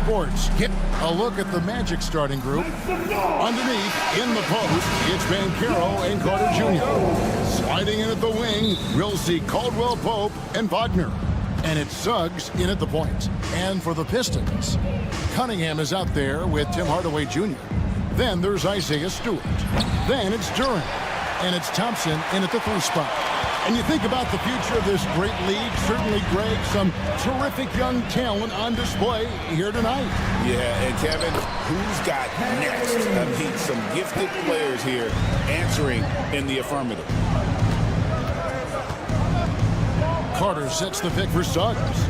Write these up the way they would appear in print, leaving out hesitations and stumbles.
sports. Get a look at the Magic starting group. Underneath, in the post, it's Banchero and Carter Jr. Sliding in at the wing, we'll see Caldwell Pope and Wagner. And it's Suggs in at the point. And for the Pistons, Cunningham is out there with Tim Hardaway Jr. Then there's Isaiah Stewart. Then it's Durant. And it's Thompson in at the 3 spot. And you think about the future of this great league, certainly, Greg, some terrific young talent on display here tonight. Yeah, and Kevin, who's got next? I mean, some gifted players here answering in the affirmative. Carter sets the pick for Suggs.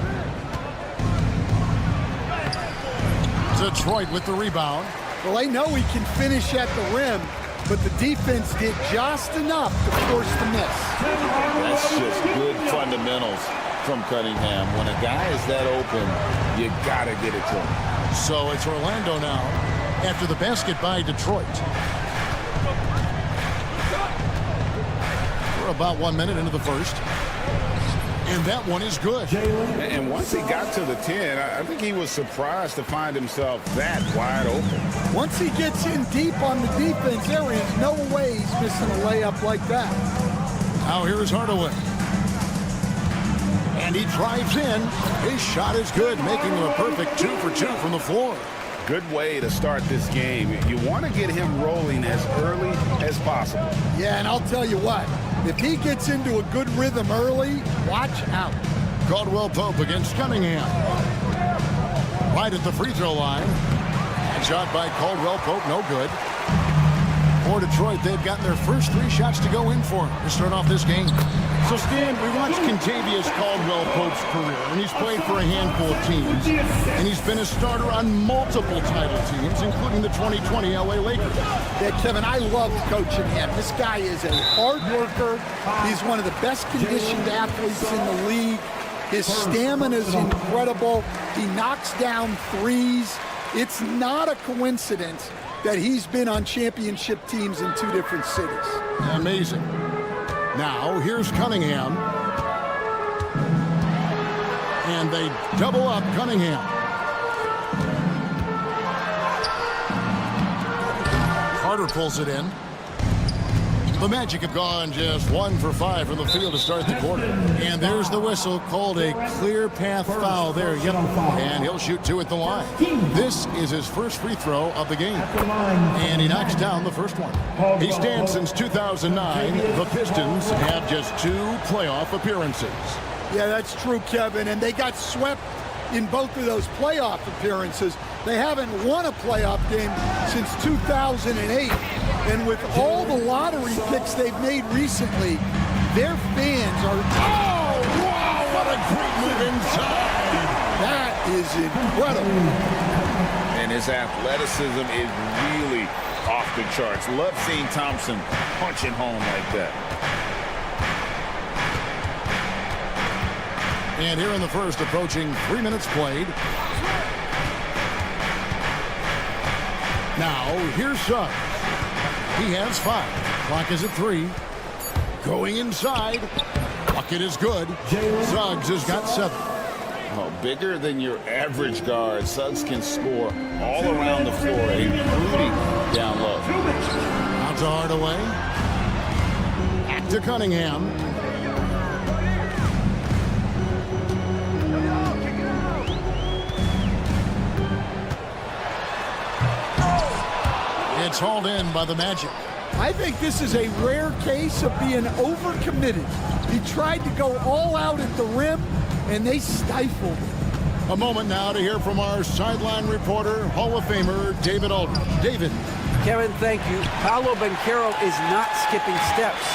Detroit with the rebound. Well, they know he can finish at the rim, but the defense did just enough to force the miss. That's just good fundamentals from Cunningham. When a guy is that open, you got to get it to him. So it's Orlando now after the basket by Detroit. We're about 1 minute into the first. And that one is good. And once he got to the 10, I think he was surprised to find himself that wide open. Once he gets in deep on the defense, there is no way he's missing a layup like that. Now here's Hardaway. And he drives in. His shot is good, making him a perfect 2 for 2 from the floor. Good way to start this game. You want to get him rolling as early as possible. Yeah, and I'll tell you what. If he gets into a good rhythm early, watch out. Caldwell Pope against Cunningham. Right at the free throw line. And shot by Caldwell Pope, no good. For Detroit, they've gotten their first 3 shots to go in for him to start off this game. So, Stan, we watched Kentavious Caldwell Pope's career, and he's played for a handful of teams. And he's been a starter on multiple title teams, including the 2020 LA Lakers. Yeah, Kevin, I loved coaching him. This guy is a hard worker. He's one of the best conditioned athletes in the league. His stamina is incredible. He knocks down threes. It's not a coincidence that he's been on championship teams in 2 different cities. Amazing. Now, here's Cunningham. And they double up Cunningham. Carter pulls it in. The Magic have gone just 1 for 5 from the field to start the quarter. And there's the whistle, called a clear path foul there. Yep. And he'll shoot 2 at the line. This is his first free throw of the game. And he knocks down the first one. He stands since 2009. The Pistons have just 2 playoff appearances. Yeah, that's true, Kevin. And they got swept in both of those playoff appearances. They haven't won a playoff game since 2008. And with all the lottery picks they've made recently, their fans are... Oh, wow, what a great move inside. That is incredible. And his athleticism is really off the charts. Love seeing Thompson punching home like that. And here in the first, approaching 3 minutes played. Now, here's Suggs. He has 5. Clock is at 3. Going inside. Bucket is good. Suggs has got 7. Oh, bigger than your average guard. Suggs can score all around the floor, including down low. Out to Hardaway. Back to Cunningham. It's hauled in by the Magic. I think this is a rare case of being overcommitted. He tried to go all out at the rim, and they stifled him. A moment now to hear from our sideline reporter, Hall of Famer David Aldridge. David. Kevin, thank you. Paolo Banchero is not skipping steps.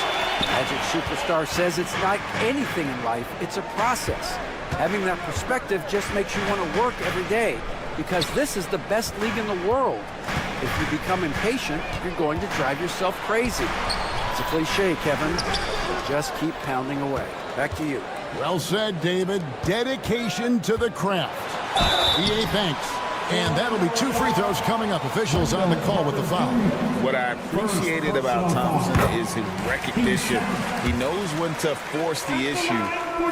Magic Superstar says it's like anything in life, it's a process. Having that perspective just makes you want to work every day, because this is the best league in the world. If you become impatient, you're going to drive yourself crazy. It's a cliche, Kevin, but just keep pounding away. Back to you. Well said, David. Dedication to the craft. E.A. Banks And that'll be 2 free throws coming up. Officials on the call with the foul. What I appreciated about Thompson is his recognition. He knows when to force the issue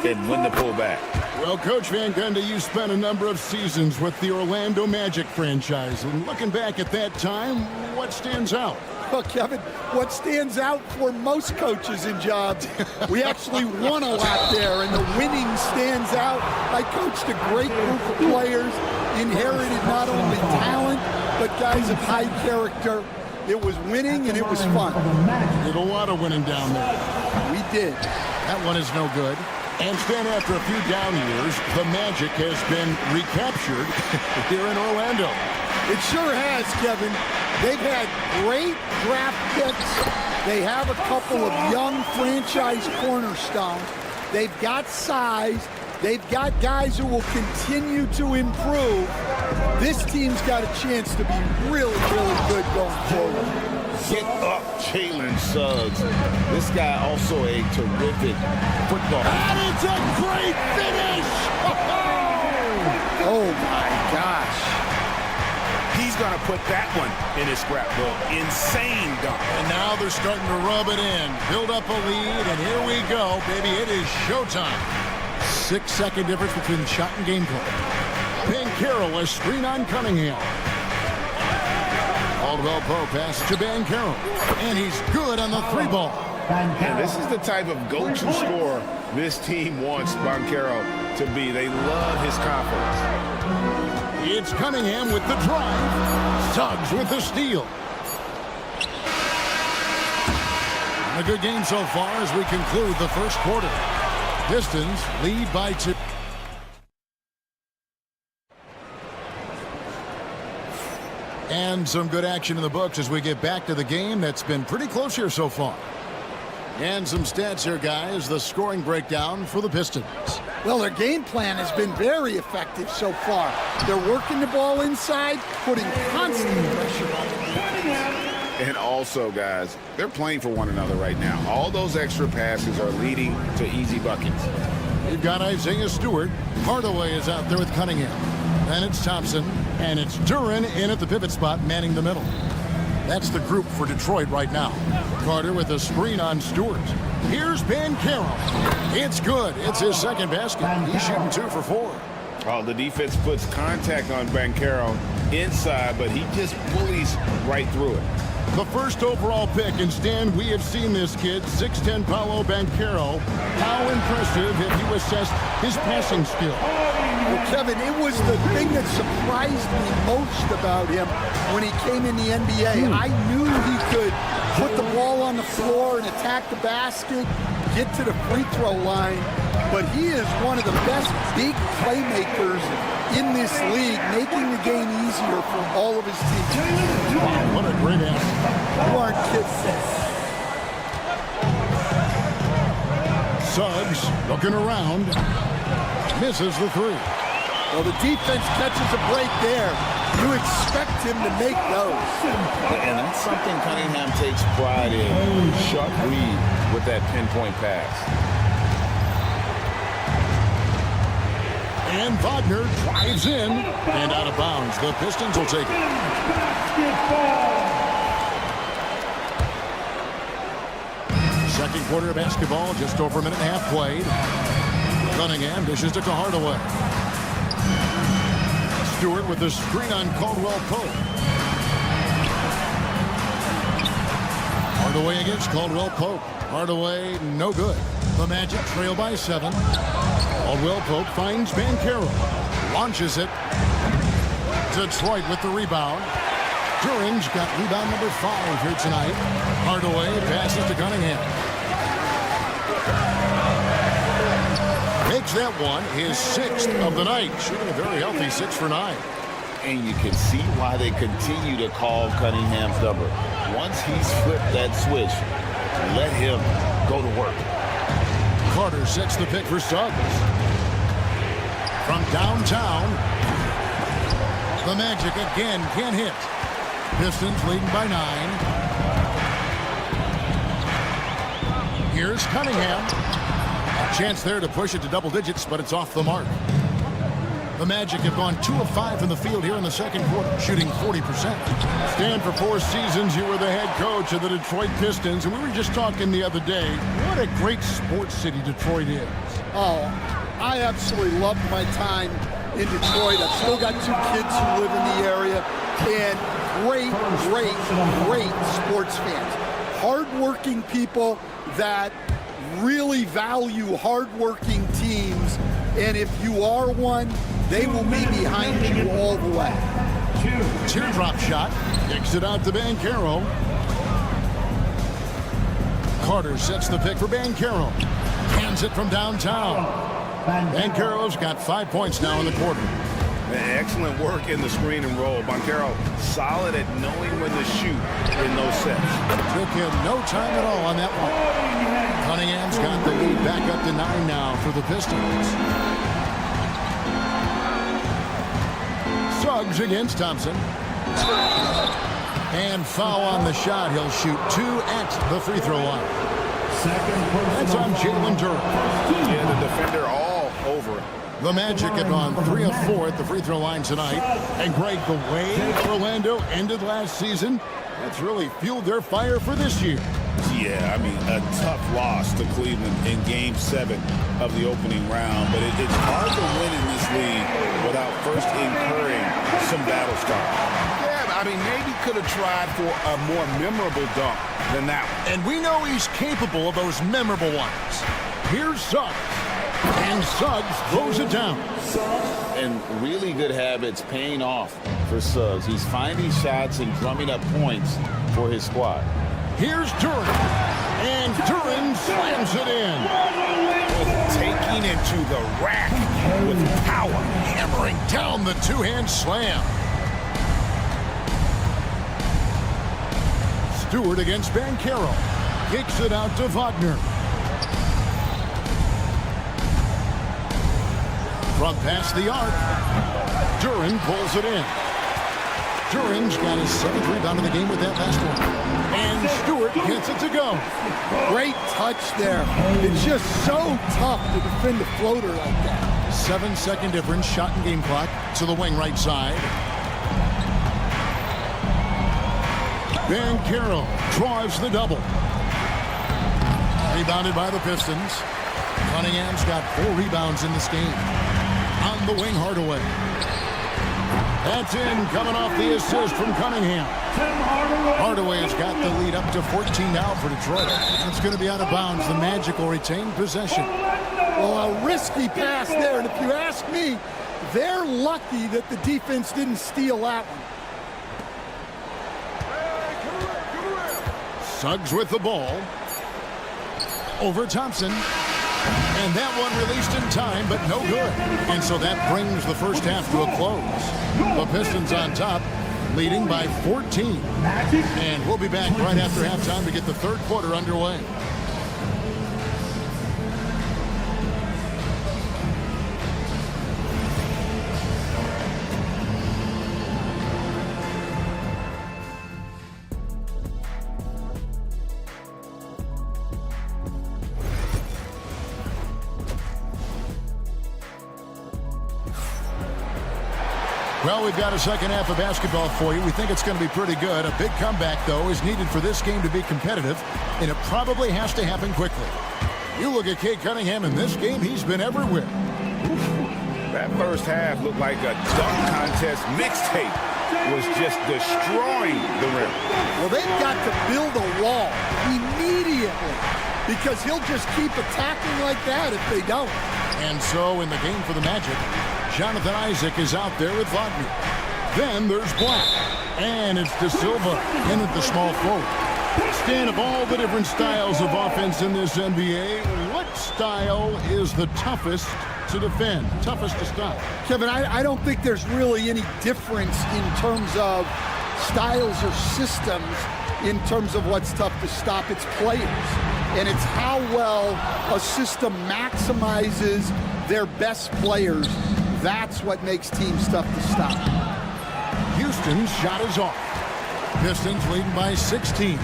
and when to pull back. Well, Coach Van Gundy, you spent a number of seasons with the Orlando Magic franchise. And looking back at that time, what stands out? Well, Kevin, what stands out for most coaches in jobs, we actually won a lot there, and the winning stands out. I coached a great group of players, inherited not only talent, but guys of high character. It was winning, and it was fun. Did a lot of winning down there. We did. That one is no good. And Stan, after a few down years, the Magic has been recaptured here in Orlando. It sure has, Kevin. They've had great draft picks. They have a couple of young franchise cornerstones. They've got size. They've got guys who will continue to improve. This team's got a chance to be really, really good going forward. Get up, Jalen Suggs. This guy also a terrific football. And it's a great finish! Oh, my gosh. He's going to put that one in his scrapbook. Insane dunk. And now they're starting to rub it in. Build up a lead, and here we go, baby. It is showtime. 6-second difference between the shot and game play. Banchero, a screen on Cunningham. Caldwell Pope passes to Banchero, and he's good on the 3-ball. And this is the type of go-to scorer this team wants Banchero to be. They love his confidence. It's Cunningham with the drive. Suggs with the steal. A good game so far as we conclude the first quarter. Pistons lead by 2. And some good action in the books as we get back to the game that's been pretty close here so far. And some stats here, guys. The scoring breakdown for the Pistons. Well, their game plan has been very effective so far. They're working the ball inside, putting constant pressure on it. And also, guys, they're playing for one another right now. All those extra passes are leading to easy buckets. You've got Isaiah Stewart. Hardaway is out there with Cunningham. And it's Thompson. And it's Duran in at the pivot spot, manning the middle. That's the group for Detroit right now. Carter with a screen on Stewart. Here's Banchero. It's good. It's his second basket. He's shooting 2 for 4. Oh, the defense puts contact on Banchero inside, but he just bullies right through it. The first overall pick, and Stan, we have seen this kid, 6'10" Paolo Banchero. How impressive have you assessed his passing skill? Well, Kevin, it was the thing that surprised me most about him when he came in the NBA. I knew he could put the ball on the floor and attack the basket, get to the free throw line, but he is one of the best big playmakers in this league, making the game easier for all of his teammates. Wow, what a great answer. You aren't kidding. Suggs looking around. Misses the 3. Well, the defense catches a break there. You expect him to make those. And that's something Cunningham takes pride in. Sharp read with that pinpoint pass. And Wagner drives in and out of bounds. The Pistons will take it. Second quarter of basketball, just over a minute and a half played. Cunningham dishes it to Hardaway. Stewart with the screen on Caldwell Pope. Hardaway against Caldwell Pope. Hardaway, no good. The Magic trail by 7. Caldwell Pope finds Banchero. Launches it. Detroit with the rebound. Duran's got rebound number 5 here tonight. Hardaway passes to Cunningham. Makes that one his 6th of the night. Shooting a very healthy 6 for 9. And you can see why they continue to call Cunningham's number. Once he's flipped that switch, let him go to work. Carter sets the pick for Suggs. From downtown, the Magic again can't hit. Pistons leading by 9. Here's Cunningham. A chance there to push it to double digits, but it's off the mark. The Magic have gone 2 of 5 from the field here in the second quarter, shooting 40%. Stan, for 4 seasons, you were the head coach of the Detroit Pistons, and we were just talking the other day. What a great sports city Detroit is. Oh, I absolutely loved my time in Detroit. I've still got 2 kids who live in the area, and great sports fans. Hardworking people that really value hardworking teams, and if you are one, they will be behind you all the way. Teardrop shot, kicks it out to Banchero. Carter sets the pick for Banchero. Hands it from downtown. Banchero's got 5 points now in the quarter. Excellent work in the screen and roll. Banchero solid at knowing when to shoot in those sets. Took him no time at all on that one. Cunningham's got the lead back up to 9 now for the Pistons. Suggs against Thompson. And foul on the shot. He'll shoot 2 at the free throw line. That's on Jalen Duren. Yeah, the defender all over it. The Magic have gone 3 of 4 at the free throw line tonight. And Greg, the way Orlando ended last season, that's really fueled their fire for this year. Yeah, I mean, a tough loss to Cleveland in Game 7 of the opening round. But it's hard to win in this league without first incurring some battle start. Yeah, I mean, maybe could have tried for a more memorable dunk than that one. And we know he's capable of those memorable ones. Here's Suggs. And Suggs throws it down. And really good habits paying off for Suggs. He's finding shots and drumming up points for his squad. Here's Duren. And Duren slams it in. Taking it to the rack with power. Hammering down the two-hand slam. Stewart against Banchero. Kicks it out to Wagner. Front past the arc. Duren pulls it in. Duren's got his 7th rebound in the game with that last one. And Stewart gets it to go. Great touch there. It's just so tough to defend a floater like that. 7-second difference, shot and game clock to the wing right side. Banchero drives the double. Rebounded by the Pistons. Cunningham's got 4 rebounds in this game. On the wing, Hardaway. That's in, coming off the assist from Cunningham. Hardaway's got the lead up to 14 now for Detroit. It's going to be out of bounds. The Magic will retain possession. Well, a risky pass there, and if you ask me, they're lucky that the defense didn't steal that one. Suggs with the ball. Over Thompson. And that one released in time, but no good. And so that brings the first half to a close. The Pistons on top, leading by 14. And we'll be back right after halftime to get the third quarter underway. Well, we've got a second half of basketball for you. We think it's going to be pretty good. A big comeback, though, is needed for this game to be competitive, and it probably has to happen quickly. You look at Cade Cunningham in this game, he's been everywhere. That first half looked like a dunk contest mixtape. Was just destroying the rim. Well, they've got to build a wall immediately because he'll just keep attacking like that if they don't. And so in the game for the Magic, Jonathan Isaac is out there with Wagner. Then there's Black. And it's De Silva in at the small forward. Stan, of all the different styles of offense in this NBA, what style is the toughest to defend, toughest to stop? Kevin, I don't think there's really any difference in terms of styles or systems in terms of what's tough to stop. It's players. And it's how well a system maximizes their best players. That's what makes teams tough to stop. Houston's shot is off. Pistons leading by 16.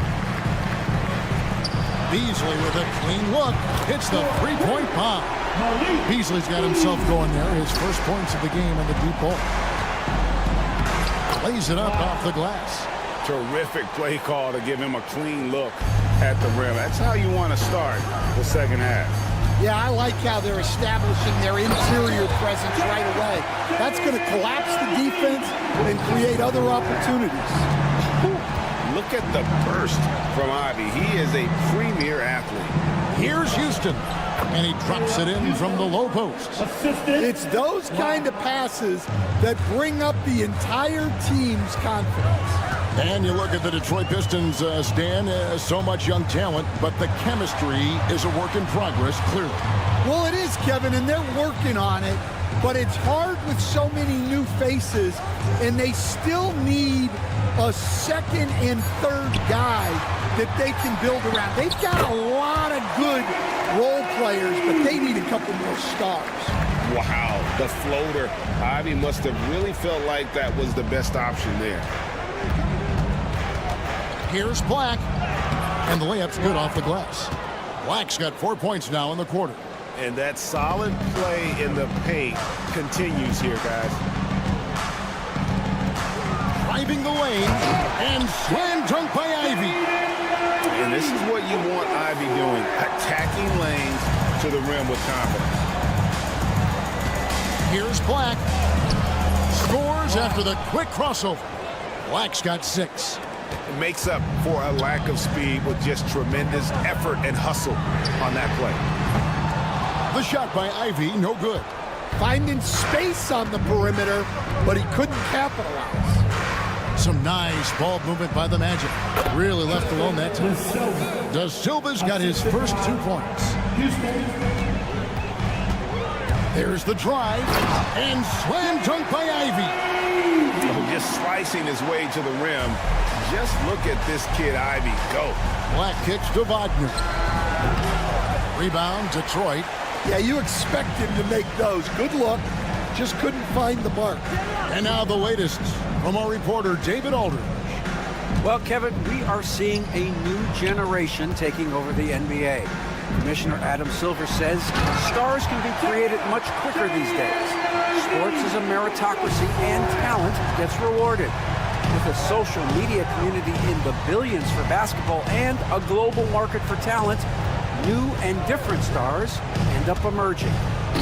Beasley with a clean look. Hits the three-point bomb. Beasley's got himself going there. His first points of the game on the deep ball. Lays it up off the glass. Terrific play call to give him a clean look at the rim. That's how you want to start the second half. Yeah, I like how they're establishing their interior presence right away. That's going to collapse the defense and create other opportunities. Look at the burst from Ivy. He is a premier athlete. Here's Houston, and he drops it in from the low post. It's those kind of passes that bring up the entire team's confidence. And you look at the Detroit Pistons, Stan, so much young talent, but the chemistry is a work in progress, clearly. Well, it is, Kevin, and they're working on it, but it's hard with so many new faces, and they still need a second and third guy that they can build around. They've got a lot of good role players, but they need a couple more stars. Wow, the floater. Ivy must have really felt like that was the best option there. Here's Black, and the layup's good off the glass. Black's got 4 points now in the quarter. And that solid play in the paint continues here, guys. Driving the lane, and slam dunk by Ivy. And this is what you want Ivy doing, attacking lanes to the rim with confidence. Here's Black. Scores after the quick crossover. Black's got 6. It makes up for a lack of speed with just tremendous effort and hustle on that play. The shot by Ivy, no good. Finding space on the perimeter, but he couldn't capitalize. Some nice ball movement by the Magic. Really left alone that time. Da Silva's got his first 2 points. There's the drive, and slam dunk by Ivy. Just slicing his way to the rim. Just look at this kid, Ivy, go. Black kicks to Wagner. Rebound, Detroit. Yeah, you expect him to make those. Good look. Just couldn't find the mark. And now the latest from our reporter, David Aldridge. Well, Kevin, we are seeing a new generation taking over the NBA. Commissioner Adam Silver says stars can be created much quicker these days. Sports is a meritocracy, and talent gets rewarded. With a social media community in the billions for basketball and a global market for talent, new and different stars end up emerging.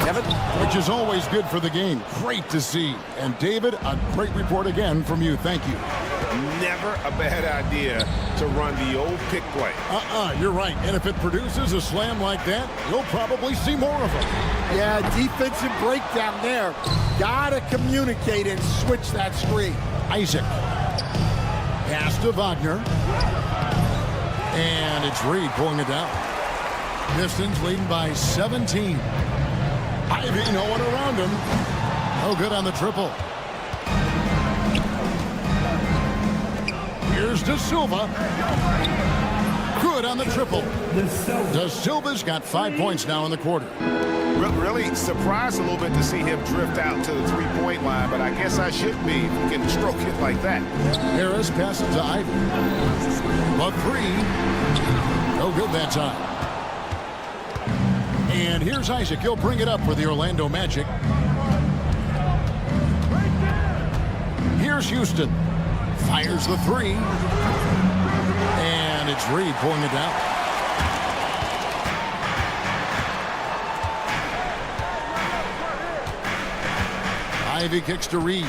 Kevin? Which is always good for the game. Great to see. And David, a great report again from you. Thank you. Never a bad idea to run the old pick play. You're right. And if it produces a slam like that, you'll probably see more of them. Yeah, defensive breakdown there. Gotta communicate and switch that screen. Isaac. Pass to Wagner. And it's Reed pulling it down. Pistons leading by 17. Ivy, no one around him. No good on the triple. Here's Da Silva. Good on the triple. Da Silva's got 5 points now in the quarter. Really surprised a little bit to see him drift out to the three-point line, but I guess I should be if you can stroke it like that. Harris passes to Ivy. A 3. No good that time. And here's Isaac. He'll bring it up for the Orlando Magic. Here's Houston. Fires the 3. And it's Reed pulling it down. Ivy kicks to Reed.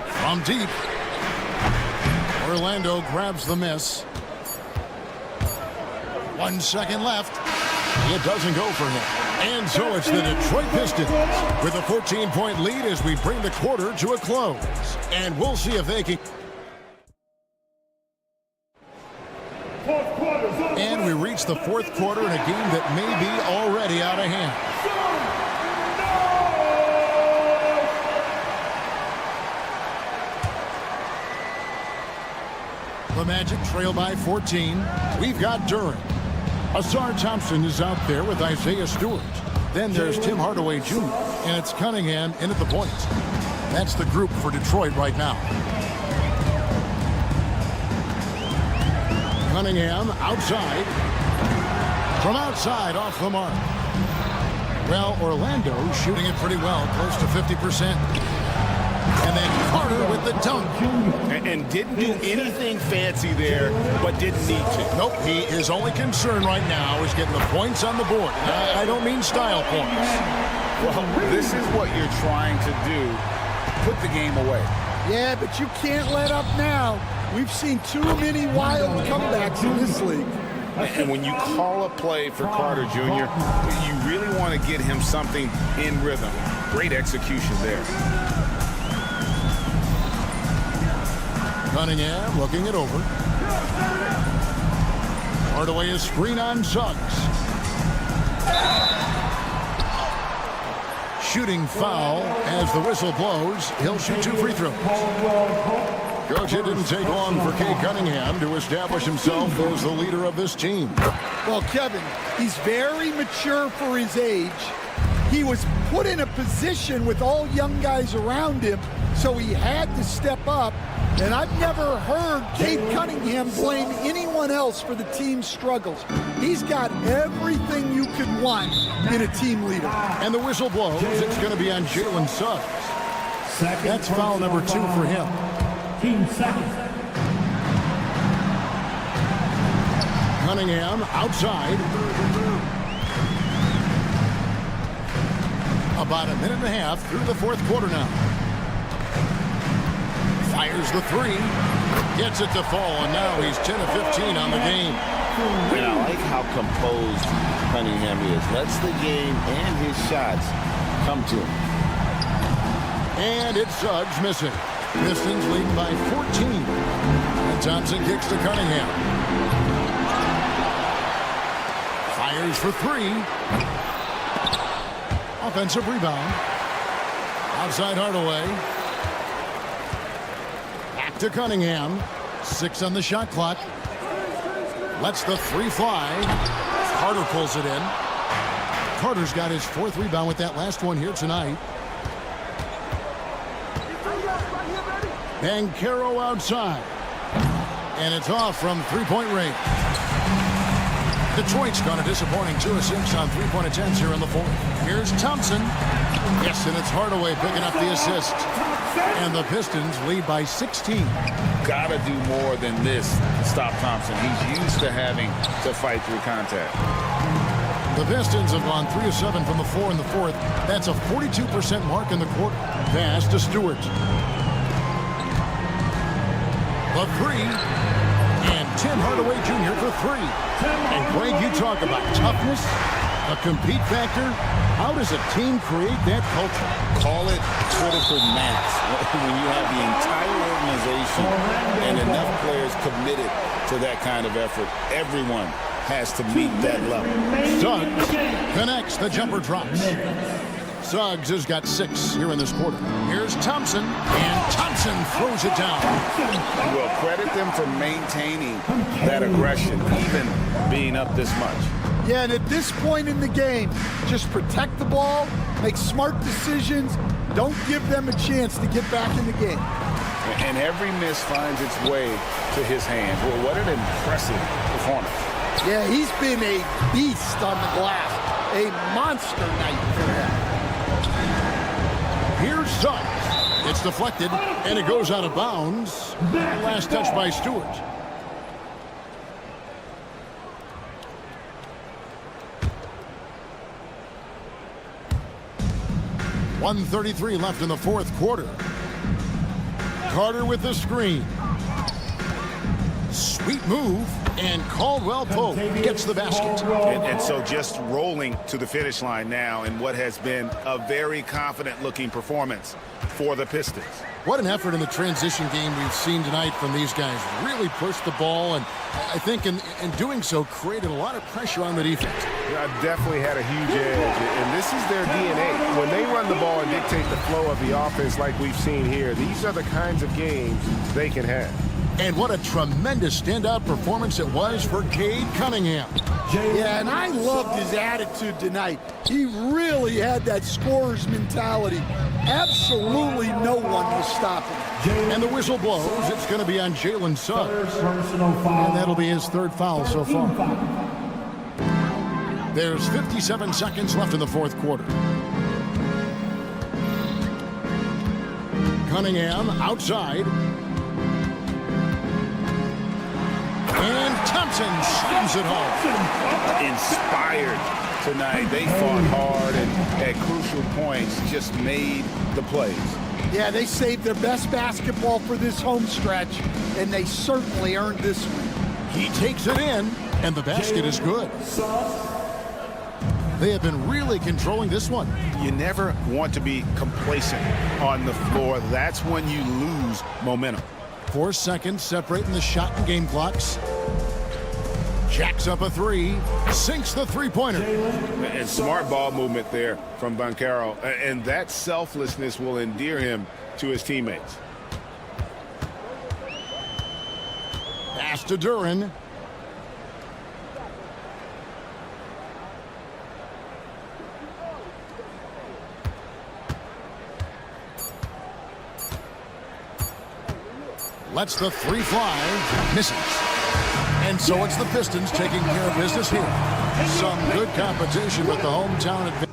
From deep. Orlando grabs the miss. 1 second left. It doesn't go for him. And so it's the Detroit Pistons with a 14-point lead as we bring the quarter to a close. And we'll see if they can. And we reach the fourth quarter in a game that may be already out of hand. The Magic trail by 14. We've got Durant. Asar Thompson is out there with Isaiah Stewart. Then there's Tim Hardaway Jr. And it's Cunningham in at the point. That's the group for Detroit right now. Cunningham outside. From outside, off the mark. Well, Orlando shooting it pretty well, close to 50%. And then Carter with the dunk. And didn't do anything fancy there, but didn't need to. Nope, his only concern right now is getting the points on the board. I don't mean style points. Well, this is what you're trying to do. Put the game away. Yeah, but you can't let up now. We've seen too many wild comebacks in this league. And when you call a play for Carter Jr., you really want to get him something in rhythm. Great execution there. Cunningham looking it over. Hardaway is screen on Suggs. Shooting foul as the whistle blows. He'll shoot 2 free throws. Coach, it didn't take long for Cade Cunningham to establish himself as the leader of this team. Well, Kevin, he's very mature for his age. He was put in a position with all young guys around him, so he had to step up. And I've never heard Cade Cunningham blame anyone else for the team's struggles. He's got everything you could want in a team leader. And the whistle blows. It's going to be on Jalen Suggs. That's foul number 2 for him. Team second. Cunningham outside. About a minute and a half through the 4th quarter now. Fires the 3. Gets it to fall, and now he's 10 of 15 on the game. And I like how composed Cunningham is. Lets the game and his shots come to him. And it's Suggs missing. Pistons lead by 14. And Thompson kicks to Cunningham. Fires for 3. Offensive rebound. Outside Hardaway. Back to Cunningham. 6 on the shot clock. Lets the 3 fly. Carter pulls it in. Carter's got his 4th rebound with that last one here tonight. Banchero outside. And it's off from 3-point range. Detroit's gone a disappointing 2 of 6 on 3-point attempts here in the 4th. Here's Thompson. Yes, and it's Hardaway picking up the assist. And the Pistons lead by 16. Got to do more than this to stop Thompson. He's used to having to fight through contact. The Pistons have gone 3 of 7 from the floor in the 4th. That's a 42% mark in the quarter. Pass to Stewart. The 3, and Tim Hardaway Jr. for 3. And Greg, you talk about toughness, a compete factor. How does a team create that culture? Call it critical mass. When you have the entire organization and enough players committed to that kind of effort, everyone has to meet that level. Suggs connects, the jumper drops. Suggs has got 6 here in this quarter. Here's Thompson, and Thompson throws it down. Well, credit them for maintaining that aggression, even being up this much. Yeah, and at this point in the game, just protect the ball, make smart decisions, don't give them a chance to get back in the game. And every miss finds its way to his hand. Well, what an impressive performance. Yeah, he's been a beast on the glass. A monster night for him. Here's Suggs. It's deflected, and it goes out of bounds. Last touch by Stewart. .133 left in the 4th quarter. Carter with the screen. Sweet move, and Caldwell Pope gets the basket. And so just rolling to the finish line now in what has been a very confident-looking performance for the Pistons. What an effort in the transition game we've seen tonight from these guys. Really pushed the ball, and I think in doing so created a lot of pressure on the defense. Definitely had a huge edge, and this is their DNA. When they run the ball and dictate the flow of the offense like we've seen here, these are the kinds of games they can have. And what a tremendous standout performance it was for Cade Cunningham. Yeah, and I loved his attitude tonight. He really had that scorer's mentality. Absolutely no one was stopping him. And the whistle blows. It's going to be on Jalen Suggs. And that'll be his 3rd foul so far. There's 57 seconds left in the fourth quarter. Cunningham outside. And Thompson slams it home. Inspired tonight. They fought hard and at crucial points just made the plays. Yeah, they saved their best basketball for this home stretch, and they certainly earned this one. He takes it in, and the basket is good. They have been really controlling this one. You never want to be complacent on the floor. That's when you lose momentum. 4 seconds separating the shot and game clocks. Jacks up a three, sinks the three-pointer. And smart ball movement there from Banchero. And that selflessness will endear him to his teammates. Pass to Duran. Lets the three fly, misses. And so it's the Pistons taking care of business here. Some good competition with the hometown advantage.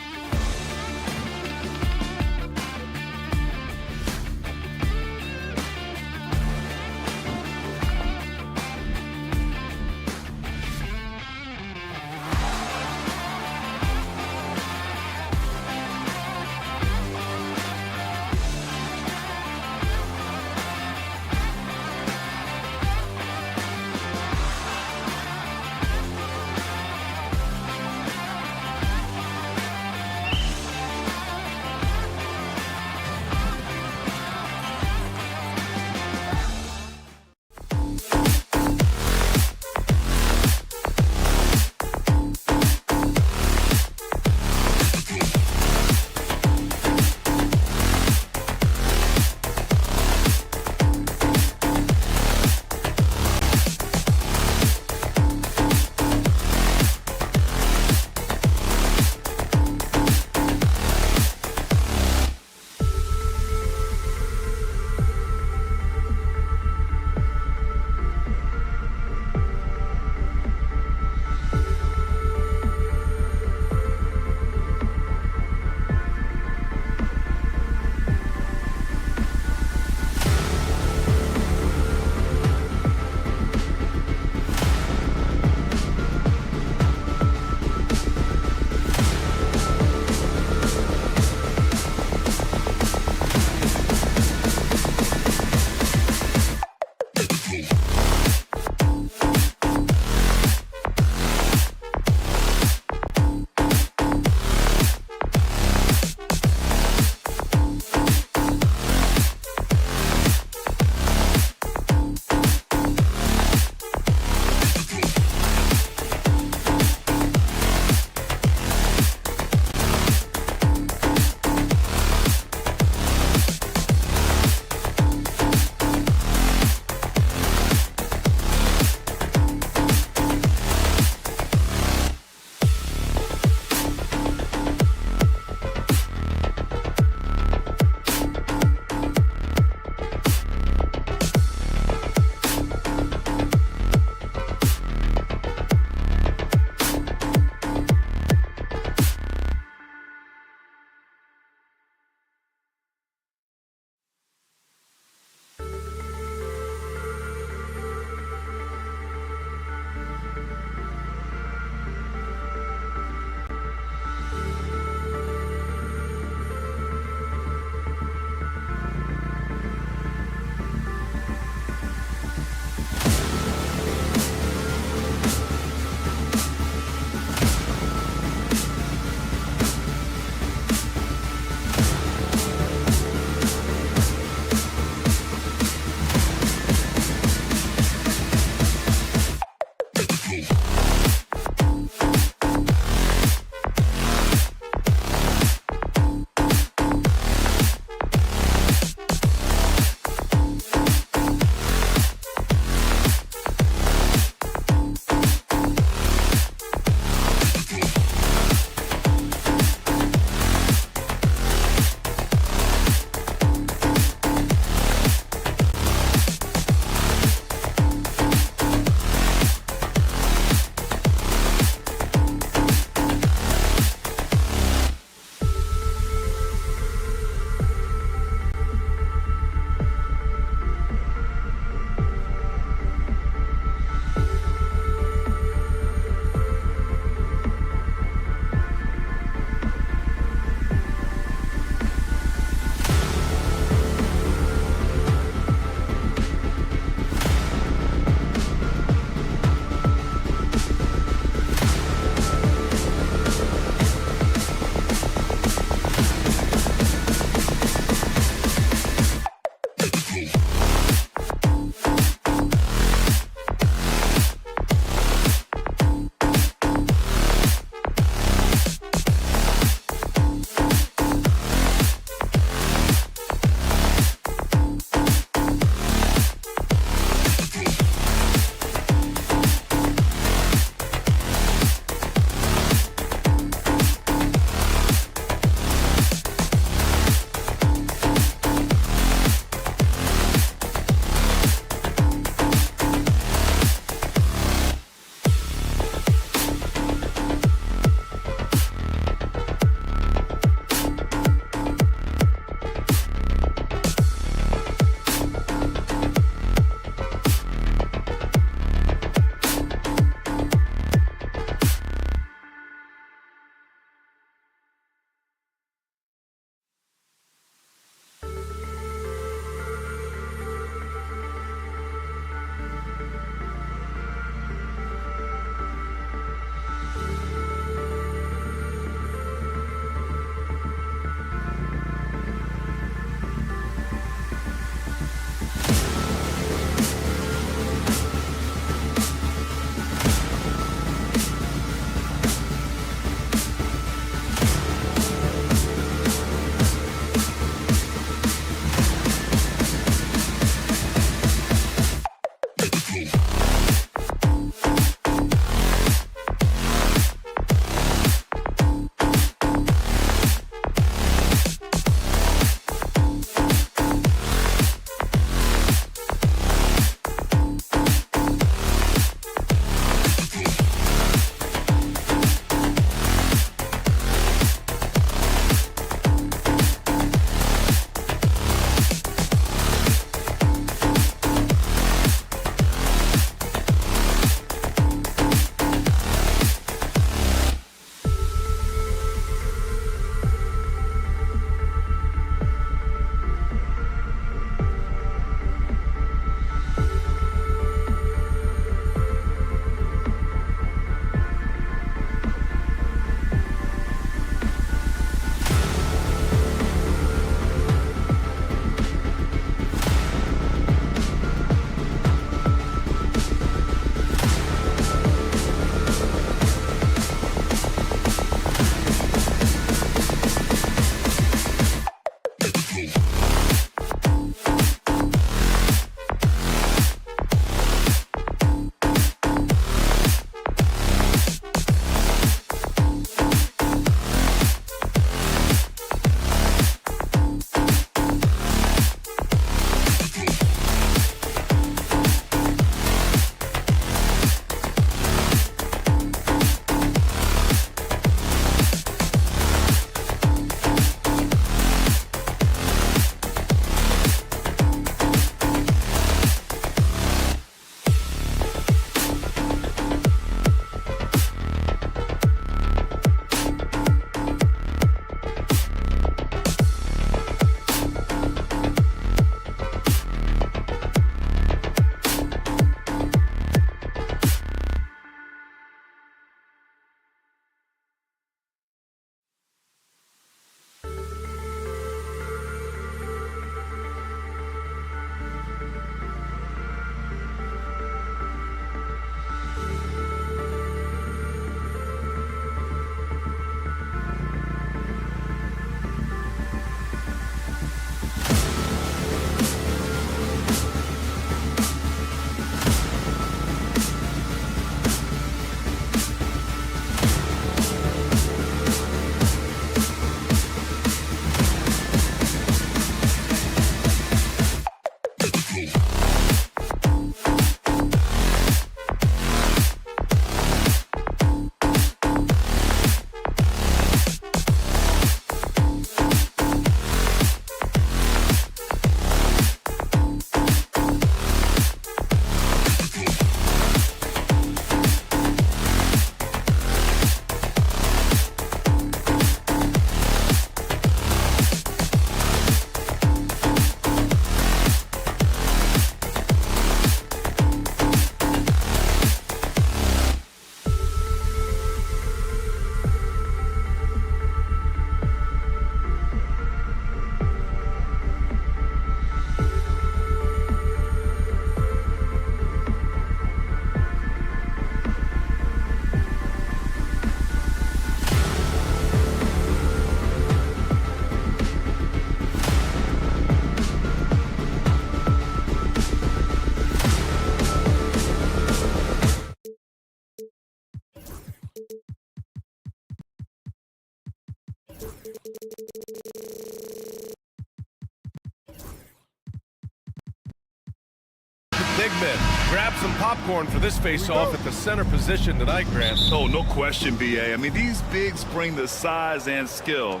big men. Grab some popcorn for this face-off at the center position tonight, Grant. Oh, no question, B.A. I mean, these bigs bring the size and skill.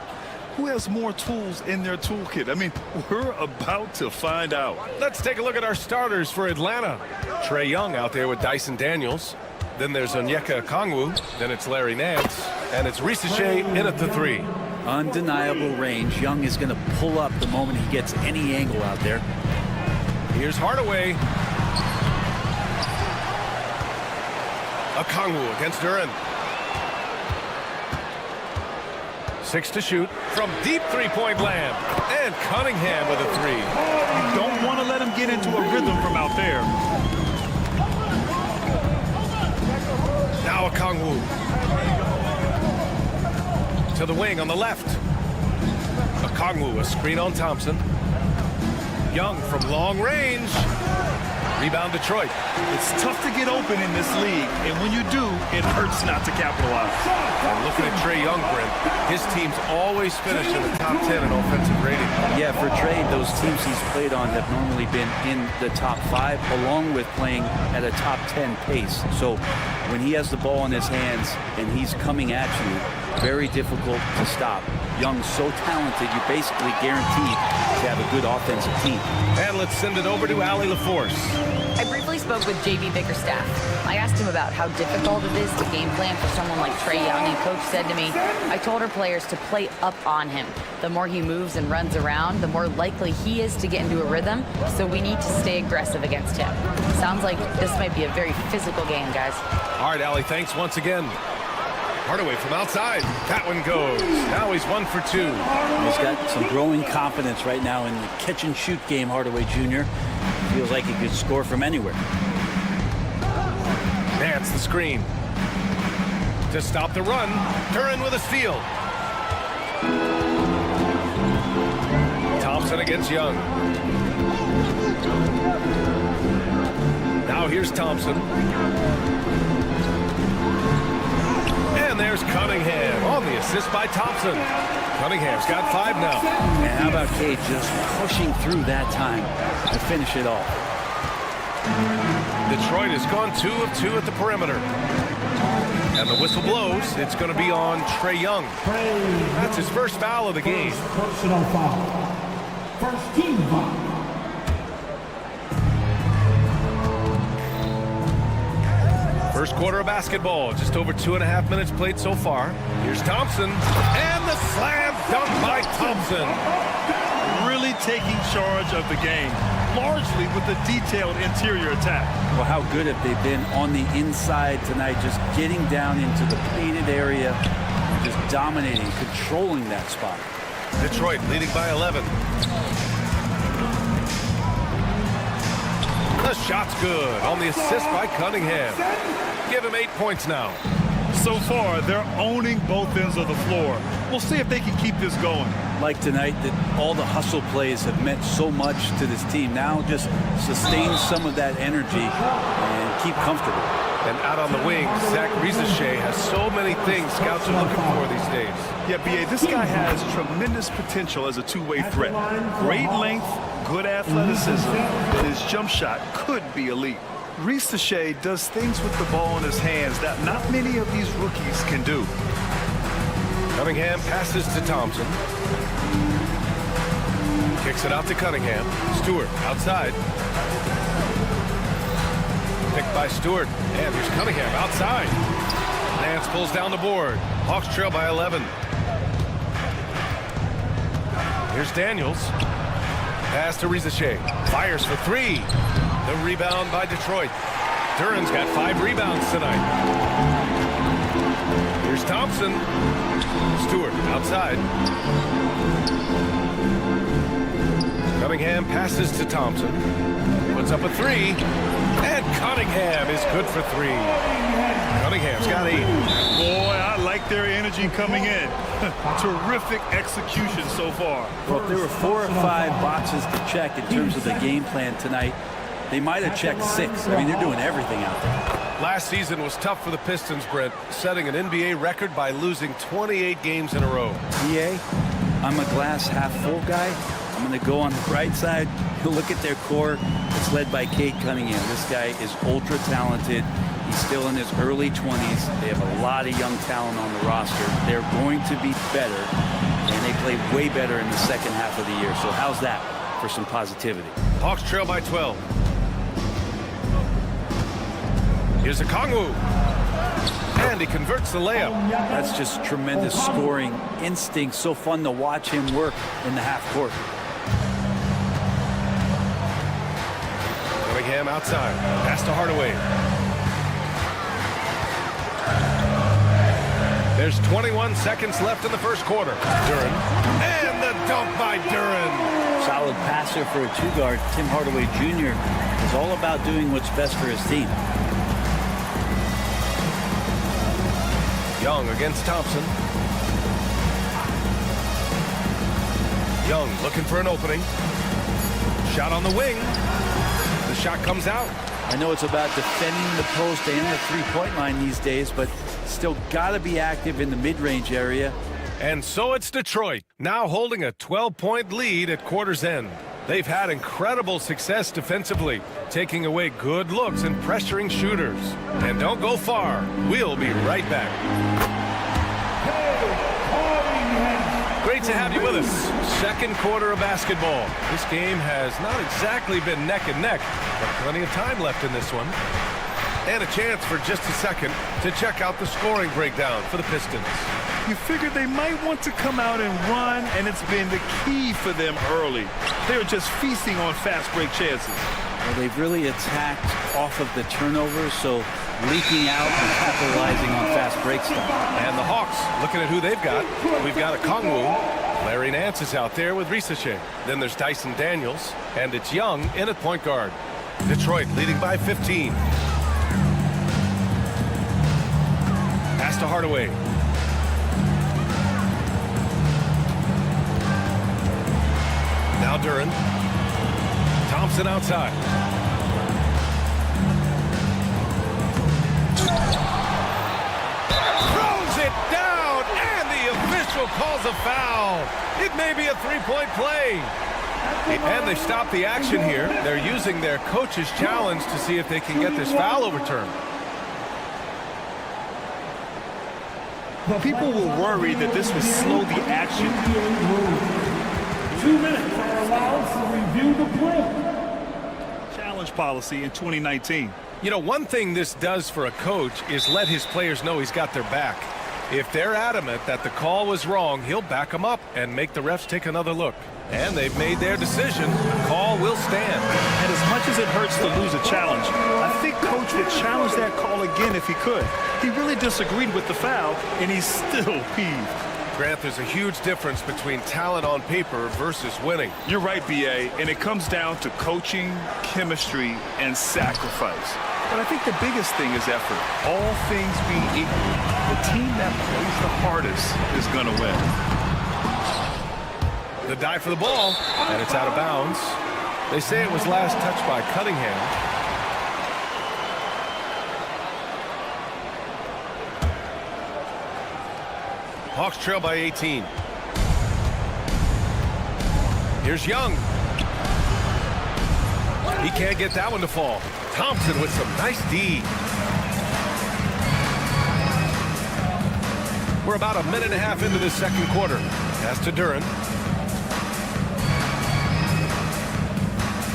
Who has more tools in their toolkit? I mean, we're about to find out. Let's take a look at our starters for Atlanta. Trae Young out there with Dyson Daniels. Then there's Onyeka Okongwu. Then it's Larry Nance. And it's Risache in at the 3. Undeniable range. Young is going to pull up the moment he gets any angle out there. Here's Hardaway. Okongwu against Duren. 6 to shoot from deep three-point land. And Cunningham with a 3. You don't want to let him get into a rhythm from out there. Now Okongwu. To the wing on the left. Okongwu, a screen on Thompson. Young from long range. Rebound Detroit. It's tough to get open in this league, and when you do, it hurts not to capitalize. And looking at Trae Young, Brent, his teams always finish in the top 10 in offensive rating. Yeah, for Trae, those teams he's played on have normally been in the top 5, along with playing at a top 10 pace. So when he has the ball in his hands and he's coming at you, very difficult to stop. Young's so talented, you're basically guaranteed to have a good offensive team. And let's send it over to Allie LaForce. I briefly spoke with J.B. Bickerstaff. I asked him about how difficult it is to game plan for someone like Trae Young, and Coach said to me, I told our players to play up on him. The more he moves and runs around, the more likely he is to get into a rhythm, so we need to stay aggressive against him. Sounds like this might be a very physical game, guys. All right, Allie, thanks once again. Hardaway from outside. That one goes. Now he's 1 for 2. He's got some growing confidence right now in the catch-and-shoot game, Hardaway Jr. Feels like he could score from anywhere. Nance the screen. To stop the run, Duren with a steal. Thompson against Young. Now here's Thompson. And there's Cunningham on the assist by Thompson. Cunningham's got 5 now. And how about Cade just pushing through that time to finish it off? Detroit has gone 2 of 2 at the perimeter. And the whistle blows. It's going to be on Trae Young. That's his first foul of the game. Personal foul. First team foul. First quarter of basketball, just over 2.5 minutes played so far. Here's Thompson, and the slam dunk by Thompson. Really taking charge of the game, largely with a detailed interior attack. Well, how good have they been on the inside tonight, just getting down into the painted area, and just dominating, controlling that spot. Detroit leading by 11. The shot's good on the assist by Cunningham. Give him 8 points now. So far, they're owning both ends of the floor. We'll see if they can keep this going. Like tonight, that all the hustle plays have meant so much to this team. Now just sustain some of that energy and keep comfortable. And out on the wing, Zach Risache has so many things scouts are looking for these days. Yeah, B.A., this guy has tremendous potential as a two-way threat. Great length, good athleticism, and his jump shot could be elite. Risache does things with the ball in his hands that not many of these rookies can do. Cunningham passes to Thompson. Kicks it out to Cunningham. Stewart outside. Picked by Stewart. And here's Cunningham outside. Nance pulls down the board. Hawks trail by 11. Here's Daniels. Pass to Risache. Fires for 3. The rebound by Detroit. Duren's got 5 rebounds tonight. Here's Thompson. Stewart outside. Cunningham passes to Thompson. Puts up a 3. And Cunningham is good for 3. Cunningham's got 8. Boy, I like their energy coming in. Terrific execution so far. Well, if there were 4 or 5 boxes to check in terms of the game plan tonight, they might have checked 6. I mean, they're doing everything out there. Last season was tough for the Pistons, Brent, setting an NBA record by losing 28 games in a row. EA, I'm a glass half full guy. I'm going to go on the bright side. Look at their core. It's led by Cade Cunningham. This guy is ultra talented. He's still in his early 20s. They have a lot of young talent on the roster. They're going to be better, and they play way better in the second half of the year. So how's that for some positivity? Hawks trail by 12. Here's a Kongwu. And he converts the layup. That's just tremendous scoring instinct. So fun to watch him work in the half court. Cunningham outside. Pass to Hardaway. There's 21 seconds left in the first quarter. Duren. And the dunk by Duren. Solid passer for a two-guard. Tim Hardaway Jr. is all about doing what's best for his team. Young against Thompson. Young looking for an opening. Shot on the wing. The shot comes out. I know it's about defending the post and the three-point line these days, but still got to be active in the mid-range area. And so it's Detroit, now holding a 12-point lead at quarter's end. They've had incredible success defensively, taking away good looks and pressuring shooters. And don't go far. We'll be right back. Great to have you with us. Second quarter of basketball. This game has not exactly been neck and neck, but plenty of time left in this one. And a chance for just a second to check out the scoring breakdown for the Pistons. You figured they might want to come out and run, and it's been the key for them early. They're just feasting on fast break chances. Well, they've really attacked off of the turnovers, so leaking out and capitalizing on fast break stuff. And the Hawks, looking at who they've got. We've got a Kongwu. Larry Nance is out there with Risachet. Then there's Dyson Daniels, and it's Young in at point guard. Detroit leading by 15. Pass to Hardaway. Now Duren. Thompson outside. Throws it down, and the official calls a foul. It may be a three-point play. And they stop the action here. They're using their coach's challenge to see if they can get this foul overturned. People will worry that this will slow the action. 2 minutes are allowed to review the play. Challenge policy in 2019. You know, one thing this does for a coach is let his players know he's got their back. If they're adamant that the call was wrong, he'll back them up and make the refs take another look. And they've made their decision. The call will stand. And as much as it hurts to lose a challenge, I think Coach would challenge that call again if he could. He really disagreed with the foul, and he's still peeved. Grant, there's a huge difference between talent on paper versus winning. You're right, B.A., and it comes down to coaching, chemistry, and sacrifice. But I think the biggest thing is effort. All things being equal, the team that plays the hardest is going to win. The dive for the ball, and it's out of bounds. They say it was last touched by Cunningham. Hawks trail by 18. Here's Young. He can't get that one to fall. Thompson with some nice D. We're about a minute and a half into this second quarter. Pass to Duren.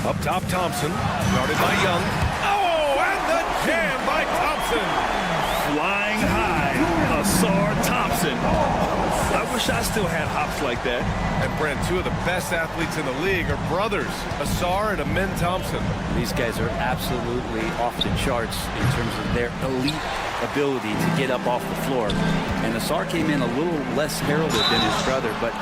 Up top, Thompson. Guarded by Young. Oh, and the jam by Thompson. Flying high, Asar Thompson. I wish I still had hops like that. And Brent, two of the best athletes in the league are brothers, Asar and Amin Thompson. These guys are absolutely off the charts in terms of their elite ability to get up off the floor. And Asar came in a little less heralded than his brother, but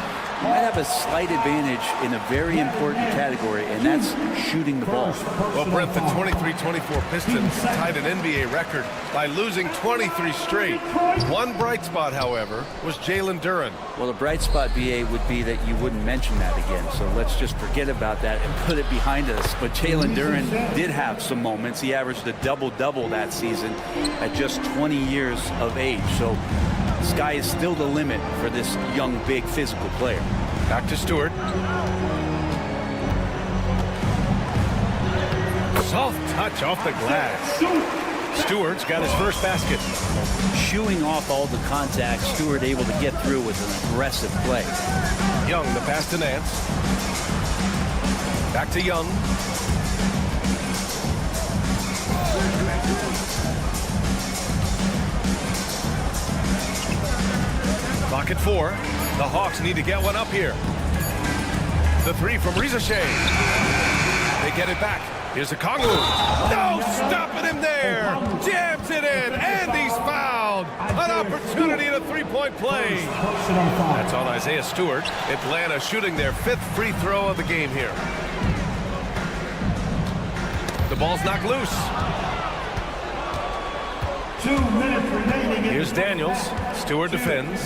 might have a slight advantage in a very important category, and that's shooting the ball. Well, Brent, the 23-24 Pistons tied an NBA record by losing 23 straight. One bright spot, however, was Jalen Duren. Well, the bright spot, BA, would be that you wouldn't mention that again. So let's just forget about that and put it behind us. But Jalen Duren did have some moments. He averaged a double-double that season at just 20 years of age. So the sky is still the limit for this young, big, physical player. Back to Stewart. Soft touch off the glass. Stewart's got his first basket. Shooing off all the contact, Stewart able to get through with an aggressive play. Young, the pass to Nance. Back to Young. Clock at 4. The Hawks need to get one up here. The three from Rizashea. They get it back. Here's a Kongu. No, stopping him there. Jams it in, and he's fouled. An opportunity at a three-point play. That's on Isaiah Stewart. Atlanta shooting their 5th free throw of the game here. The ball's knocked loose. 2 minutes remaining. Here's Daniels. Stewart defends.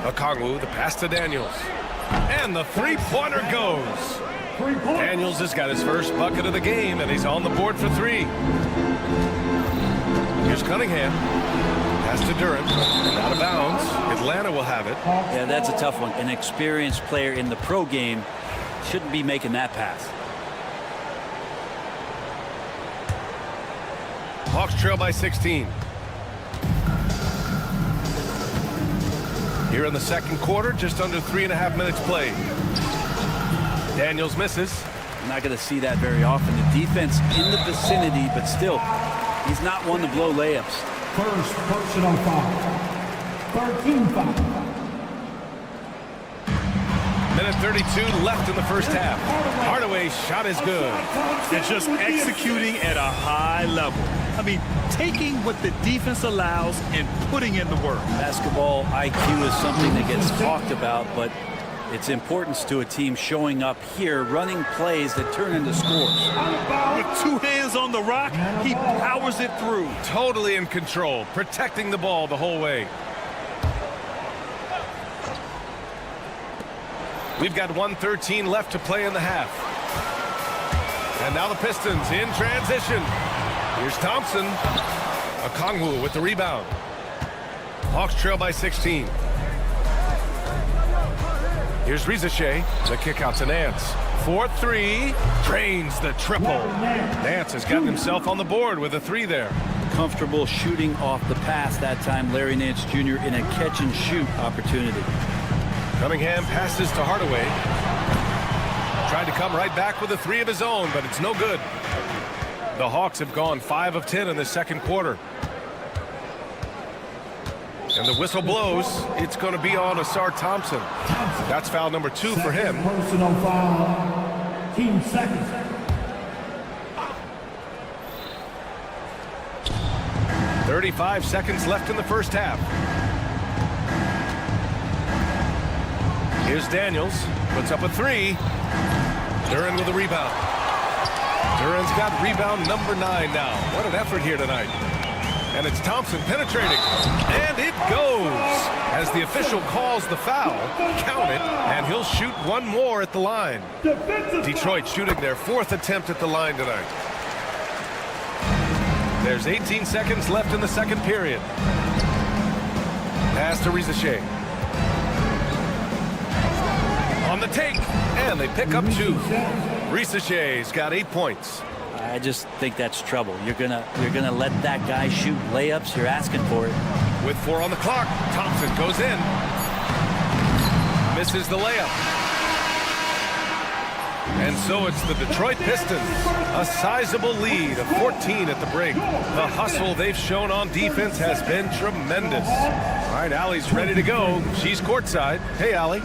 Okongwu, the pass to Daniels. And the three-pointer goes. Daniels has got his first bucket of the game, and he's on the board for 3. Here's Cunningham. Pass to Durant. Out of bounds. Atlanta will have it. Yeah, that's a tough one. An experienced player in the pro game shouldn't be making that pass. Hawks trail by 16. Here in the second quarter, just under 3.5 minutes played. Daniels misses. I'm not going to see that very often. The defense in the vicinity, but still, he's not one to blow layups. First personal foul. 13 foul. Minute 32 left in the first half. Hardaway's shot is good. It's just executing at a high level. I mean, taking what the defense allows and putting in the work. Basketball IQ is something that gets talked about, but its importance to a team showing up here, running plays that turn into scores. With 2 hands on the rock, he powers it through. Totally in control, protecting the ball the whole way. We've got 1:13 left to play in the half. And now the Pistons in transition. Here's Thompson. Okongwu with the rebound. Hawks trail by 16. Here's Rizashea. The kick out to Nance. 4-3. Drains the triple. Nance has gotten himself on the board with a 3 there. Comfortable shooting off the pass that time. Larry Nance Jr. in a catch-and-shoot opportunity. Cunningham passes to Hardaway. Tried to come right back with a 3 of his own, but it's no good. The Hawks have gone 5 of 10 in the second quarter. And the whistle blows. It's going to be on Asar Thompson. That's foul number 2 for him. Personal foul. Team second. .35 seconds left in the first half. Here's Daniels. Puts up a 3. Duran with a rebound. Duran's got rebound number 9 now. What an effort here tonight. And it's Thompson penetrating. And it goes. As the official calls the foul, count it, and he'll shoot one more at the line. Detroit shooting their 4th attempt at the line tonight. There's 18 seconds left in the second period. Pass to Rizashea. On the take, and they pick up 2. Rizashea's got 8 points. I just think that's trouble. You're gonna let that guy shoot layups. You're asking for it. With 4 on the clock, Thompson goes in. Misses the layup. And so it's the Detroit Pistons. A sizable lead of 14 at the break. The hustle they've shown on defense has been tremendous. All right, Allie's ready to go. She's courtside. Hey, Allie.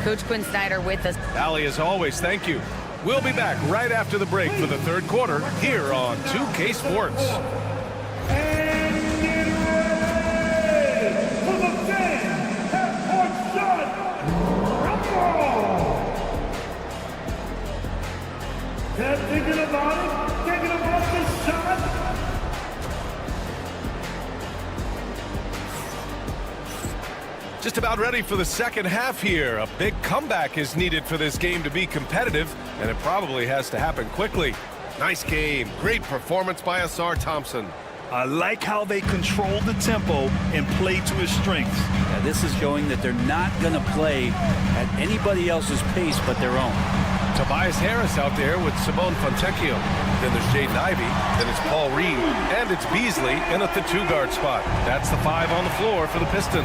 Coach Quinn Snyder with us. Allie, as always, thank you. We'll be back right after the break for the third quarter here on 2K Sports. And get ready for the 10 half-court shot. Rumble. Thinking about it? Thinking about this shot? Just about ready for the second half here. A big comeback is needed for this game to be competitive, and it probably has to happen quickly. Nice game. Great performance by Asar Thompson. I like how they control the tempo and play to his strengths. Yeah, this is showing that they're not going to play at anybody else's pace but their own. Tobias Harris out there with Simone Fontecchio. Then there's Jaden Ivey. Then it's Paul Reed. And it's Beasley in at the 2-guard spot. That's the 5 on the floor for the Pistons.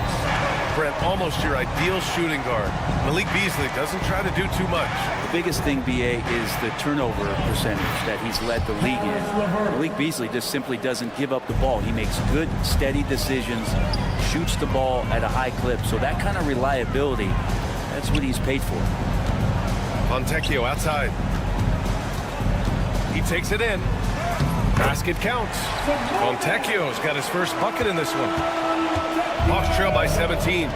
Brent, almost your ideal shooting guard. Malik Beasley doesn't try to do too much. The biggest thing, BA, is the turnover percentage that he's led the league in. Malik Beasley just simply doesn't give up the ball. He makes good, steady decisions, shoots the ball at a high clip. So that kind of reliability, that's what he's paid for. Fontecchio outside. He takes it in. Basket counts. Fontecchio's got his first bucket in this one. Hawks trail by 17.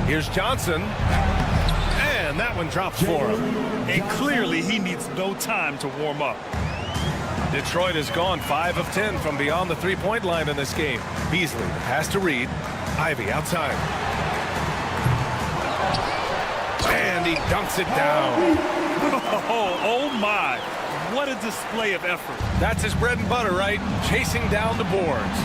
Here's Johnson. And that one drops for him. And clearly he needs no time to warm up. Detroit has gone 5 of 10 from beyond the three-point line in this game. Beasley, the pass to Reed. Ivey outside. And he dunks it down. Oh my. What a display of effort. That's his bread and butter, right? Chasing down the boards.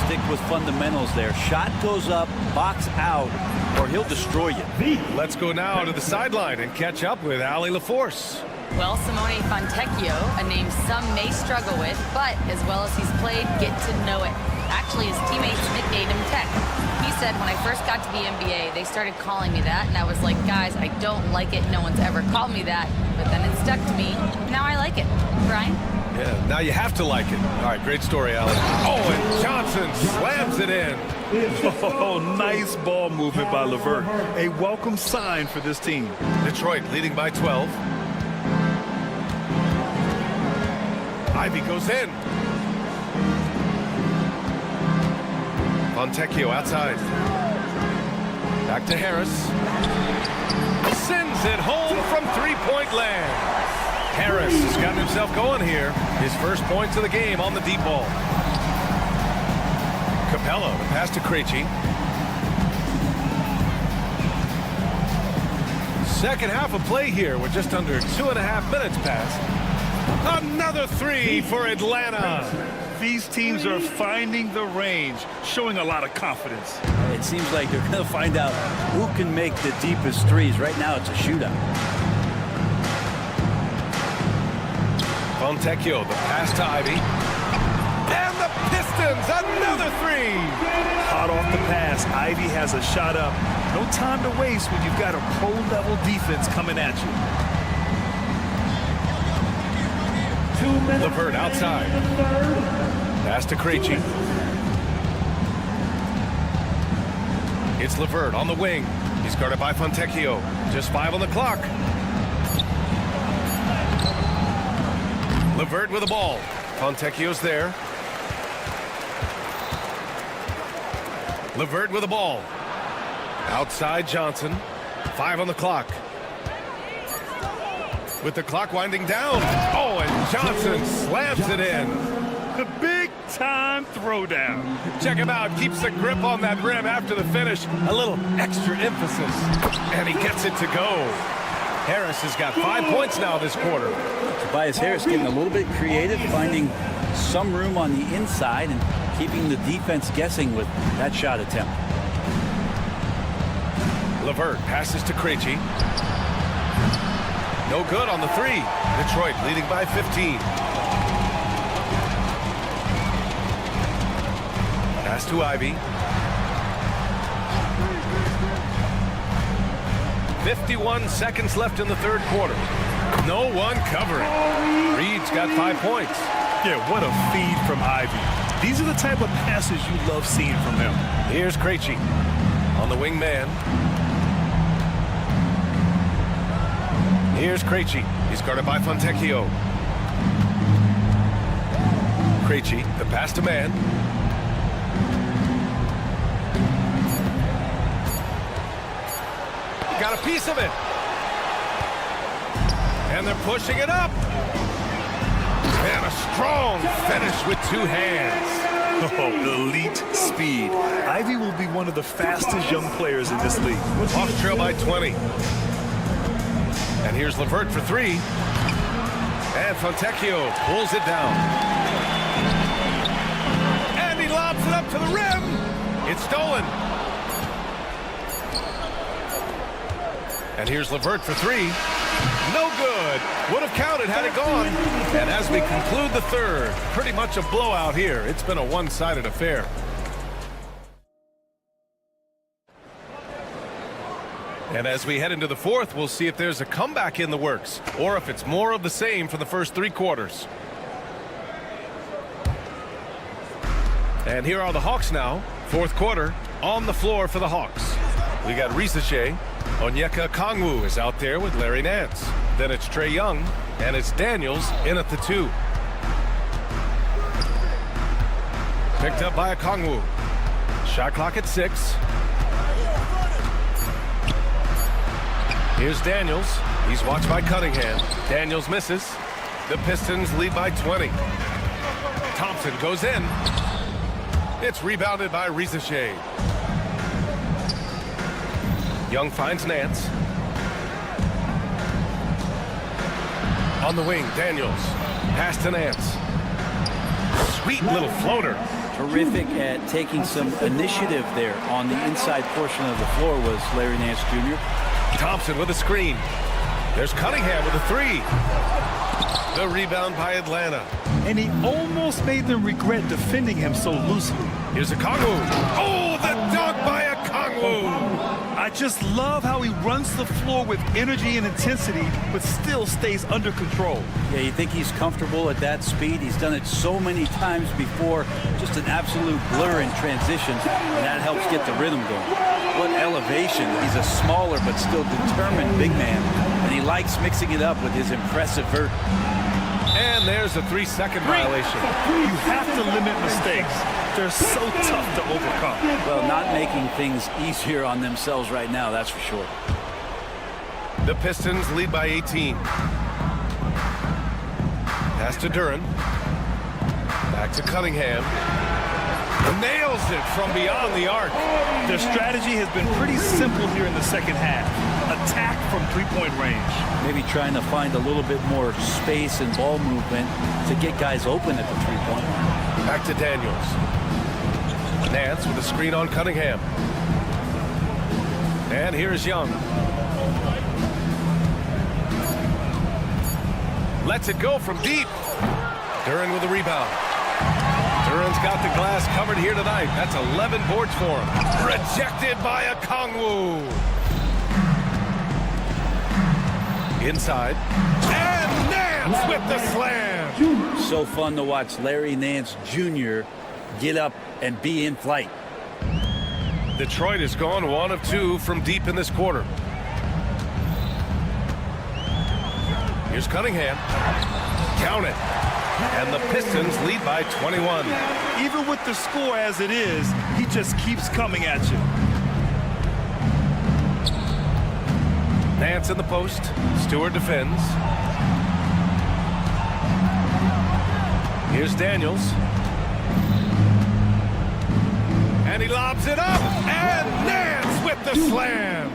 Stick with fundamentals there. Shot goes up, box out, or he'll destroy you. Let's go now to the sideline and catch up with Allie LaForce. Well, Simone Fontecchio, a name some may struggle with, but as well as he's played, get to know it. Actually, his teammates nicknamed him Tech. He said, when I first got to the NBA, they started calling me that, and I was like, guys, I don't like it. No one's ever called me that. But then it stuck to me. Now I like it. Brian? Yeah, now you have to like it. All right, great story, Allie. Oh, and Johnson slams it in. Oh, nice ball movement by LeVert. A welcome sign for this team. Detroit leading by 12. Ivey goes in. Fontecchio outside. Back to Harris. Sends it home from three-point land. Harris has gotten himself going here. His first points of the game on the deep ball. Capello, the pass to Krejci. Second half of play here with just under 2.5 minutes passed. Another 3 for Atlanta. These teams are finding the range, showing a lot of confidence. It seems like they're going to find out who can make the deepest threes. Right now, it's a shootout. Fontecchio, the pass to Ivey. And the Pistons, another 3. Hot off the pass, Ivey has a shot up. No time to waste when you've got a pro-level defense coming at you. LeVert outside. Pass to Krejci. It's LeVert on the wing. He's guarded by Fontecchio. Just 5 on the clock. LeVert with the ball. Fontecchio's there. LeVert with the ball. Outside Johnson. 5 on the clock. With the clock winding down. Oh, and Johnson slams it in. The big-time throwdown. Check him out. Keeps the grip on that rim after the finish. A little extra emphasis. And he gets it to go. Harris has got 5 points now this quarter. Tobias Harris getting a little bit creative, finding some room on the inside and keeping the defense guessing with that shot attempt. LeVert passes to Krejci. No good on the 3. Detroit leading by 15. Pass to Ivey. 51 seconds left in the third quarter. No one covering. Reed's got 5 points. Yeah, what a feed from Ivey. These are the type of passes you love seeing from him. Here's Krejci on the wing man. Here's Krejci. He's guarded by Fontecchio. Krejci, the pass to man. Got a piece of it. And they're pushing it up. And a strong finish with 2 hands. Oh, elite speed. Ivey will be one of the fastest young players in this league. Hawks trail by 20. And here's LeVert for 3. And Fontecchio pulls it down. And he lobs it up to the rim. It's stolen. And here's LeVert for 3. No good. Would have counted had it gone. And as we conclude the third, pretty much a blowout here. It's been a one-sided affair. And as we head into the fourth, we'll see if there's a comeback in the works or if it's more of the same for the first 3 quarters. And here are the Hawks now. Fourth quarter on the floor for the Hawks. We got Risache. Onyeka Okongwu is out there with Larry Nance. Then it's Trae Young, and it's Daniels in at the 2. Picked up by Okongwu. Shot clock at 6. Here's Daniels. He's watched by Cunningham. Daniels misses. The Pistons lead by 20. Thompson goes in. It's rebounded by Risache. Young finds Nance. On the wing, Daniels. Pass to Nance. Sweet little floater. Terrific at taking some initiative there on the inside portion of the floor was Larry Nance Jr. Thompson with a screen. There's Cunningham with a 3. The rebound by Atlanta. And he almost made them regret defending him so loosely. Here's Okongwu. Oh, the dunk by Okongwu. I just love how he runs the floor with energy and intensity, but still stays under control. Yeah, you think he's comfortable at that speed. He's done it so many times before. Just an absolute blur in transition, and that helps get the rhythm going. What elevation. He's a smaller but still determined big man, and he likes mixing it up with his impressive vert. And there's a 3-second violation. You have to limit mistakes. They're so tough to overcome. Well, not making things easier on themselves right now, that's for sure. The Pistons lead by 18. Pass to Duren. Back to Cunningham. Nails it from beyond the arc. Their strategy has been pretty simple here in the second half. Attack from 3-point range. Maybe trying to find a little bit more space and ball movement to get guys open at the 3-point line. Back to Daniels. Nance with a screen on Cunningham. And here's Young. Lets it go from deep. Duren with a rebound. Duren's got the glass covered here tonight. That's 11 boards for him. Rejected by Okongwu. Inside. And Nance with the slam. So fun to watch Larry Nance Jr. get up and be in flight. Detroit has gone 1 of 2 from deep in this quarter. Here's Cunningham. Count it. And the Pistons lead by 21. Even with the score as it is, he just keeps coming at you. Nance in the post. Stewart defends. Here's Daniels. And he lobs it up. And Nance with the slam.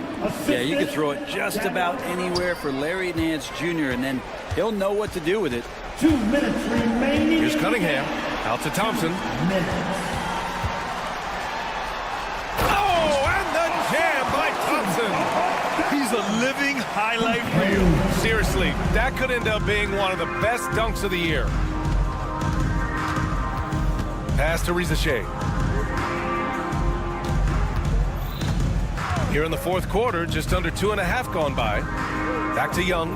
Yeah, you can throw it just about anywhere for Larry Nance Jr. and then he'll know what to do with it. 2 minutes remaining. Here's Cunningham. Out to Thompson. Oh, and the jam by Thompson. He's a living highlight reel. Seriously, that could end up being one of the best dunks of the year. Pass to Risache. Here in the fourth quarter, just under 2.5 gone by. Back to Young.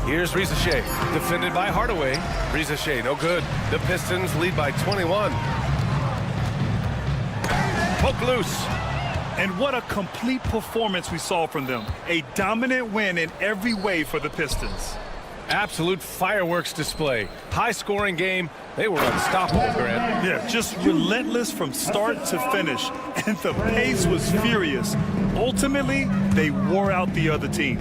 Here's Risache, defended by Hardaway. Risache, no good. The Pistons lead by 21. Poke loose. And what a complete performance we saw from them. A dominant win in every way for the Pistons. Absolute fireworks display. High-scoring game. They were unstoppable, Grant. Yeah, just relentless from start to finish. And the pace was furious. Ultimately, they wore out the other team.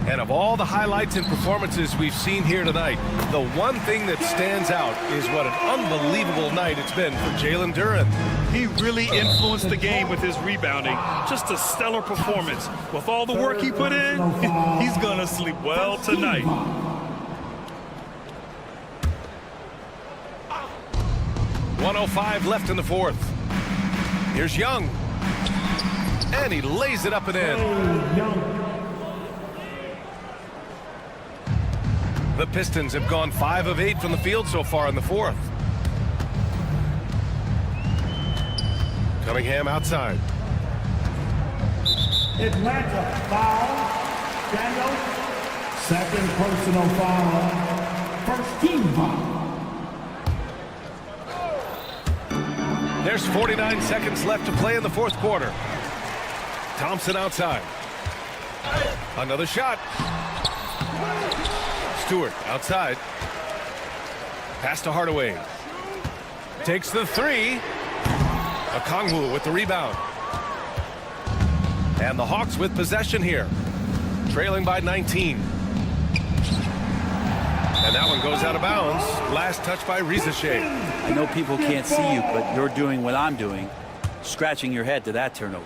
And of all the highlights and performances we've seen here tonight, the one thing that stands out is what an unbelievable night it's been for Jalen Duren. He really influenced the game with his rebounding. Just a stellar performance. With all the work he put in, he's going to sleep well tonight. 1:05 left in the fourth. Here's Young. And he lays it up and in. The Pistons have gone 5 of 8 from the field so far in the fourth. Cunningham outside. Atlanta foul. Daniels. Second personal foul. First team foul. There's 49 seconds left to play in the fourth quarter. Thompson outside. Another shot. Stewart outside. Pass to Hardaway. Takes the three. Okongwu with the rebound. And the Hawks with possession here. Trailing by 19. And that one goes out of bounds. Last touch by Risache. I know people can't see you, but you're doing what I'm doing. Scratching your head to that turnover.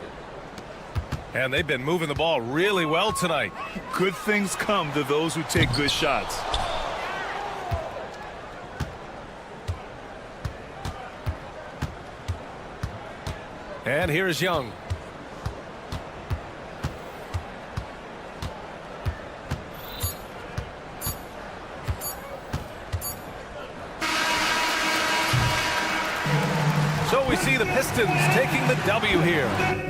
And they've been moving the ball really well tonight. Good things come to those who take good shots. And here's Young. So we see the Pistons taking the W here.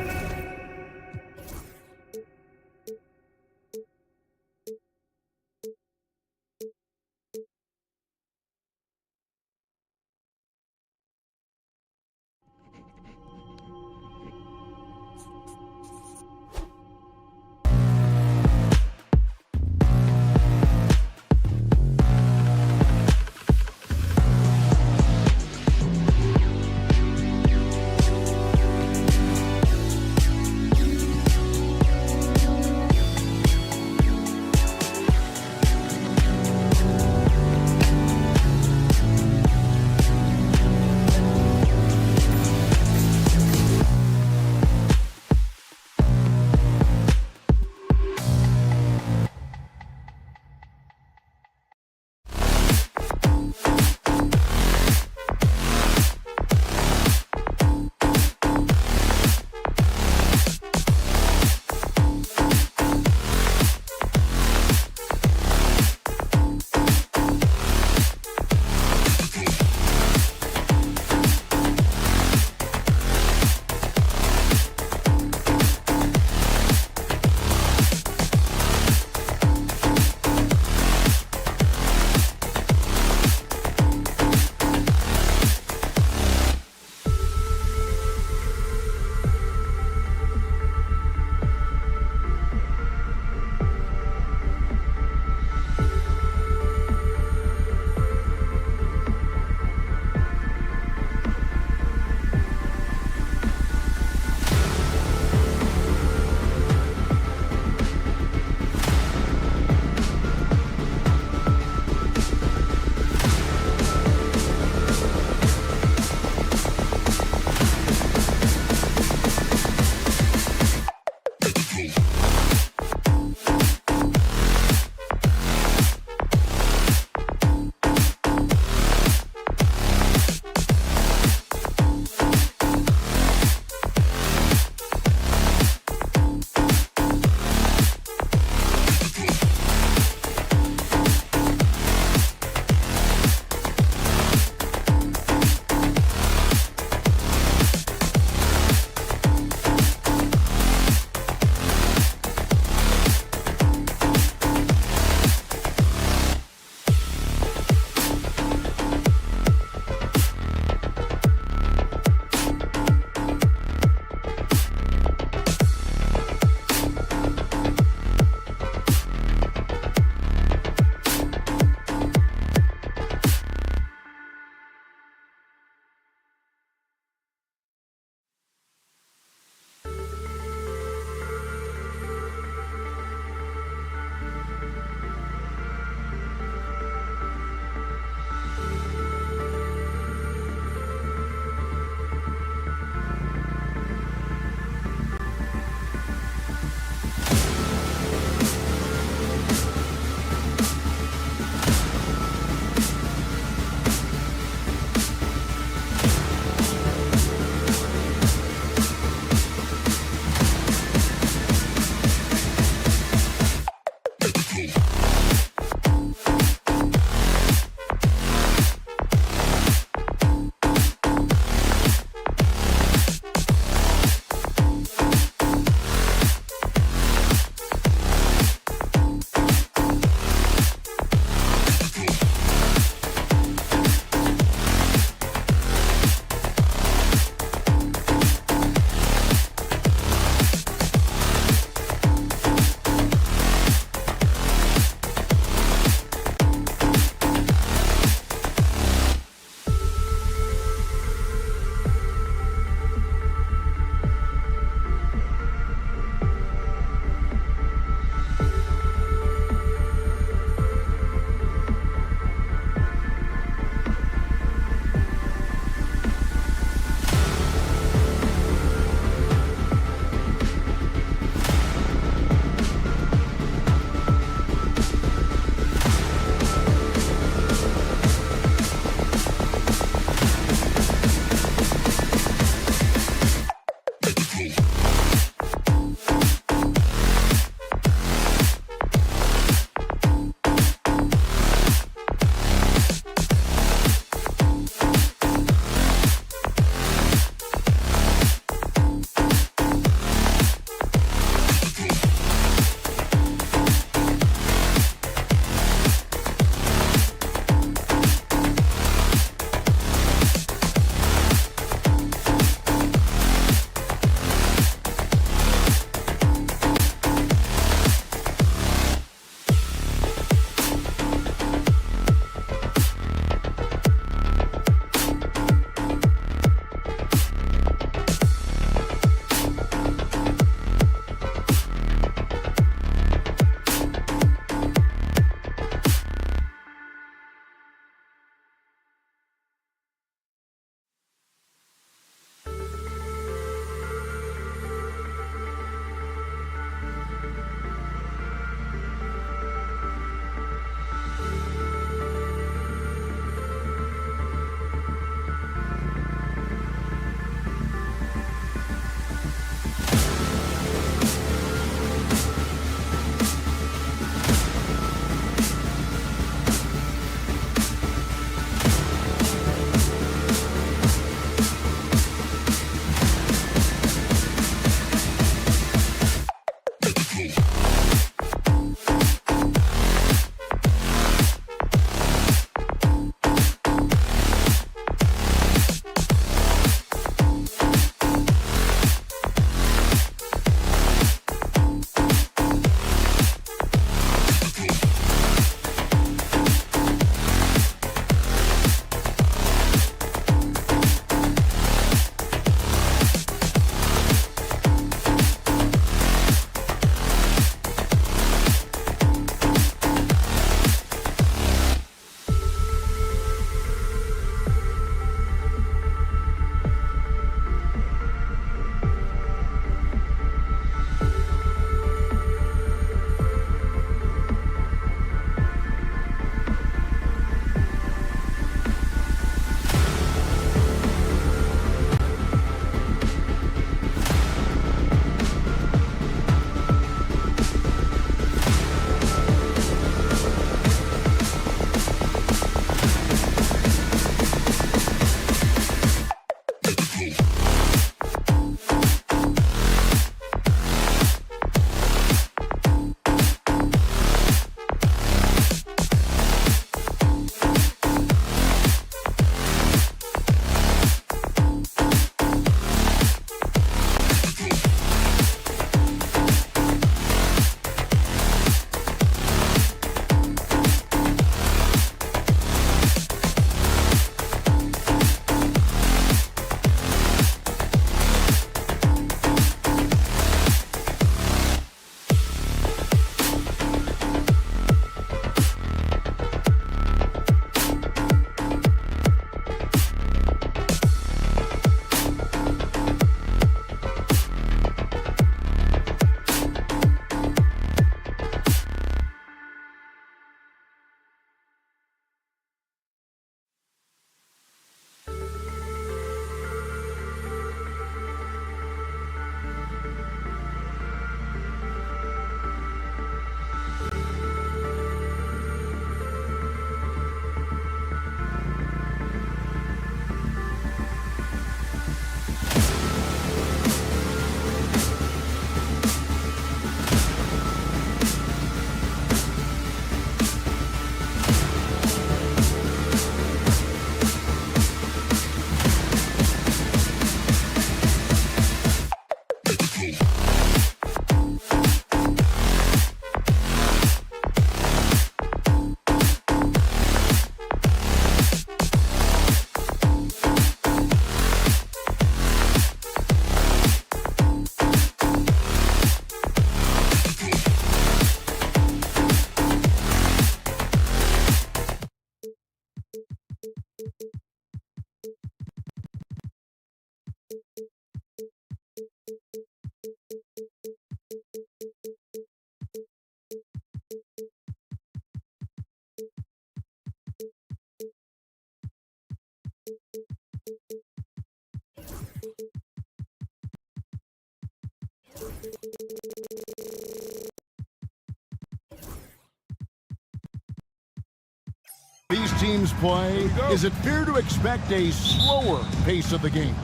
these teams play, is it fair to expect a slower pace of the game?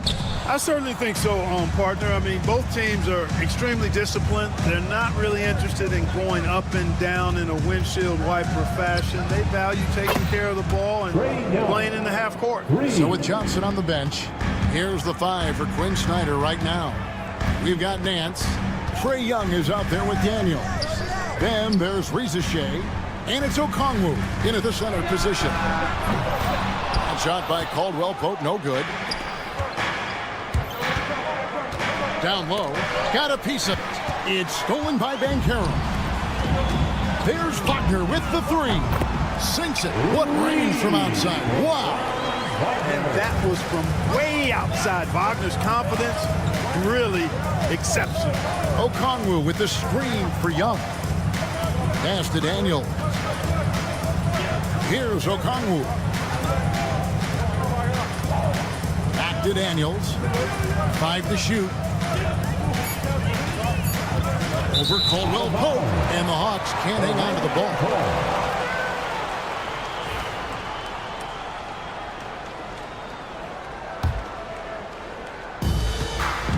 I certainly think so, partner. I mean, both teams are extremely disciplined. They're not really interested in going up and down in a windshield wiper fashion. They value taking care of the ball and playing in the half court. So with Johnson on the bench, here's the 5 for Quinn Snyder right now. We've got Nance. Trae Young is out there with Daniels. Then there's Shea, and it's Okongwu in at the center position. And shot by Caldwell Pope, no good. Down low, got a piece of it. It's stolen by Banchero. There's Wagner with the 3. Sinks it. What range from outside. Wow. And that was from way outside. Wagner's confidence, really exceptional. Okongwu with the screen for Young. Pass to Daniels. Here's Okongwu. Back to Daniels. 5 to shoot. Over Caldwell Pope, and the Hawks can't hang on to the ball.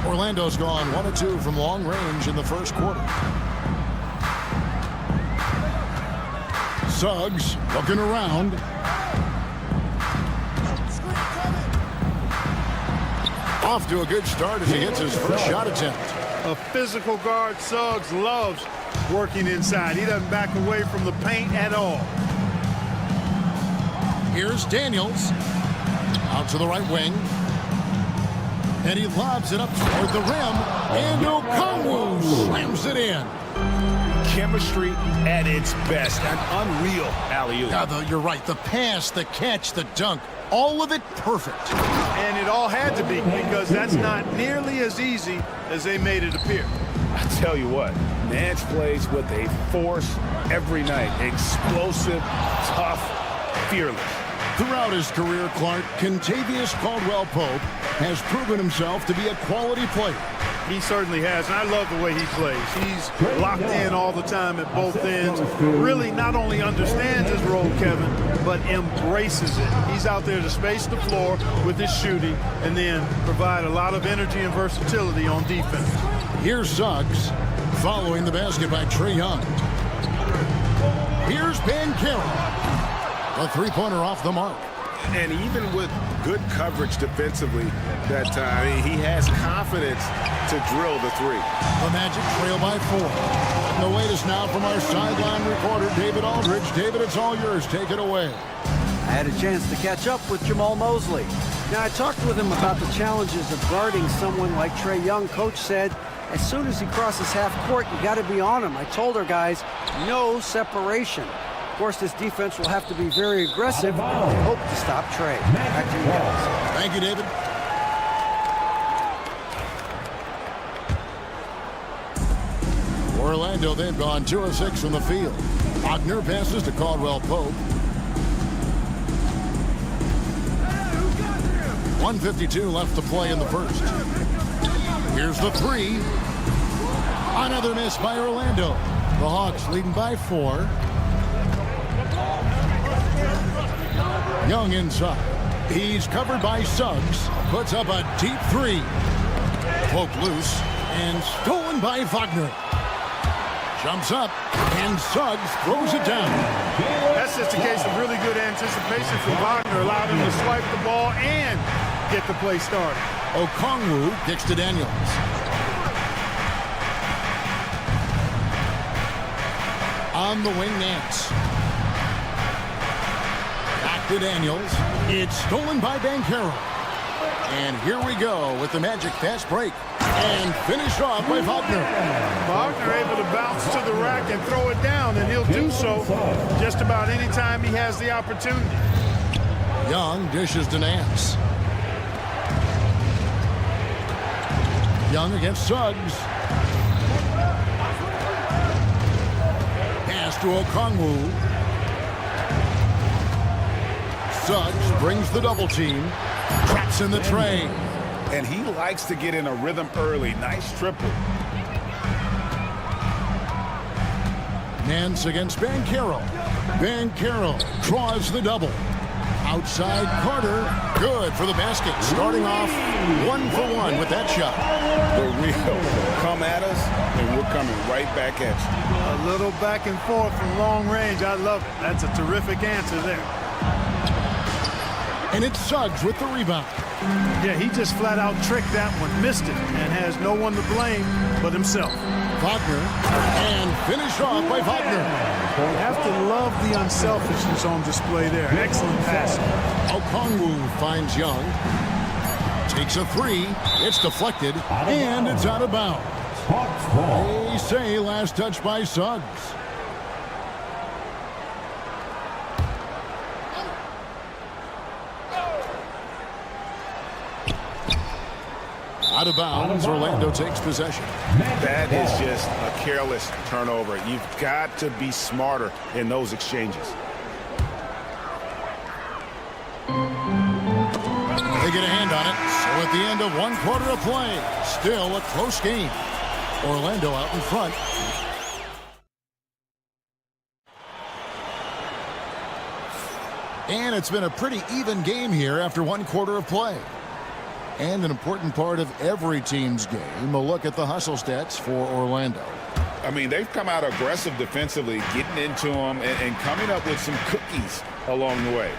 Orlando's gone 1 of 2 from long range in the first quarter. Suggs looking around. Off to a good start as he hits his first shot attempt. A physical guard, Suggs loves working inside. He doesn't back away from the paint at all. Here's Daniels. Out to the right wing. And he lobs it up toward the rim. And Okongwu slams it in. Chemistry at its best. An unreal alley-oop. Yeah, you're right. The pass, the catch, the dunk. All of it perfect. And it all had to be, because that's not nearly as easy as they made it appear. I tell you what, Nance plays with a force every night. Explosive, tough, fearless. Throughout his career, Clark, Kentavious Caldwell-Pope has proven himself to be a quality player. He certainly has, and I love the way he plays. He's locked in all the time at both ends. Really not only understands his role, Kevin, but embraces it. He's out there to space the floor with his shooting and then provide a lot of energy and versatility on defense. Here's Suggs following the basket by Trae Young. Here's Banchero. A 3-pointer off the mark. And even with good coverage defensively that time, he has confidence to drill the 3. The Magic trail by 4. And the wait is now from our sideline reporter, David Aldridge. David, it's all yours. Take it away. I had a chance to catch up with Jamal Mosley. Now, I talked with him about the challenges of guarding someone like Trae Young. Coach said, as soon as he crosses half court, you got to be on him. I told our guys, no separation. Of course, this defense will have to be very aggressive and hope to stop Trae. Back to you guys. Thank you, David. Orlando, they've gone 2 of 6 from the field. Wagner passes to Caldwell Pope. 1:52 left to play in the first. Here's the 3. Another miss by Orlando. The Hawks leading by 4. Young inside. He's covered by Suggs. Puts up a deep 3. Poke loose and stolen by Wagner. Jumps up and Suggs throws it down. That's just a case of really good anticipation from Wagner. Allowed him to swipe the ball and get the play started. Okongwu kicks to Daniels. On the wing, Nance. Back to Daniels. It's stolen by Banchero. And here we go with the Magic fast break. And finished off by Wagner. Wagner able to bounce to the rack and throw it down, and he'll do so just about any time he has the opportunity. Young dishes to Nance. Young against Suggs. Pass to Okongwu. Suggs brings the double team. Traps in the tray. And he likes to get in a rhythm early. Nice triple. Nance against Banchero. Banchero draws the double. Outside Carter, good for the basket. Starting off 1 for 1 with that shot. For real, come at us, and we're coming right back at you. A little back and forth from long range. I love it. That's a terrific answer there. And it's Suggs with the rebound. Yeah, he just flat out tricked that one, missed it, and has no one to blame but himself. Wagner, and finished off by Wagner. You have to love the unselfishness on display there. Excellent passing. Okongwu finds Young. Takes a three. It's deflected, and it's out of bounds. They say last touch by Suggs. Out of bounds, Orlando takes possession. That is just a careless turnover. You've got to be smarter in those exchanges. They get a hand on it. So at the end of 1 quarter of play, still a close game. Orlando out in front. And it's been a pretty even game here after 1 quarter of play. And an important part of every team's game, a look at the hustle stats for Orlando. I mean, they've come out aggressive defensively, getting into them and coming up with some cookies along the way.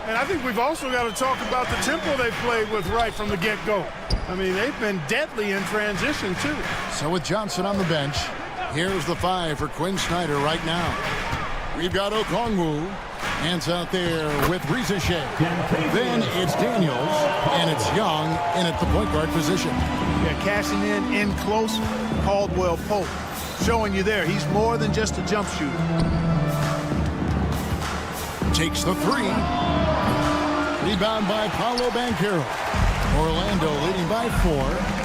And I think we've also got to talk about the tempo they played with right from the get-go. I mean, they've been deadly in transition, too. So with Johnson on the bench, here's the 5 for Quinn Snyder right now. We've got Okongwu. Hands out there with Rizeshe. Then it's Daniels, and it's Young in at the point guard position. Yeah, cashing in close, Caldwell Pope. Showing you there, he's more than just a jump shooter. Takes the 3. Rebound by Paolo Banchero. Orlando leading by 4.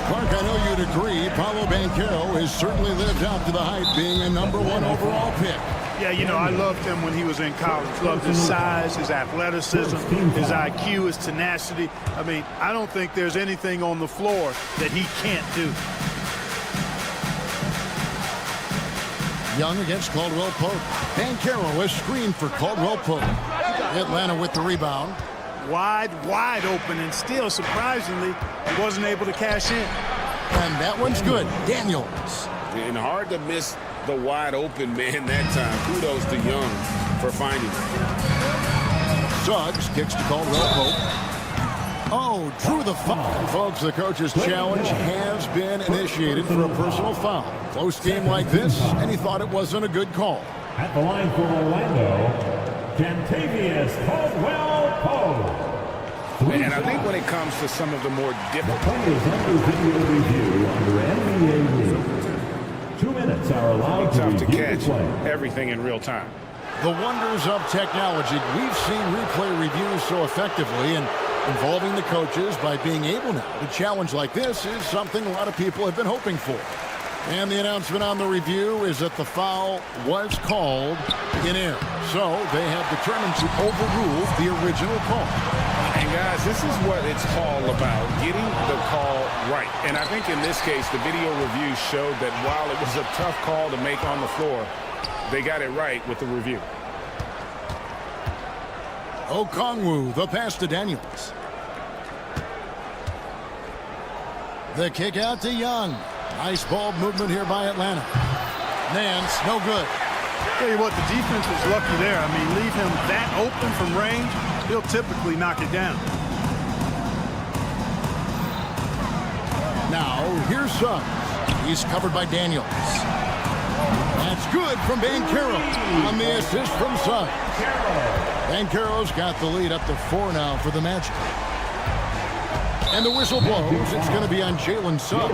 Clark, I know you'd agree, Paolo Banchero has certainly lived up to the hype being a #1 overall pick. Yeah, you know, I loved him when he was in college. Loved his size, his athleticism, his IQ, his tenacity. I mean, I don't think there's anything on the floor that he can't do. Young against Caldwell Pope. Banchero was screened for Caldwell Pope. Atlanta with the rebound. Wide open, and still, surprisingly, he wasn't able to cash in. And that one's good. Daniels. And hard to miss the wide open man that time. Kudos to Young for finding it. Suggs kicks to Caldwell Pope. Oh, drew the foul. Folks, the coach's challenge has been initiated for a personal foul. Close game like this, and he thought it wasn't a good call. At the line for Orlando, Kentavious Caldwell-Pope. And I think when it comes to some of the more difficult players under video review under NBA rules. 2 minutes are allowed to catch everything in real time. The wonders of technology. We've seen replay reviews so effectively, and involving the coaches by being able now to challenge like this is something a lot of people have been hoping for. And the announcement on the review is that the foul was called in error. So they have determined to overrule the original call. And guys, this is what it's all about, getting the call right. And I think in this case, the video review showed that while it was a tough call to make on the floor, they got it right with the review. Okongwu, the pass to Daniels. The kick out to Young. Nice ball movement here by Atlanta. Nance, no good. Tell you what, the defense was lucky there. I mean, leave him that open from range, he'll typically knock it down. Now, here's Suggs. He's covered by Daniels. That's good from Banchero on the assist from Suggs. Banchero's got the lead up to 4 now for the Magic. And the whistle blows. It's going to be on Jalen Suggs.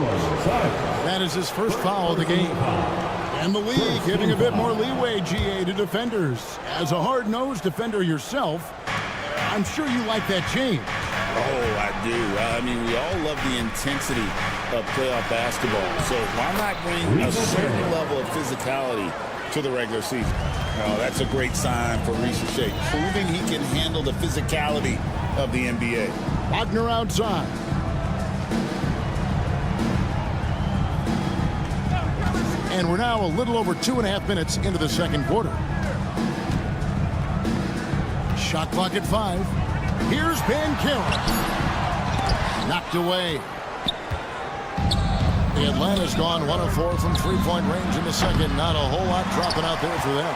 That is his first foul of the game. And the league giving a bit more leeway, GA, to defenders. As a hard-nosed defender yourself, I'm sure you like that change. Oh, I do. I mean, we all love the intensity of playoff basketball. So why not bring a certain level of physicality to the regular season? Oh, that's a great sign for Rizeshe, proving he can handle the physicality of the NBA. Wagner outside. And we're now a little over 2.5 minutes into the second quarter. Shot clock at 5. Here's Banchero. Knocked away. The Atlanta's gone 1 of 4 from three-point range in the second. Not a whole lot dropping out there for them.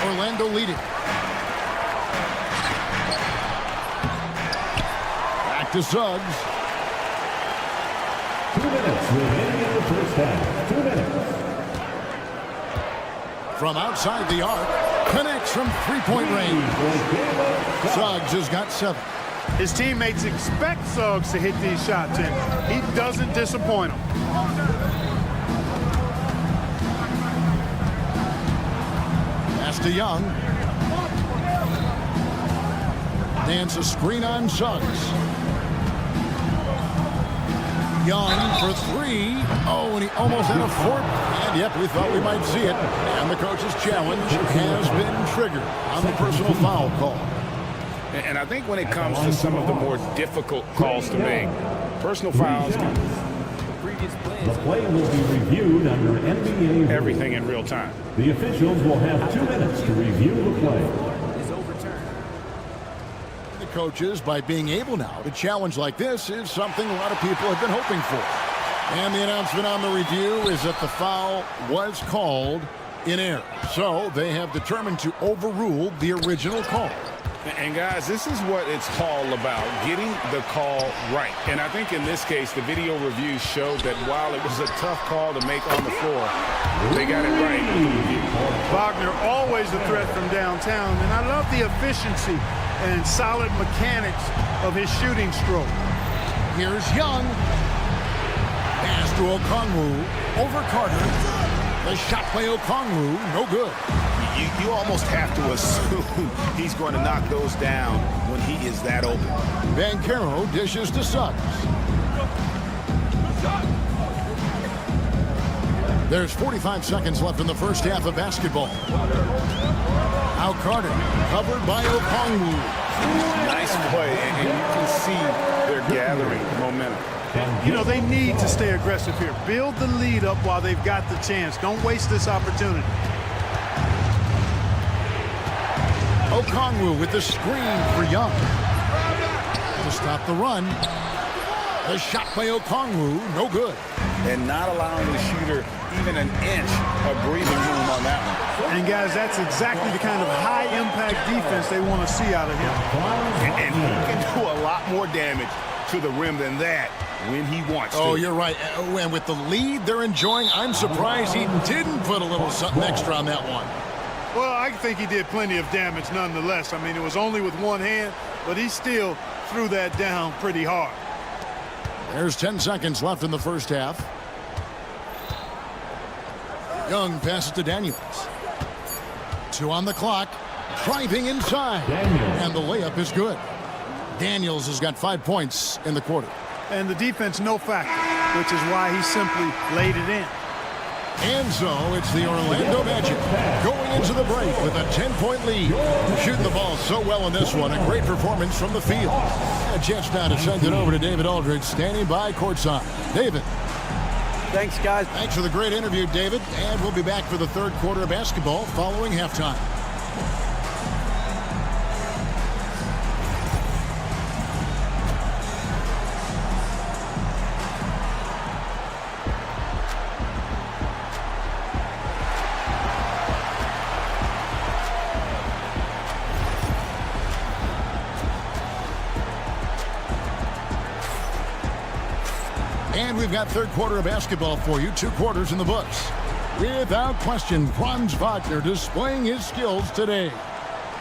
Orlando leading. Back to Suggs. 2 minutes remaining in the first half. 2 minutes. From outside the arc. Connects from three-point range. Suggs has got 7. His teammates expect Suggs to hit these shots, and he doesn't disappoint them. Pass to Young. Dance a screen on Suggs. Young for 3. Oh, and he almost had a fourth. And yep, we thought we might see it. And the coach's challenge has been triggered on the personal foul call. And I think when it comes to some of the more difficult calls to make, personal fouls, The play will be reviewed under NBA rules. everything in real time. The officials will have 2 minutes to review the play. The coaches, by being able now to challenge like this, is something a lot of people have been hoping for. And the announcement on the review is that the foul was called in error. So they have determined to overrule the original call. And guys, this is what it's all about, getting the call right. And I think in this case, the video review showed that while it was a tough call to make on the floor, they got it right with the review. Wagner always a threat from downtown, and I love the efficiency and solid mechanics of his shooting stroke. Here's Young. Pass to Okongwu. Over Carter. The shot by Okongwu. No good. You almost have to assume he's going to knock those down when he is that open. Banchero dishes to Suggs. There's 45 seconds left in the first half of basketball. Now Carter, covered by Okongwu. Nice play, and you can see they're gathering momentum. You know, they need to stay aggressive here. Build the lead up while they've got the chance. Don't waste this opportunity. Okongwu with the screen for Young. To stop the run. The shot by Okongwu, no good. And not allowing the shooter even an inch of breathing room on that one. And guys, that's exactly the kind of high-impact defense they want to see out of him. And he can do a lot more damage to the rim than that when he wants to. Oh, you're right. And with the lead they're enjoying, I'm surprised he didn't put a little something extra on that one. Well, I think he did plenty of damage nonetheless. I mean, it was only with one hand, but he still threw that down pretty hard. There's 10 seconds left in the first half. Young passes to Daniels. 2 on the clock. Driving inside. And the layup is good. Daniels has got 5 points in the quarter. And the defense no factor, which is why he simply laid it in. And so it's the Orlando Magic going into the break with a 10-point lead. Shooting the ball so well in this one. A great performance from the field. And Jets now to send it over to David Aldridge, standing by courtside. David. Thanks, guys. Thanks for the great interview, David. And we'll be back for the third quarter of basketball following halftime. And we've got third quarter of basketball for you. 2 quarters in the books. Without question, Franz Wagner displaying his skills today.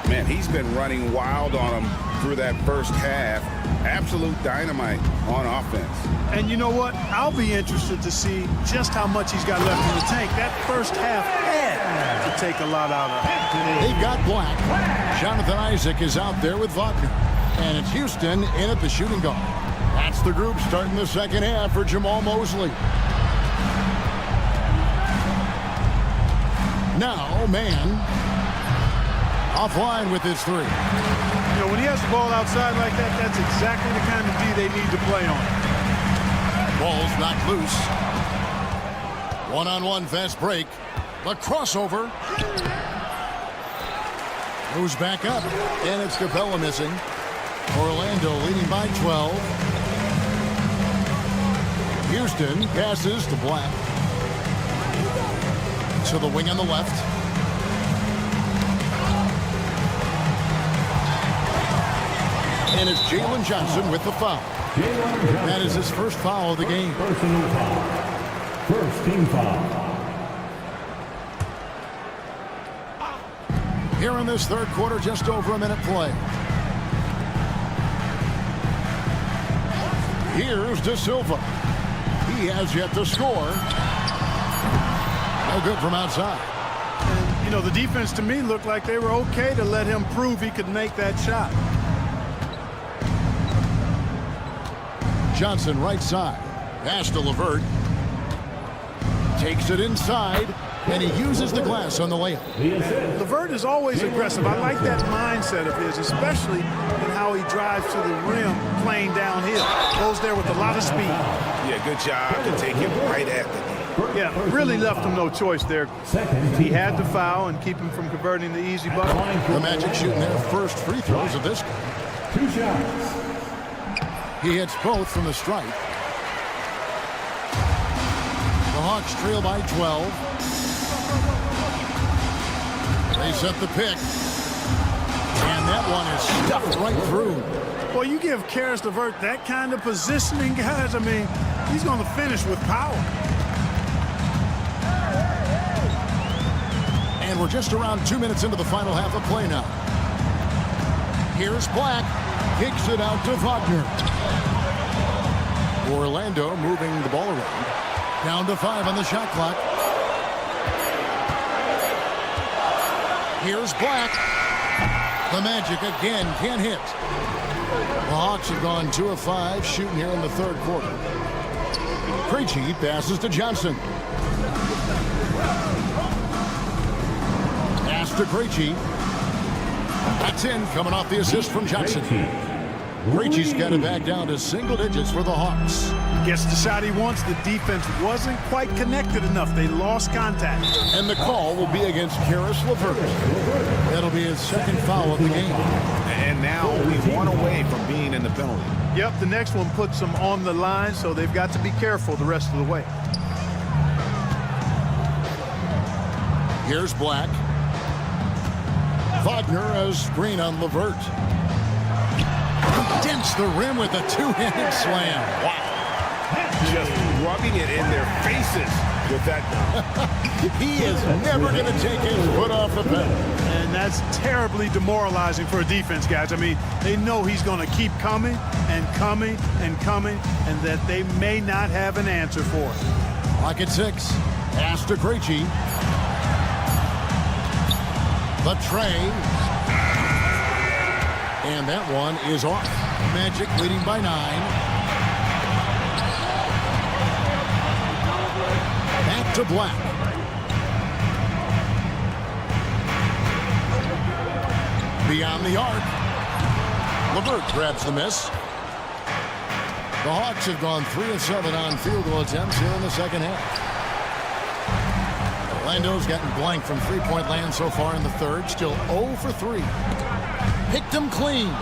Man, he's been running wild on him through that first half. Absolute dynamite on offense. And you know what? I'll be interested to see just how much he's got left in the tank. That first half had to take a lot out of him. They've got Black. Jonathan Isaac is out there with Wagner. And it's Houston in at the shooting guard. That's the group starting the second half for Jamal Mosley. Now, man, offline with his 3. You know, when he has the ball outside like that, that's exactly the kind of D they need to play on. Ball's knocked loose. One-on-one fast break. The crossover. Moves back up, and it's Capella missing. Orlando leading by 12. Houston passes to Black. To the wing on the left. And it's Jalen Johnson with the foul. That is his first foul of the game. Personal foul. First team foul. Here in this third quarter, just over a minute play. Here's De Silva. He has yet to score. No good from outside. And, you know, the defense to me looked like they were okay to let him prove he could make that shot. Johnson right side. Pass to LeVert. Takes it inside. And he uses the glass on the layup. LeVert is always aggressive. I like that mindset of his, especially in how he drives to the rim playing downhill. Goes there with a lot of speed. Yeah, good job to take him right at the Yeah, really left him no choice there. He had to foul and keep him from converting the easy bucket. The Magic shooting their first free throws of this game. 2 shots. He hits both from the stripe. The Hawks trail by 12. They set the pick. And that one is stuffed right through. Well, you give Karis LeVert that kind of positioning, guys. I mean, he's going to finish with power. And we're just around 2 minutes into the final half of play now. Here's Black. Kicks it out to Wagner. Orlando moving the ball around. Down to 5 on the shot clock. Here's Black. The Magic again can't hit. The Hawks have gone 2 of 5 shooting here in the third quarter. Krejci passes to Johnson. Pass to Krejci. That's in, coming off the assist from Johnson. Krejci's got it back down to single digits for the Hawks. Gets the shot he wants. The defense wasn't quite connected enough. They lost contact. And the call will be against Karis LeVert. That'll be his second foul of the game. And now only 1 away from being in the penalty. Yep, the next one puts them on the line, so they've got to be careful the rest of the way. Here's Black. Wagner has screen on LeVert. Dents the rim with a 2-handed slam. Wow. Just rubbing it in their faces with that. He is never going to take his foot off the pedal. And that's terribly demoralizing for a defense, guys. I mean, they know he's going to keep coming and coming and coming, and that they may not have an answer for it. Clock at 6. Pass to Krejci. The tray. And that one is off. Magic leading by 9. Back to Black. Beyond the arc. LeVert grabs the miss. The Hawks have gone 3 of 7 on field goal attempts here in the second half. Orlando's gotten blank from three-point land so far in the third. Still 0 for 3. Picked him clean.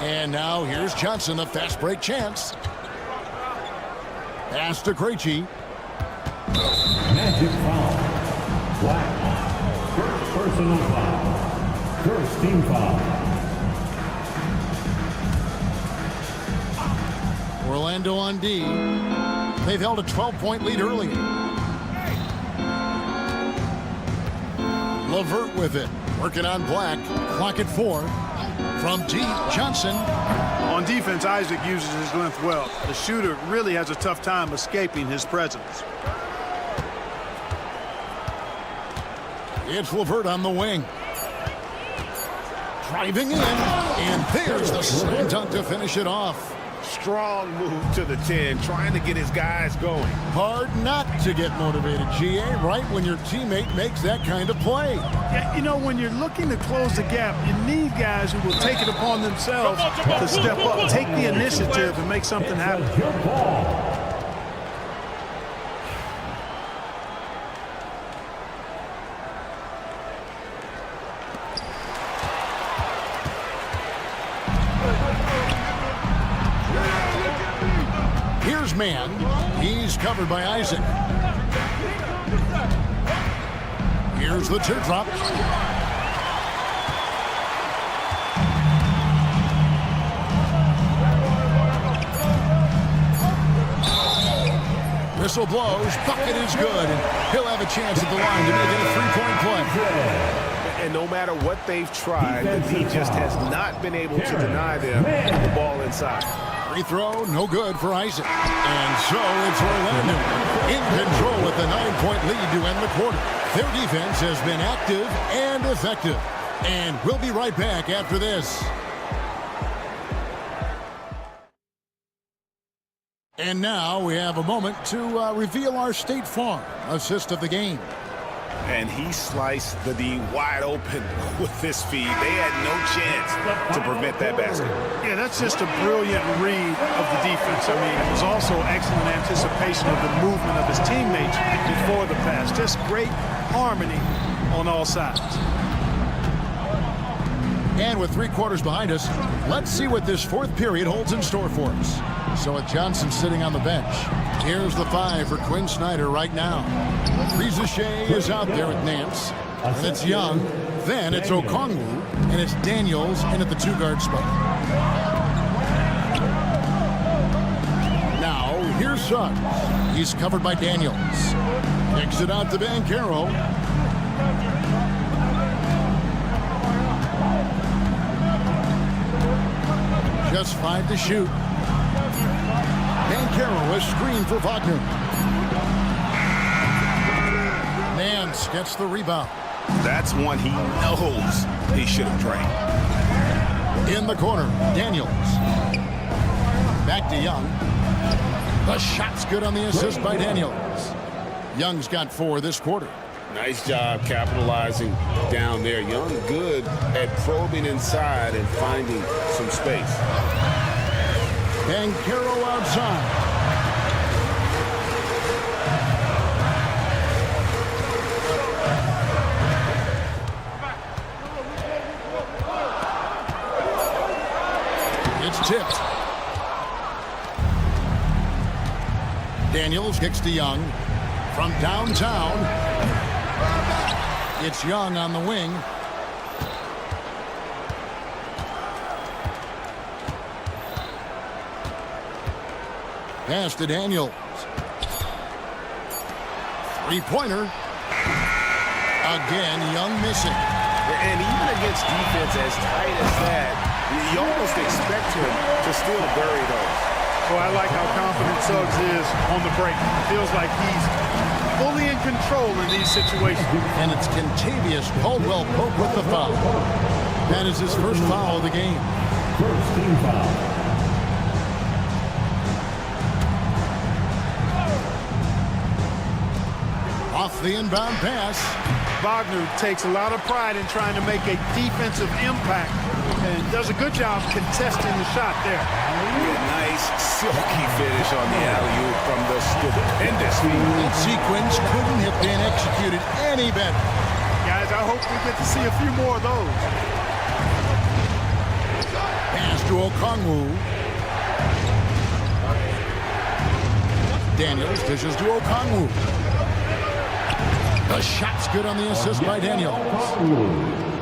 And now here's Johnson, a fast break chance. Pass to Krejci. Magic foul. Black. First personal foul. First team foul. Orlando on D. They've held a 12-point lead early. LeVert with it. Working on Black. Clock at 4. From deep, Johnson. On defense, Isaac uses his length well. The shooter really has a tough time escaping his presence. It's LeVert on the wing. Driving in. And there's the slam dunk to finish it off. Strong move to the 10, trying to get his guys going. Hard not to get motivated, GA, right when your teammate makes that kind of play. Yeah, you know, when you're looking to close the gap, you need guys who will take it upon themselves to step up, take the initiative, and make something happen. Here's man. He's covered by Isaac. Here's the teardrop. Whistle blows. Bucket is good. And he'll have a chance at the line to make it a three-point play. And no matter what they've tried, the D just has not been able to deny them the ball inside. Free throw, no good for Isaac. And so it's Orlando in control with the 9-point lead to end the quarter. Their defense has been active and effective. And we'll be right back after this. And now we have a moment to reveal our State Farm assist of the game. And he sliced the D wide open with this feed. They had no chance to prevent that basket. Yeah, that's just a brilliant read of the defense. I mean, it was also excellent anticipation of the movement of his teammates before the pass. Just great harmony on all sides. And with 3 quarters behind us, let's see what this fourth period holds in store for us. So with Johnson sitting on the bench, here's the 5 for Quinn Snyder right now. Shea is out there at Nance, and it's Young. Then it's Okongwu, and it's Daniels in at the 2-guard spot. Now, here's Suggs. He's covered by Daniels. Kicks it out to Banchero. Just 5 to shoot. Banchero is screened for Wagner. Nance gets the rebound. That's one he knows he should have drained. In the corner, Daniels. Back to Young. The shot's good on the assist by Daniels. Young's got 4 this quarter. Nice job capitalizing down there. Young good at probing inside and finding some space. Banchero outside. It's tipped. Daniels kicks to Young from downtown. It's Young on the wing. Pass to Daniels. Three-pointer. Again, Young missing. And even against defense as tight as that, you almost expect him to still bury those. Well, I like how confident Suggs is on the break. Feels like he's fully in control in these situations. And it's Contavious Caldwell Pope with the foul. That is his first foul of the game. First team foul. Off the inbound pass. Wagner takes a lot of pride in trying to make a defensive impact and does a good job contesting the shot there. Nice silky finish on the alley-oop from the stupendous feed. That sequence couldn't have been executed any better. Guys, I hope we get to see a few more of those. Pass to Okongwu. Daniels dishes to Okongwu. The shot's good on the assist by Daniels.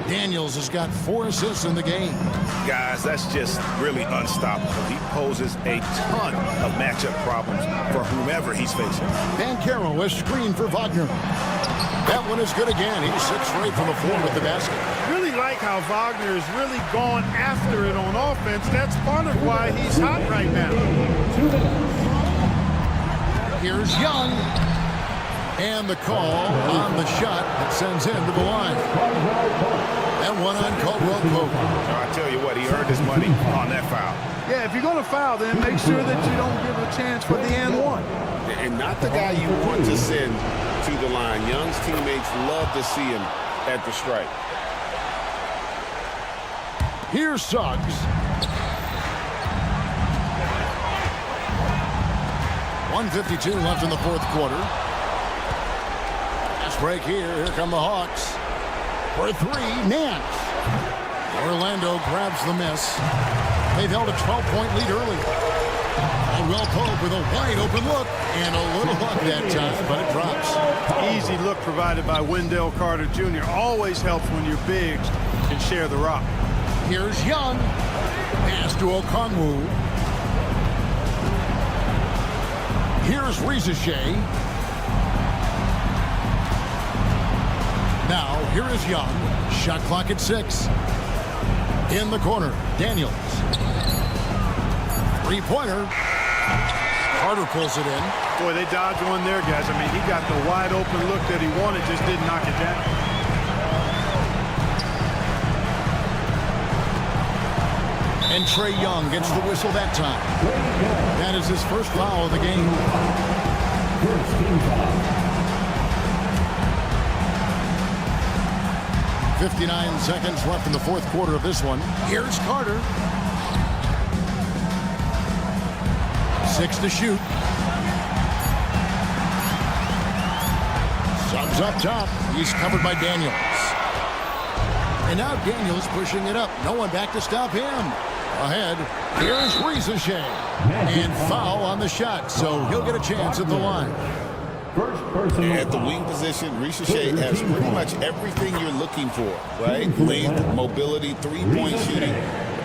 Daniels has got 4 assists in the game. Guys, that's just really unstoppable. He poses a ton of matchup problems for whomever he's facing. Banchero is screened for Wagner. That one is good again. He's 6 for 8 from the floor with the basket. Really like how Wagner has really gone after it on offense. That's part of why he's hot right now. Here's Young. And the call on the shot that sends him to the line. And one on Caldwell Pope. I tell you what, he earned his money on that foul. Yeah, if you're going to foul, then make sure that you don't give a chance for the and one. And not the guy you want to send to the line. Young's teammates love to see him at the stripe. Here's Suggs. 1:52 left in the fourth quarter. Last break here. Here come the Hawks. For 3, Nance. Orlando grabs the miss. They've held a 12-point lead early. Caldwell Pope with a wide open look and a little luck that time, but it drops. Easy look provided by Wendell Carter Jr. Always helps when your bigs can share the rock. Here's Young. Pass to Okongwu. Here's Rizeshay. Now, here is Young. Shot clock at 6. In the corner, Daniels. Three-pointer. Carter pulls it in. Boy, they dodged one there, guys. I mean, he got the wide open look that he wanted, just didn't knock it down. And Trae Young gets the whistle that time. That is his first foul of the game. First team foul. 59 seconds left in the fourth quarter of this one. Here's Carter. 6 to shoot. Subs up top. He's covered by Daniels. And now Daniels pushing it up. No one back to stop him. Ahead. Here's Rizeshay. And foul on the shot, so he'll get a chance at the line. At the wing position, Rizeshay has pretty much everything you're looking for, right? Length, mobility, three-point shooting.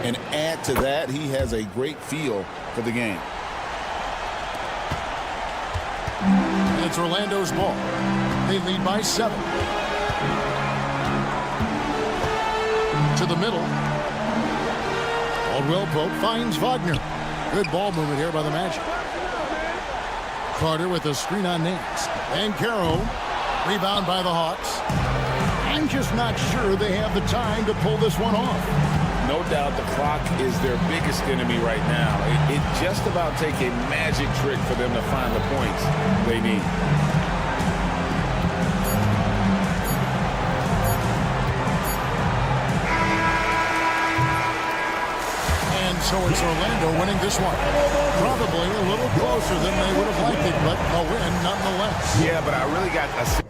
And add to that, he has a great feel for the game. And it's Orlando's ball. They lead by 7. To the middle. Caldwell Pope finds Wagner. Good ball movement here by the Magic. Carter with a screen on Nance. And Caro. Rebound by the Hawks. I'm just not sure they have the time to pull this one off. No doubt the clock is their biggest enemy right now. It just about take a magic trick for them to find the points they need. So it's Orlando winning this one. Probably a little closer than they would have liked it, but a win nonetheless. Yeah, but I really got a...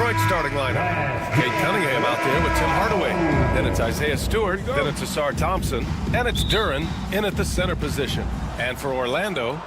Detroit starting lineup. Kate Cunningham out there with Tim Hardaway. Then it's Isaiah Stewart. Then it's Asar Thompson. And it's Duren in at the center position. And for Orlando,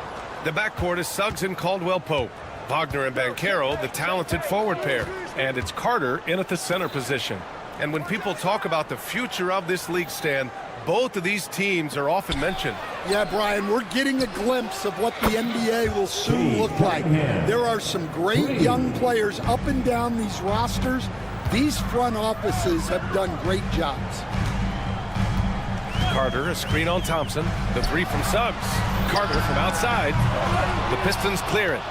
the backcourt is Suggs and Caldwell Pope. Wagner and Banchero, the talented forward pair. And it's Carter in at the center position. And when people talk about the future of this league, Stan, both of these teams are often mentioned. Yeah, Brian, we're getting a glimpse of what the NBA will soon look like. There are some great young players up and down these rosters. These front offices have done great jobs. Carter, a screen on Thompson. The three from Suggs. Carter from outside. The Pistons clear it.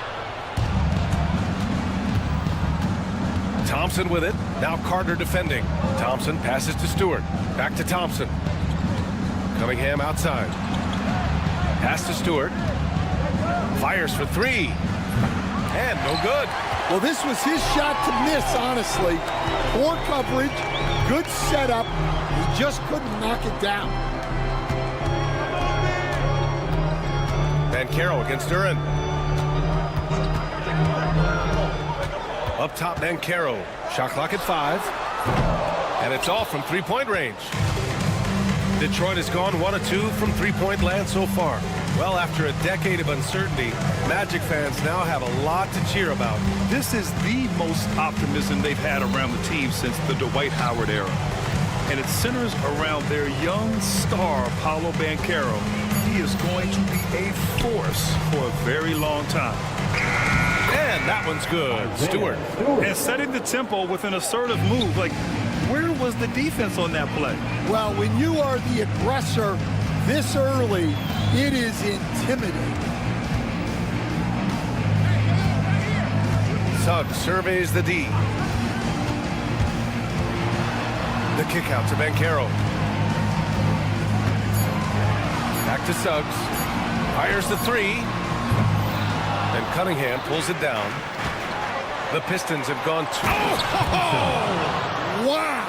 Thompson with it. Now Carter defending. Thompson passes to Stewart. Back to Thompson. Cunningham outside. Pass to Stewart. Fires for three. And no good. Well, this was his shot to miss, honestly. Poor coverage, good setup. He just couldn't knock it down. Banchero against Duren. Up top, Banchero. Shot clock at 5. And it's off from three-point range. Detroit has gone 1 of 2 from three-point land so far. Well, after a decade of uncertainty, Magic fans now have a lot to cheer about. This is the most optimism they've had around the team since the Dwight Howard era. And it centers around their young star, Paolo Banchero. He is going to be a force for a very long time. And that one's good. Stewart. And setting the tempo with an assertive move. Like, where was the defense on that play? Well, when you are the aggressor this early, it is intimidating. Suggs surveys the D. The kick out to Banchero. Back to Suggs. Fires the three. And Cunningham pulls it down. The Pistons have gone 2. Wow!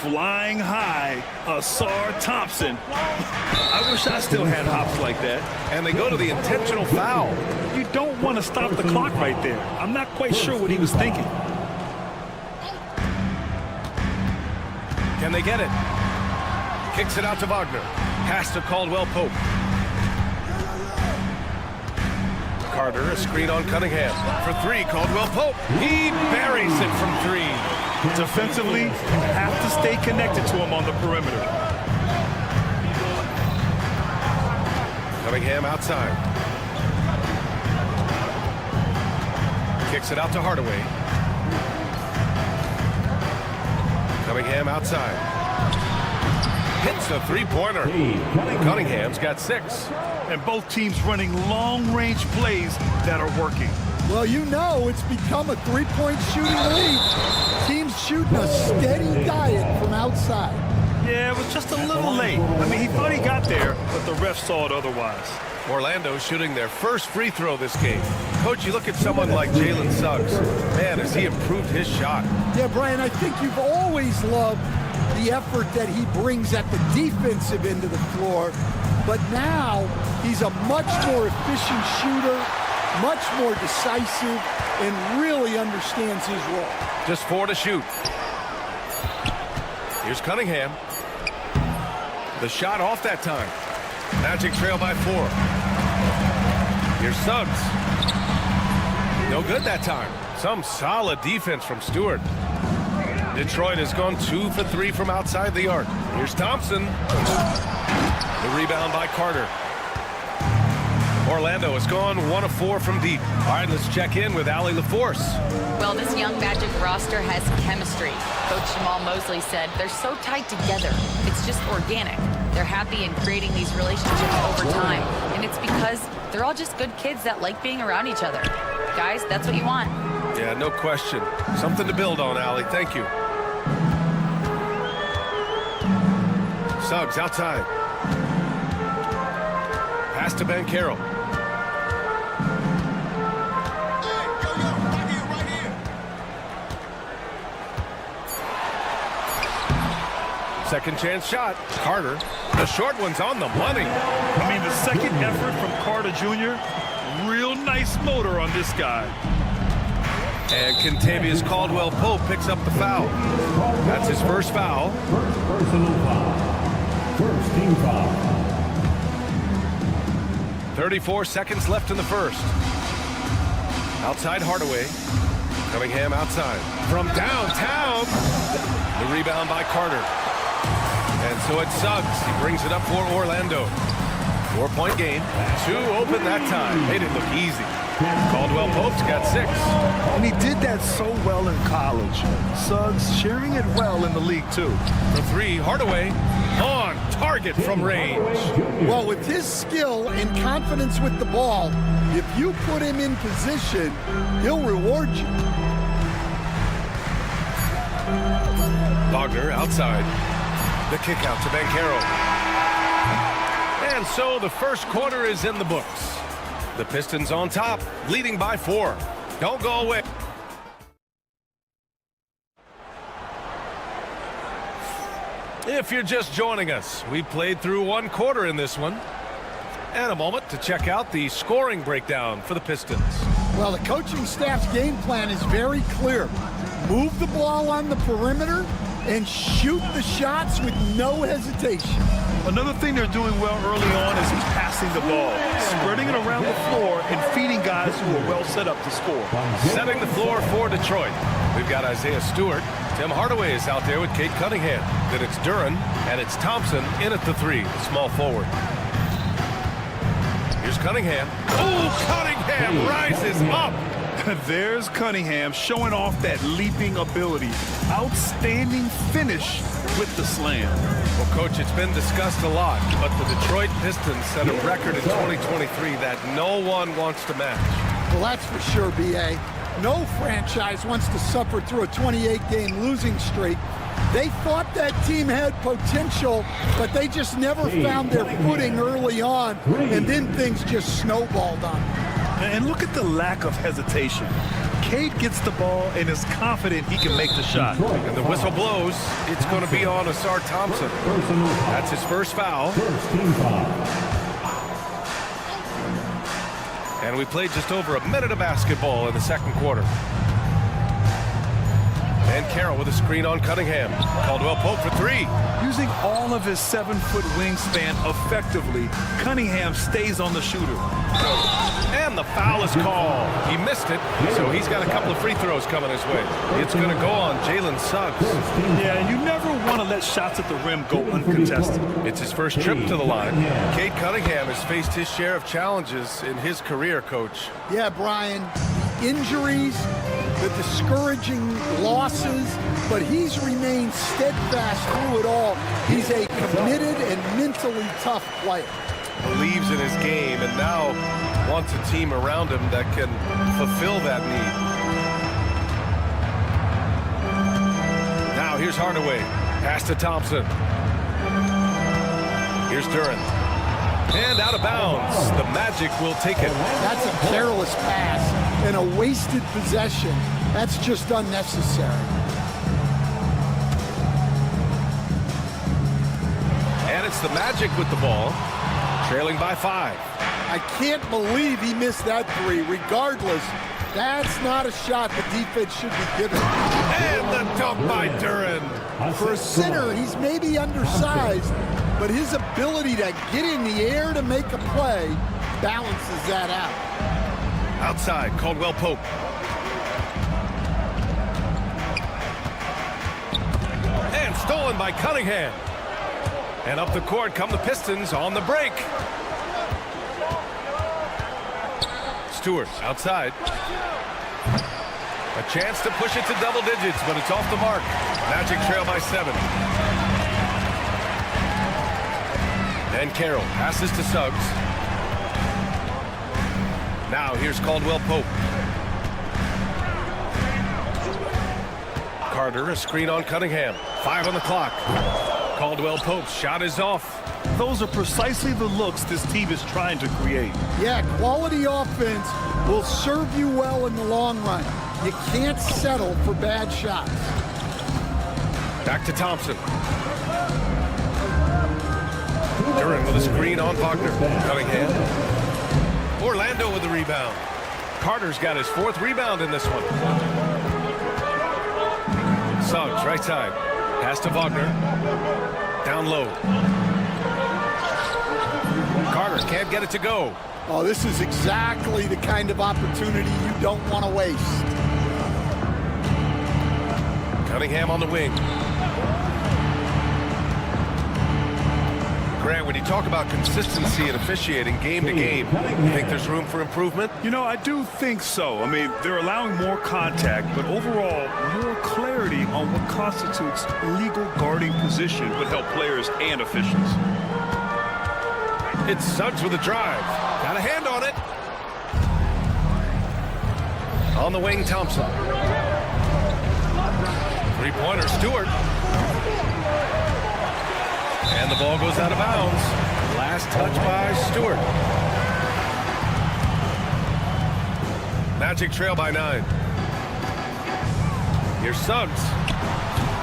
Flying high, Asar Thompson. I wish I still had hops like that. And they go to the intentional foul. You don't want to stop the clock right there. I'm not quite sure what he was thinking. Can they get it? Kicks it out to Wagner. Pass to Caldwell Pope. Carter, a screen on Cunningham. For three, Caldwell Pope. He buries it from three. Defensively, you have to stay connected to him on the perimeter. Cunningham outside. Kicks it out to Hardaway. Cunningham outside. Hits a three-pointer. Cunningham's got 6. And both teams running long-range plays that are working. Well, you know it's become a three-point shooting league. Teams shooting a steady diet from outside. Yeah, it was just a little late. I mean, he thought he got there, but the ref saw it otherwise. Orlando shooting their first free throw this game. Coach, you look at someone like Jalen Suggs. Man, has he improved his shot. Yeah, Brian, I think you've always loved the effort that he brings at the defensive end of the floor. But now he's a much more efficient shooter, much more decisive, and really understands his role. Just 4 to shoot. Here's Cunningham. The shot off that time. Magic trail by 4. Here's Suggs. No good that time. Some solid defense from Stewart. Detroit has gone 2 for 3 from outside the arc. Here's Thompson. The rebound by Carter. Orlando has gone 1 of 4 from deep. All right, let's check in with Allie LaForce. Well, this young Magic roster has chemistry. Coach Jamal Mosley said they're so tight together. It's just organic. They're happy in creating these relationships over time. And it's because they're all just good kids that like being around each other. Guys, that's what you want. Yeah, no question. Something to build on, Allie. Thank you. Suggs outside. Pass to Banchero. Second chance shot. Carter. The short one's on the money. I mean, the second effort from Carter Jr., real nice motor on this guy. And Kentavious Caldwell-Pope picks up the foul. That's his first foul. First personal foul. First team foul. 34 seconds left in the first. Outside Hardaway. Cunningham outside. From downtown. The rebound by Carter. And so it's Suggs. He brings it up for Orlando. 4-point game. 2 open that time. Made it look easy. Caldwell-Pope's got 6. And he did that so well in college. Suggs sharing it well in the league, too. For 3, Hardaway on target from range. Well, with his skill and confidence with the ball, if you put him in position, he'll reward you. Wagner outside. The kick out to Banchero. And so the first quarter is in the books. The Pistons on top, leading by 4. Don't go away. If you're just joining us, we played through 1 quarter in this one. And a moment to check out the scoring breakdown for the Pistons. Well, the coaching staff's game plan is very clear. Move the ball on the perimeter and shoot the shots with no hesitation. Another thing they're doing well early on is passing the ball, spreading it around the floor and feeding guys who are well set up to score. Setting the floor for Detroit. We've got Isaiah Stewart. Tim Hardaway is out there with Cade Cunningham. Then it's Duren, and it's Thompson in at the 3, the small forward. Here's Cunningham. Oh, Cunningham rises up. There's Cunningham showing off that leaping ability. Outstanding finish with the slam. Well, Coach, it's been discussed a lot, but the Detroit Pistons set a record in 2023 that no one wants to match. Well, that's for sure, B.A. No franchise wants to suffer through a 28-game losing streak. They thought that team had potential, but they just never found their footing early on, and then things just snowballed on them. And look at the lack of hesitation. Cade gets the ball and is confident he can make the shot. And the whistle blows. It's going to be on Asar Thompson. That's his first foul. And we played just over a minute of basketball in the second quarter. And Carroll with a screen on Cunningham. Caldwell-Pope for 3. Using all of his 7-foot wingspan effectively, Cunningham stays on the shooter. And the foul is called. He missed it, so he's got a couple of free throws coming his way. It's going to go on Jalen Suggs. Yeah, and you never want to let shots at the rim go uncontested. It's his first trip to the line. Cade Cunningham has faced his share of challenges in his career, Coach. Yeah, Brian, injuries, the discouraging losses, but he's remained steadfast through it all. He's a committed and mentally tough player. Believes in his game and now wants a team around him that can fulfill that need. Now here's Hardaway. Pass to Thompson. Here's Duren. And out of bounds. The Magic will take it. That's a careless pass and a wasted possession. That's just unnecessary. And it's the Magic with the ball. Trailing by 5. I can't believe he missed that 3. Regardless, that's not a shot the defense should be given. And the dunk by Duren. For a center, he's maybe undersized, but his ability to get in the air to make a play balances that out. Outside, Caldwell-Pope. And stolen by Cunningham. And up the court come the Pistons on the break. Stewart outside. A chance to push it to double digits, but it's off the mark. Magic trail by 7. And Carroll passes to Suggs. Now here's Caldwell-Pope. Carter, a screen on Cunningham. 5 on the clock. Caldwell-Pope's shot is off. Those are precisely the looks this team is trying to create. Yeah, quality offense will serve you well in the long run. You can't settle for bad shots. Back to Thompson. Duren with a screen on Wagner. Cunningham. Orlando with the rebound. Carter's got his 4th rebound in this one. Suggs, right side. Pass to Wagner. Down low. Carter can't get it to go. Oh, this is exactly the kind of opportunity you don't want to waste. Cunningham on the wing. Grant, when you talk about consistency and officiating game to game, you think there's room for improvement? You know, I do think so. I mean, they're allowing more contact, but overall, more clarity on what constitutes legal guarding position would help players and officials. It's Suggs with a drive. Got a hand on it. On the wing, Thompson. Three-pointer, Stewart. And the ball goes out of bounds. Last touch by Stewart. Magic trail by 9. Here's Suggs.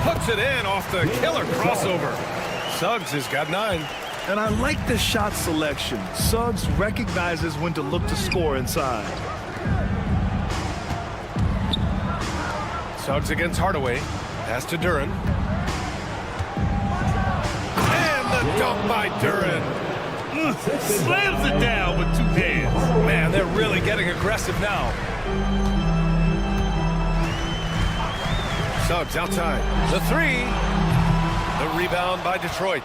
Puts it in off the killer crossover. Suggs has got 9. And I like the shot selection. Suggs recognizes when to look to score inside. Suggs against Hardaway. Pass to Duren. And the dunk by Duren. Slams it down with 2 hands. Man, they're really getting aggressive now. Suggs outside. The 3. The rebound by Detroit.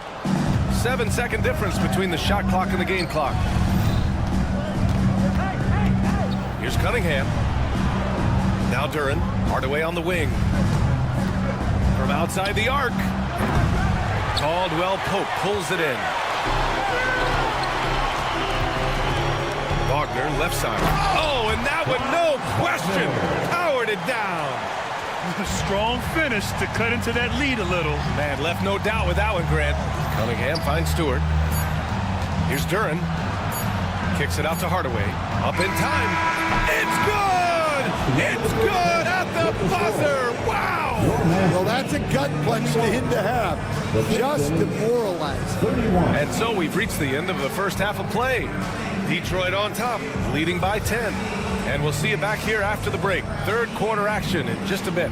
7-second difference between the shot clock and the game clock. Here's Cunningham. Now Duren. Hardaway on the wing. From outside the arc. Caldwell Pope pulls it in. Wagner left side. Oh, and that one, no question, powered it down. Strong finish to cut into that lead a little. Man, left no doubt with that one, Grant. Cunningham finds Stewart. Here's Duren. Kicks it out to Hardaway. Up in time. It's good! It's good at the buzzer! Wow! Well, that's a gut punch to him to have. Just demoralizing. And so we've reached the end of the first half of play. Detroit on top, leading by 10. And we'll see you back here after the break. 3rd quarter action in just a bit.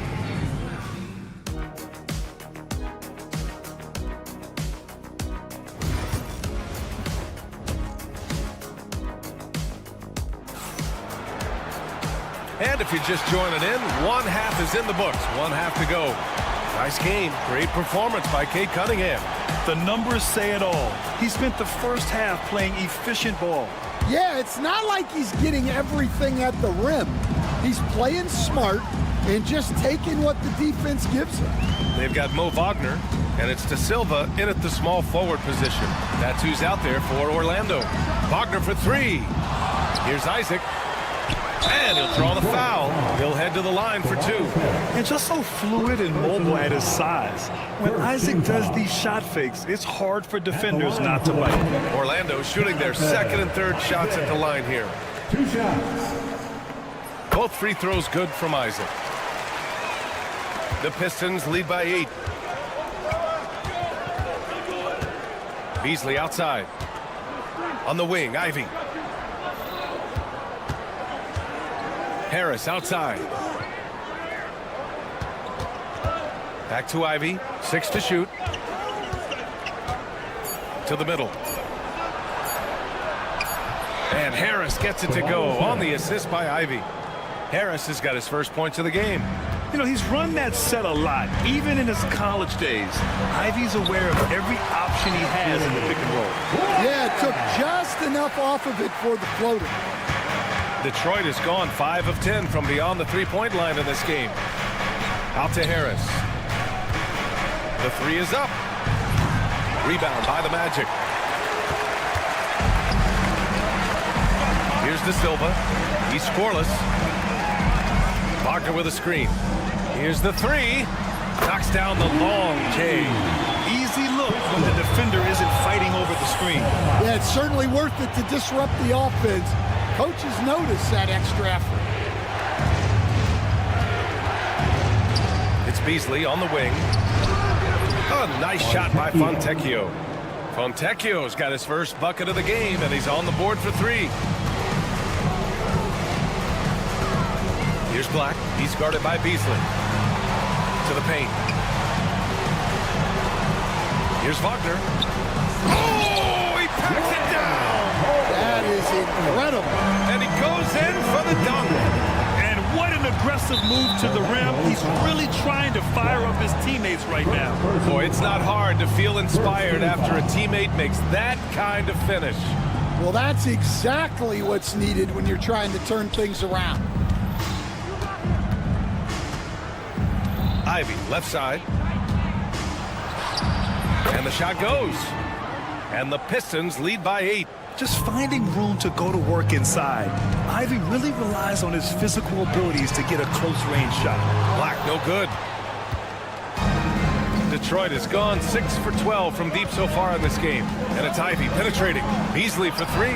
And if you're just joining in, 1 half is in the books. 1 half to go. Nice game. Great performance by Cade Cunningham. The numbers say it all. He spent the first half playing efficient ball. Yeah, it's not like he's getting everything at the rim. He's playing smart and just taking what the defense gives him. They've got Mo Wagner, and it's De Silva in at the small forward position. That's who's out there for Orlando. Wagner for 3. Here's Isaac. And he'll draw the foul. He'll head to the line for 2. And just so fluid and mobile at his size. When Isaac does these shot fakes, it's hard for defenders not to bite. Orlando shooting their 2nd and 3rd shots at the line here. 2 shots. Both free throws good from Isaac. The Pistons lead by 8. Beasley outside. On the wing, Ivy. Harris outside. Back to Ivy. 6 to shoot. To the middle. And Harris gets it to go on the assist by Ivy. Harris has got his first points of the game. You know, he's run that set a lot, even in his college days. Ivy's aware of every option he has in the pick and roll. Yeah, it took just enough off of it for the floater. Detroit has gone 5 of 10 from beyond the 3-point line in this game. Out to Harris. The 3 is up. Rebound by the Magic. Here's De Silva. He's scoreless. Wagner with a screen. Here's the 3. Knocks down the long J. Easy look when the defender isn't fighting over the screen. Yeah, it's certainly worth it to disrupt the offense. Coaches notice that extra effort. It's Beasley on the wing. Oh, nice shot by Fontecchio. Fontecchio's got his first bucket of the game, and he's on the board for 3. Here's Black. He's guarded by Beasley. To the paint. Here's Wagner. Oh, he packs it down. That is incredible. And he goes in for the dunk. And what an aggressive move to the rim. He's really trying to fire up his teammates right now. Boy, it's not hard to feel inspired after a teammate makes that kind of finish. Well, that's exactly what's needed when you're trying to turn things around. Ivy, left side. And the shot goes. And the Pistons lead by 8. Just finding room to go to work inside. Ivy really relies on his physical abilities to get a close-range shot. Black, no good. Detroit has gone 6 for 12 from deep so far in this game. And it's Ivy penetrating. Beasley for 3.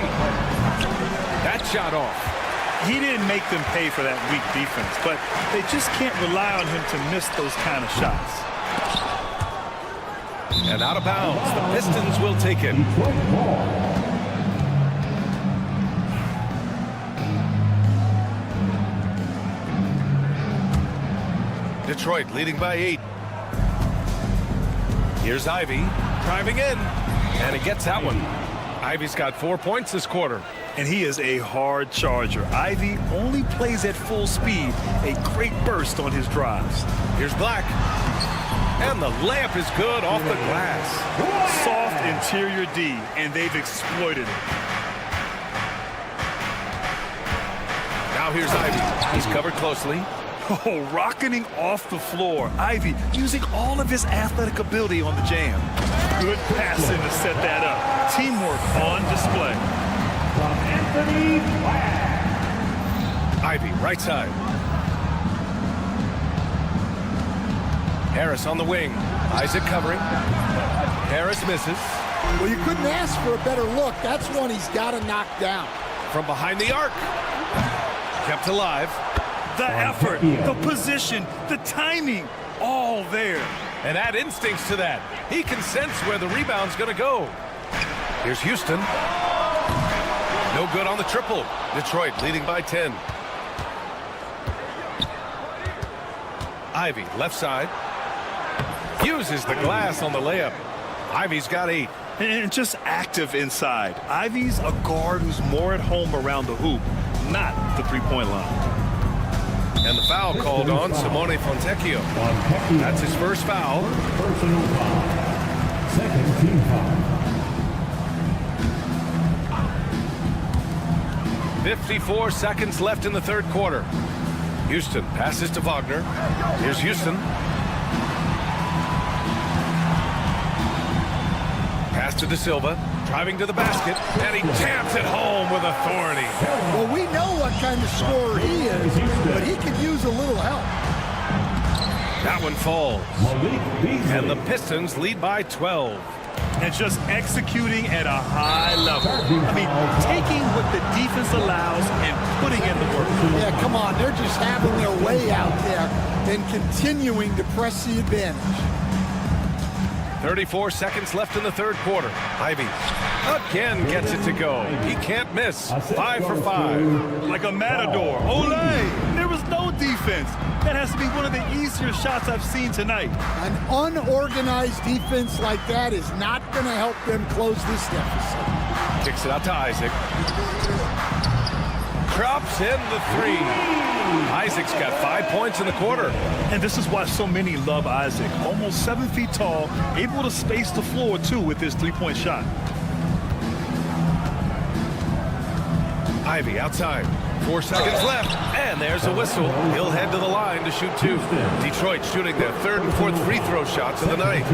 That shot off. He didn't make them pay for that weak defense, but they just can't rely on him to miss those kind of shots. And out of bounds. The Pistons will take it. Detroit leading by 8. Here's Ivy driving in, and he gets that one. Ivy's got 4 points this quarter. And he is a hard charger. Ivy only plays at full speed, a great burst on his drives. Here's Black. And the layup is good off the glass. Soft interior D, and they've exploited it. Now here's Ivy. He's covered closely. Oh, rocketing off the floor. Ivy using all of his athletic ability on the jam. Good passing to set that up. Teamwork on display. From Anthony Black. Ivy, right side. Harris on the wing. Isaac covering. Harris misses. Well, you couldn't ask for a better look. That's one he's got to knock down. From behind the arc. Kept alive. The effort, the position, the timing, all there. And add instincts to that. He can sense where the rebound's going to go. Here's Houston. No good on the triple. Detroit leading by 10. Ivy, left side. Uses the glass on the layup. Ivy's got 8. And just active inside. Ivy's a guard who's more at home around the hoop, not the three-point line. And the foul called on Simone Fontecchio. That's his first foul. Personal foul. Second team foul. 54 seconds left in the third quarter. Houston passes to Wagner. Here's Houston. Pass to De Silva. Driving to the basket. And he jams it home with authority. Well, we know what kind of scorer he is, but he could use a little help. That one falls. And the Pistons lead by 12. And just executing at a high level. I mean, taking what the defense allows and putting in the work. Yeah, come on. They're just having their way out there and continuing to press the advantage. 34 seconds left in the third quarter. Ivy again gets it to go. He can't miss. 5 for 5. Like a matador. Olé! There was no defense. That has to be one of the easier shots I've seen tonight. An unorganized defense like that is not going to help them close this deficit. Kicks it out to Isaac. Drops in the 3. Isaac's got 5 points in the quarter. And this is why so many love Isaac. Almost 7 feet tall, able to space the floor, too, with his three-point shot. Ivy outside. 4 seconds left. And there's a whistle. He'll head to the line to shoot 2. Detroit shooting their 3rd and 4th free throw shots of the night.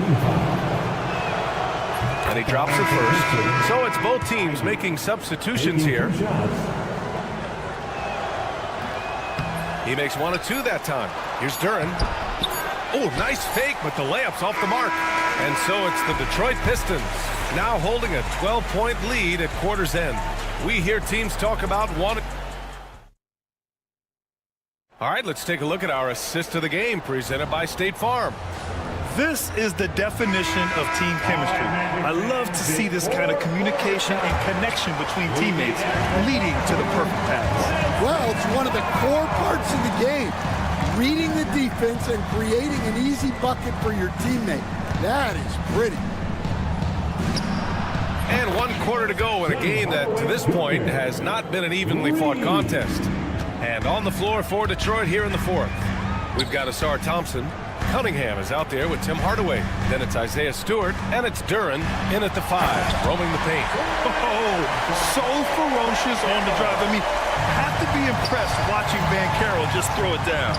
And he drops it first. So it's both teams making substitutions here. He makes 1 of 2 that time. Here's Duran. Oh, nice fake, but the layup's off the mark. And so it's the Detroit Pistons now holding a 12-point lead at quarter's end. We hear teams talk about one. All right, let's take a look at our assist of the game presented by State Farm. This is the definition of team chemistry. I love to see this kind of communication and connection between teammates leading to the perfect pass. Well, it's one of the core parts of the game. defense and creating an easy bucket for your teammate. That is pretty. And 1 quarter to go in a game that, to this point, has not been an evenly fought contest. And on the floor for Detroit here in the 4th, we've got Asar Thompson. Cunningham is out there with Tim Hardaway. Then it's Isaiah Stewart, and it's Duren in at the 5, roaming the paint. Oh, so ferocious on the drive. I mean, have to be impressed watching Van Carroll just throw it down.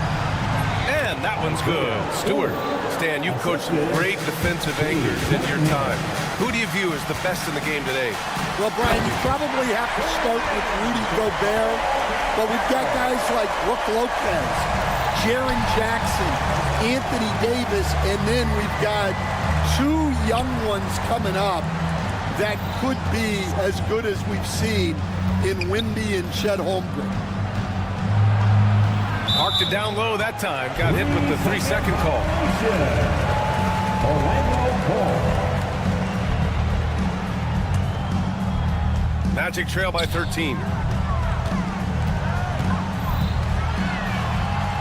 And that one's good. Stewart. Stan, you've coached some great defensive anchors in your time. Who do you view as the best in the game today? Well, Brian, you probably have to start with Rudy Gobert, but we've got guys like Brook Lopez, Jaren Jackson, Anthony Davis, and then we've got 2 young ones coming up that could be as good as we've seen in Wemby and Chet Holmgren. Marked it down low that time. Got hit with the 3-second call. Magic trail by 13.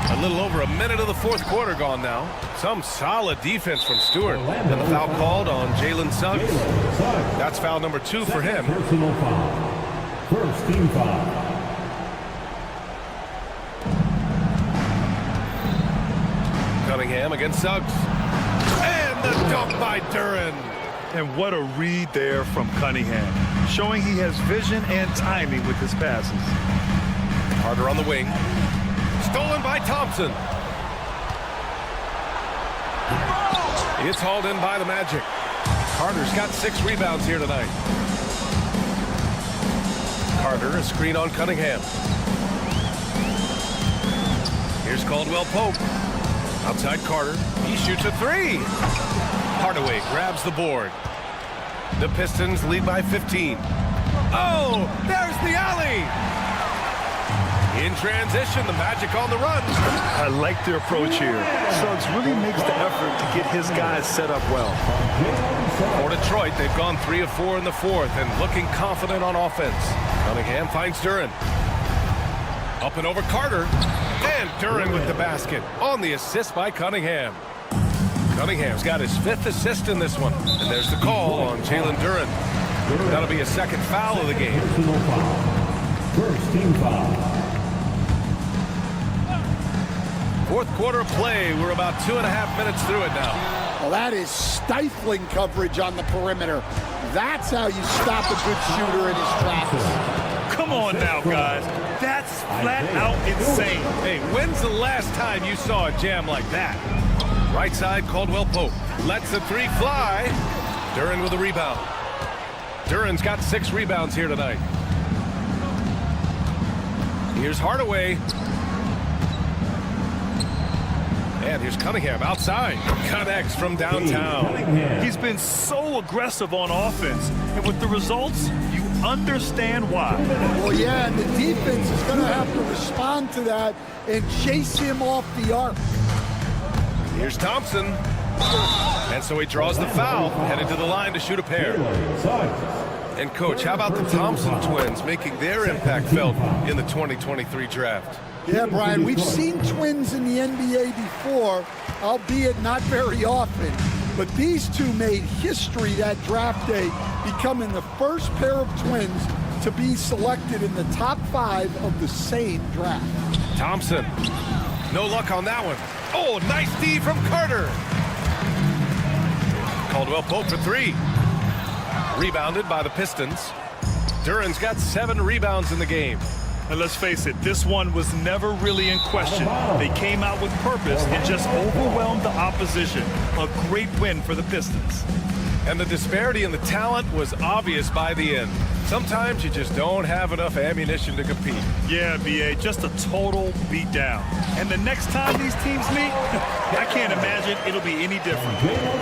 A little over a minute of the 4th quarter gone now. Some solid defense from Stewart. And the foul called on Jalen Suggs. That's foul number 2 for him. Personal foul. First team foul. Cunningham against Suggs. And the dunk by Duren. And what a read there from Cunningham, showing he has vision and timing with his passes. Carter on the wing. Stolen by Thompson. It's hauled in by the Magic. Carter's got 6 rebounds here tonight. Carter, a screen on Cunningham. Here's Caldwell Pope. Outside Carter. He shoots a 3. Hardaway grabs the board. The Pistons lead by 15. Oh, there's the alley. In transition, the Magic on the run. I like their approach here. Suggs really makes the effort to get his guys set up well. For Detroit, they've gone 3 of 4 in the 4th and looking confident on offense. Cunningham finds Duren. Up and over Carter. And Duren with the basket on the assist by Cunningham. Cunningham's got his 5th assist in this one. And there's the call on Jalen Duren. That'll be a 2nd foul of the game. Personal foul. First team foul. 4th quarter of play. We're about 2.5 minutes through it now. Well, that is stifling coverage on the perimeter. That's how you stop a good shooter in his tracks. Come on now, guys. That's flat out insane. Hey, when's the last time you saw a jam like that? Right side, Caldwell Pope. Lets the 3 fly. Duren with a rebound. Duren's got 6 rebounds here tonight. Here's Hardaway. And here's Cunningham outside. Connects from downtown. He's been so aggressive on offense. And with the results, you understand why. Well, yeah, and the defense is going to have to respond to that and chase him off the arc. Here's Thompson. And so he draws the foul, headed to the line to shoot a pair. And, Coach, how about the Thompson twins making their impact felt in the 2023 draft? Yeah, Brian, we've seen twins in the NBA before, albeit not very often. But these two made history that draft day, becoming the first pair of twins to be selected in the top 5 of the same draft. Thompson, no luck on that one. Oh, nice D from Carter. Caldwell Pope for 3. Rebounded by the Pistons. Duren's got 7 rebounds in the game. And let's face it, this one was never really in question. They came out with purpose and just overwhelmed the opposition. A great win for the Pistons. And the disparity in the talent was obvious by the end. Sometimes you just don't have enough ammunition to compete. Yeah, B.A., just a total beatdown. And the next time these teams meet, I can't imagine it'll be any different.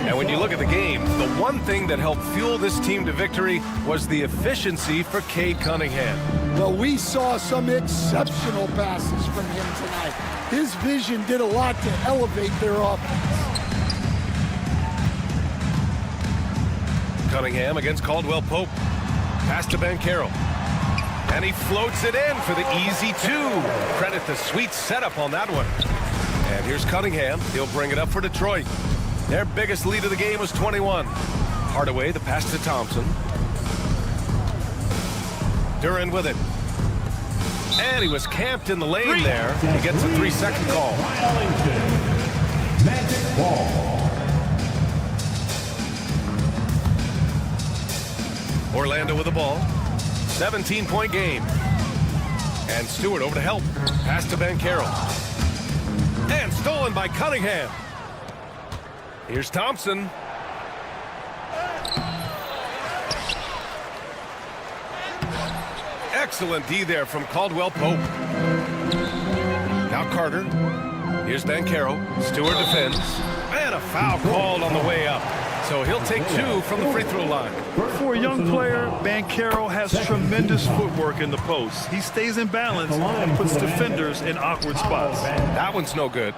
And when you look at the game, the one thing that helped fuel this team to victory was the efficiency for Cade Cunningham. Well, we saw some exceptional passes from him tonight. His vision did a lot to elevate their offense. Cunningham against Caldwell Pope. Pass to Banchero. And he floats it in for the easy 2. Credit the sweet setup on that one. And here's Cunningham. He'll bring it up for Detroit. Their biggest lead of the game was 21. Hardaway, the pass to Thompson. Duran with it. And he was camped in the lane there. He gets a 3-second call. Magic ball. Orlando with the ball. 17-point game. And Stewart over to help. Pass to Banchero. And stolen by Cunningham. Here's Thompson. Excellent D there from Caldwell Pope. Now Carter. Here's Banchero. Stewart defends. And a foul called on the way up. So he'll take 2 from the free throw line. For a young player, Banchero has tremendous footwork in the post. He stays in balance and puts defenders in awkward spots. That one's no good.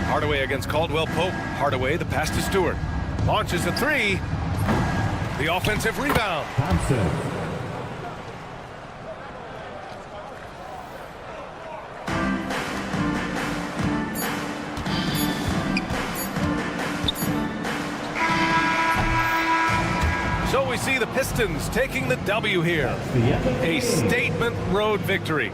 Hardaway against Caldwell Pope. Hardaway, the pass to Stewart. Launches a 3. The offensive rebound. Thompson. So we see the Pistons taking the W here. A statement road victory.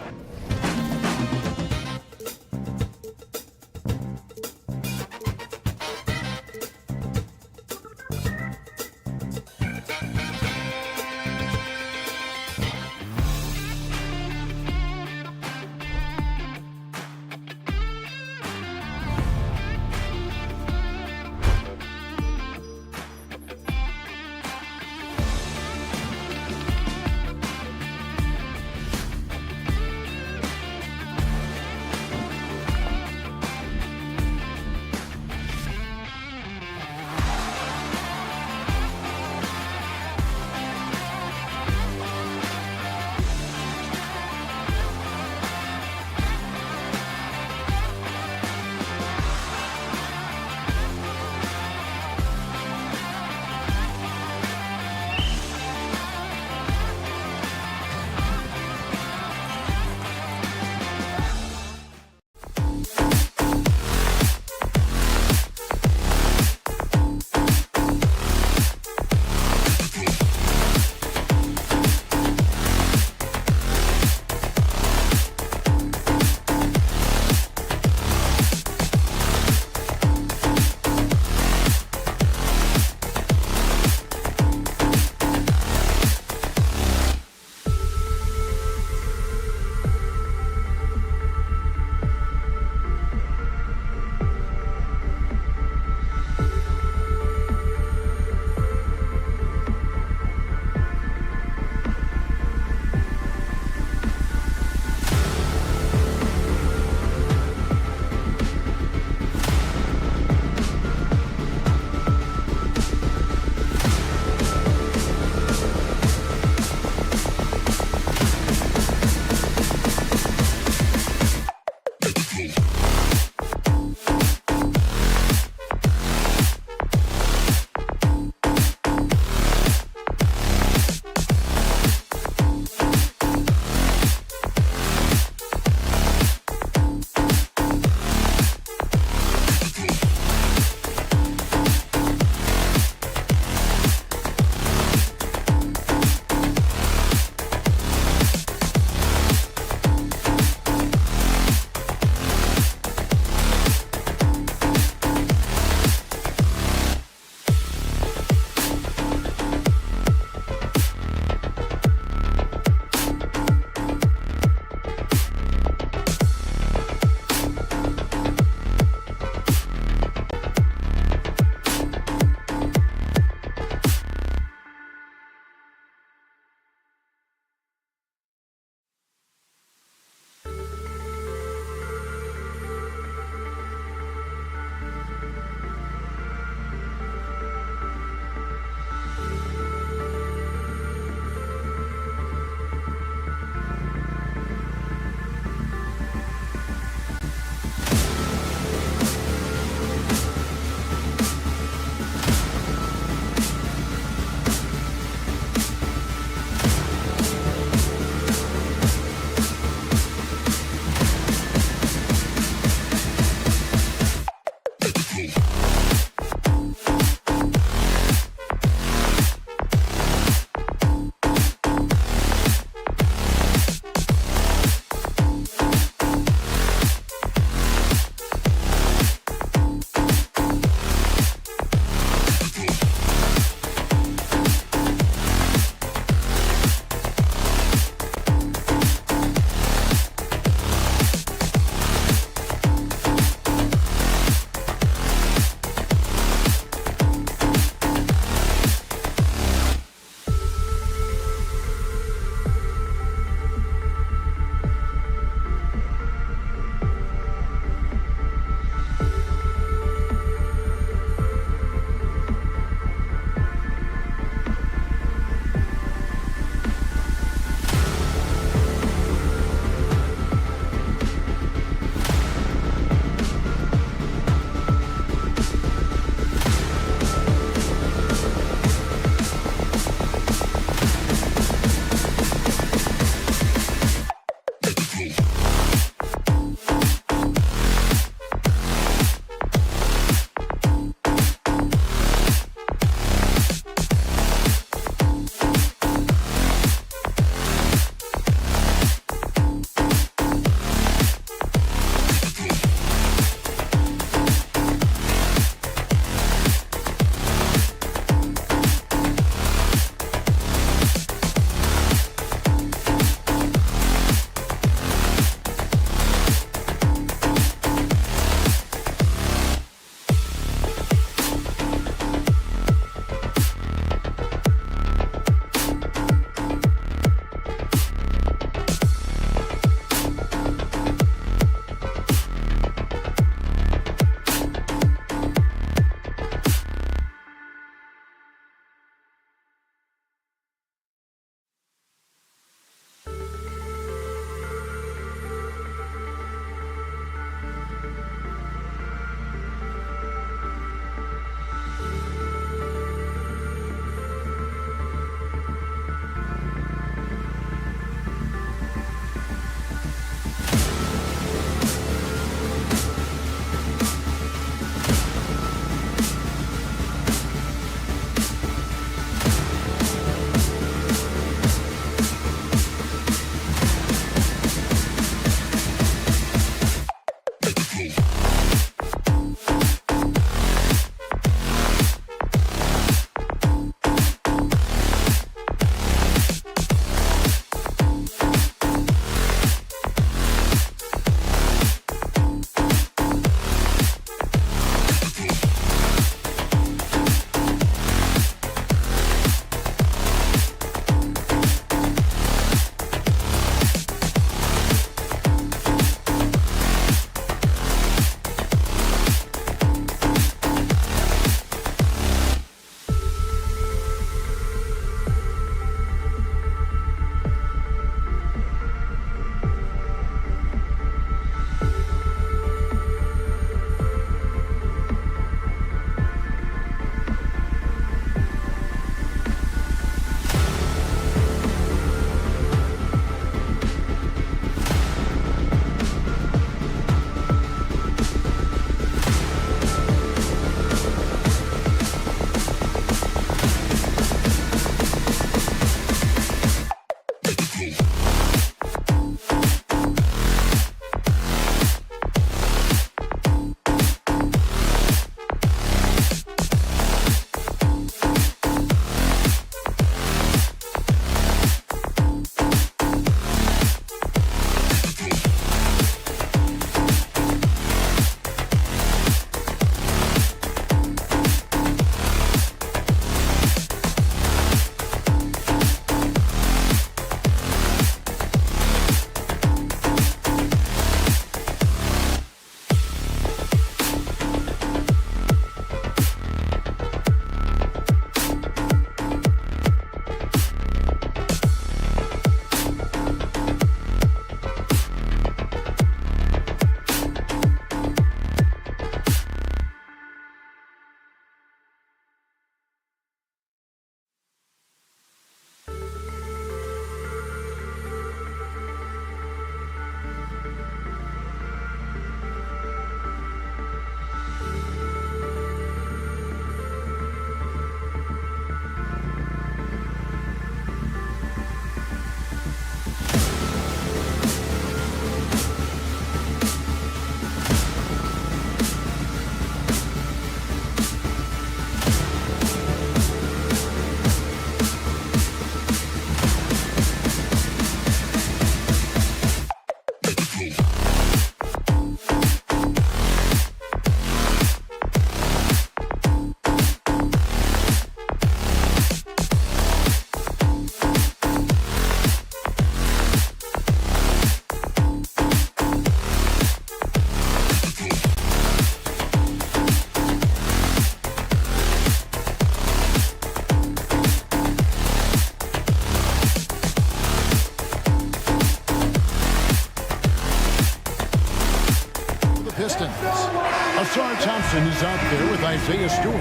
Pistons. Asar Thompson is out there with Isaiah Stewart.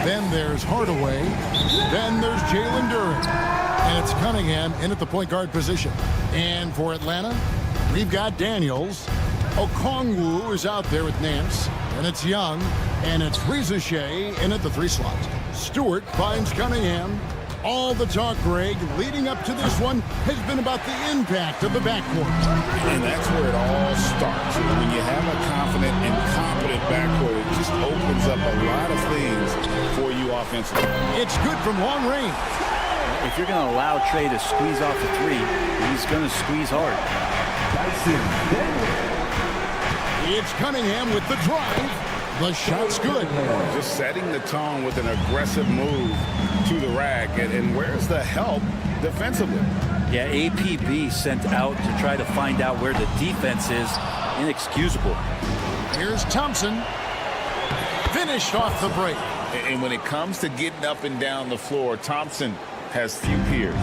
Then there's Hardaway. Then there's Jalen Duren. And it's Cunningham in at the point guard position. And for Atlanta, we've got Daniels. Okongwu is out there with Nance. And it's Young. And it's Reza Shea in at the 3 slot. Stewart finds Cunningham. All the talk, Greg, leading up to this one has been about the impact of the backcourt. And that's where it all starts. When you have a confident and competent backcourt, it just opens up a lot of things for you offensively. It's good from long range. If you're going to allow Trey to squeeze off the 3, he's going to squeeze hard. It's Cunningham with the drive. The shot's good. Just setting the tone with an aggressive move to the rack. And where's the help defensively? Yeah, APB sent out to try to find out where the defense is. Inexcusable. Here's Thompson. Finished off the break. And when it comes to getting up and down the floor, Thompson has few peers.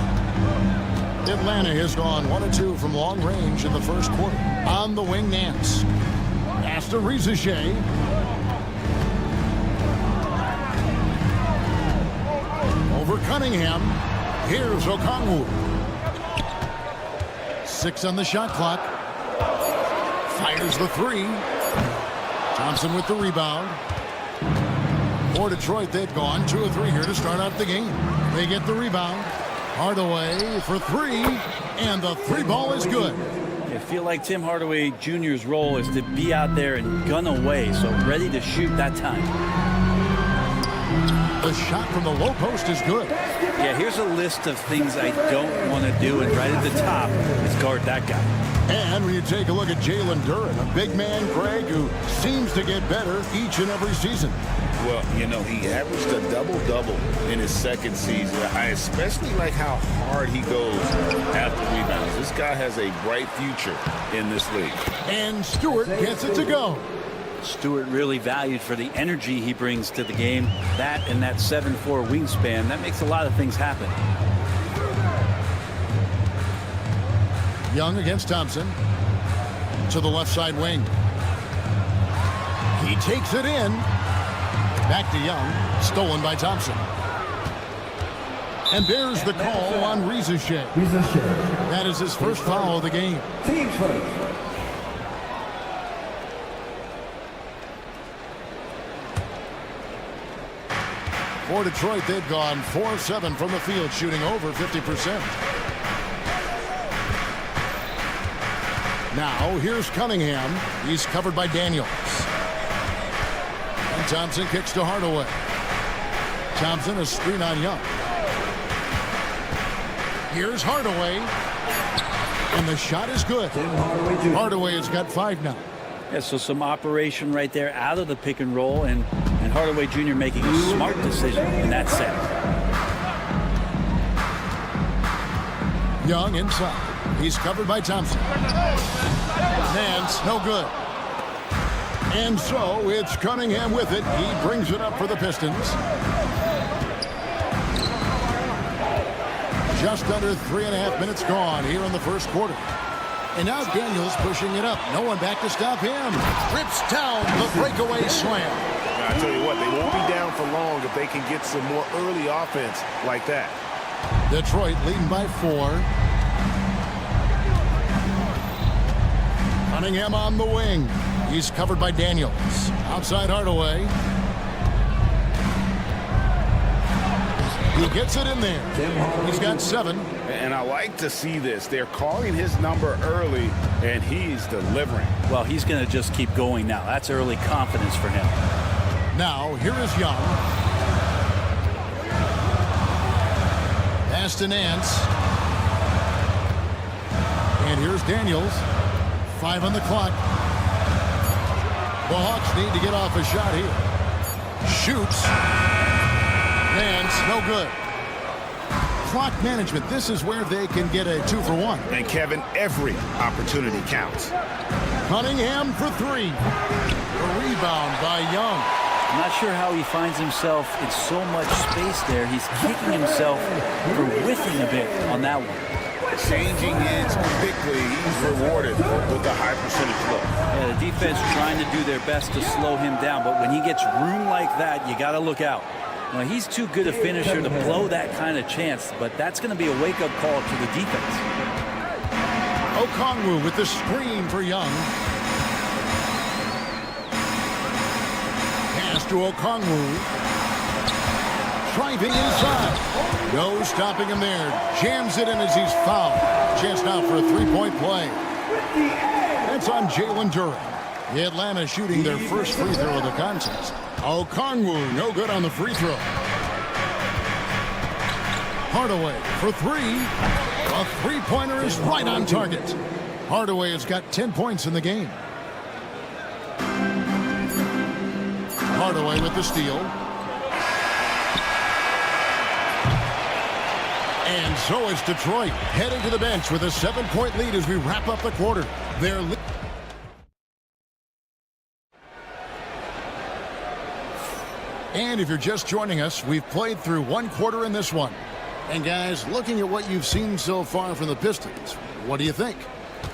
Atlanta has gone 1 of 2 from long range in the first quarter. On the wing, Nance. Pass to Reza Shea. Over Cunningham. Here's Okongwu. 6 on the shot clock. Fires the 3. Thompson with the rebound. For Detroit, they've gone 2 of 3 here to start out the game. They get the rebound. Hardaway for 3. And the 3 ball is good. I feel like Tim Hardaway Jr.'s role is to be out there and gun away, so ready to shoot that time. The shot from the low post is good. Yeah, here's a list of things I don't want to do, and right at the top is guard that guy. And when you take a look at Jalen Duren, a big man, Greg, who seems to get better each and every season. Well, you know, he averaged a double-double in his second season. I especially like how hard he goes after rebounds. This guy has a bright future in this league. And Stewart gets it to go. Stewart really valued for the energy he brings to the game. That and that 7'4" wingspan, that makes a lot of things happen. Young against Thompson. To the left side wing. He takes it in. Back to Young. Stolen by Thompson. And there's the call on Reza Shea. That is his first foul of the game. Team first. For Detroit, they've gone 4 of 7 from the field, shooting over 50%. Now, here's Cunningham. He's covered by Daniels. And Thompson kicks to Hardaway. Thompson a screen on Young. Here's Hardaway. And the shot is good. Hardaway has got 5 now. Yeah, so some operation right there out of the pick and roll, and Hardaway Jr. making a smart decision in that set. Young inside. He's covered by Thompson. Nance, no good. And so it's Cunningham with it. He brings it up for the Pistons. Just under 3.5 minutes gone here in the first quarter. And now Daniels pushing it up. No one back to stop him. Rips down the breakaway slam. I tell you what, they won't be down for long if they can get some more early offense like that. Detroit leading by 4. Cunningham on the wing. He's covered by Daniels. Outside Hardaway. He gets it in there. He's got 7. And I like to see this. They're calling his number early, and he's delivering. Well, he's going to just keep going now. That's early confidence for him. Now, here is Young. Pass to Nance. And here's Daniels. 5 on the clock. The Hawks need to get off a shot here. Shoots. Nance, no good. Clock management, this is where they can get a 2-for-1. And Kevin, every opportunity counts. Cunningham for 3. A rebound by Young. I'm not sure how he finds himself in so much space there. He's kicking himself for whiffing a bit on that one. Changing ends quickly. He's rewarded with a high percentage look. Yeah, the defense trying to do their best to slow him down, but when he gets room like that, you got to look out. Well, he's too good a finisher to blow that kind of chance, but that's going to be a wake-up call to the defense. Okongwu with the screen for Young. Pass to Okongwu. Driving inside. No stopping him there. Jams it in as he's fouled. Chance now for a three-point play. That's on Jalen Duren. The Atlanta shooting their first free throw of the contest. Okongwu, no good on the free throw. Hardaway for 3. A three-pointer is right on target. Hardaway has got 10 points in the game. Hardaway with the steal. And so is Detroit, heading to the bench with a 7-point lead as we wrap up the quarter. And if you're just joining us, we've played through one quarter in this one. And guys, looking at what you've seen so far from the Pistons, what do you think?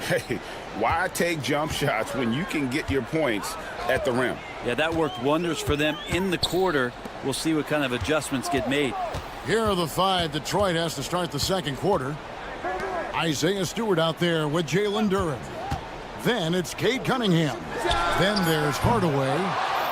Hey, why take jump shots when you can get your points at the rim? Yeah, that worked wonders for them in the quarter. We'll see what kind of adjustments get made. Here are the 5 Detroit has to start the second quarter. Isaiah Stewart out there with Jalen Duren. Then it's Cade Cunningham. Then there's Hardaway.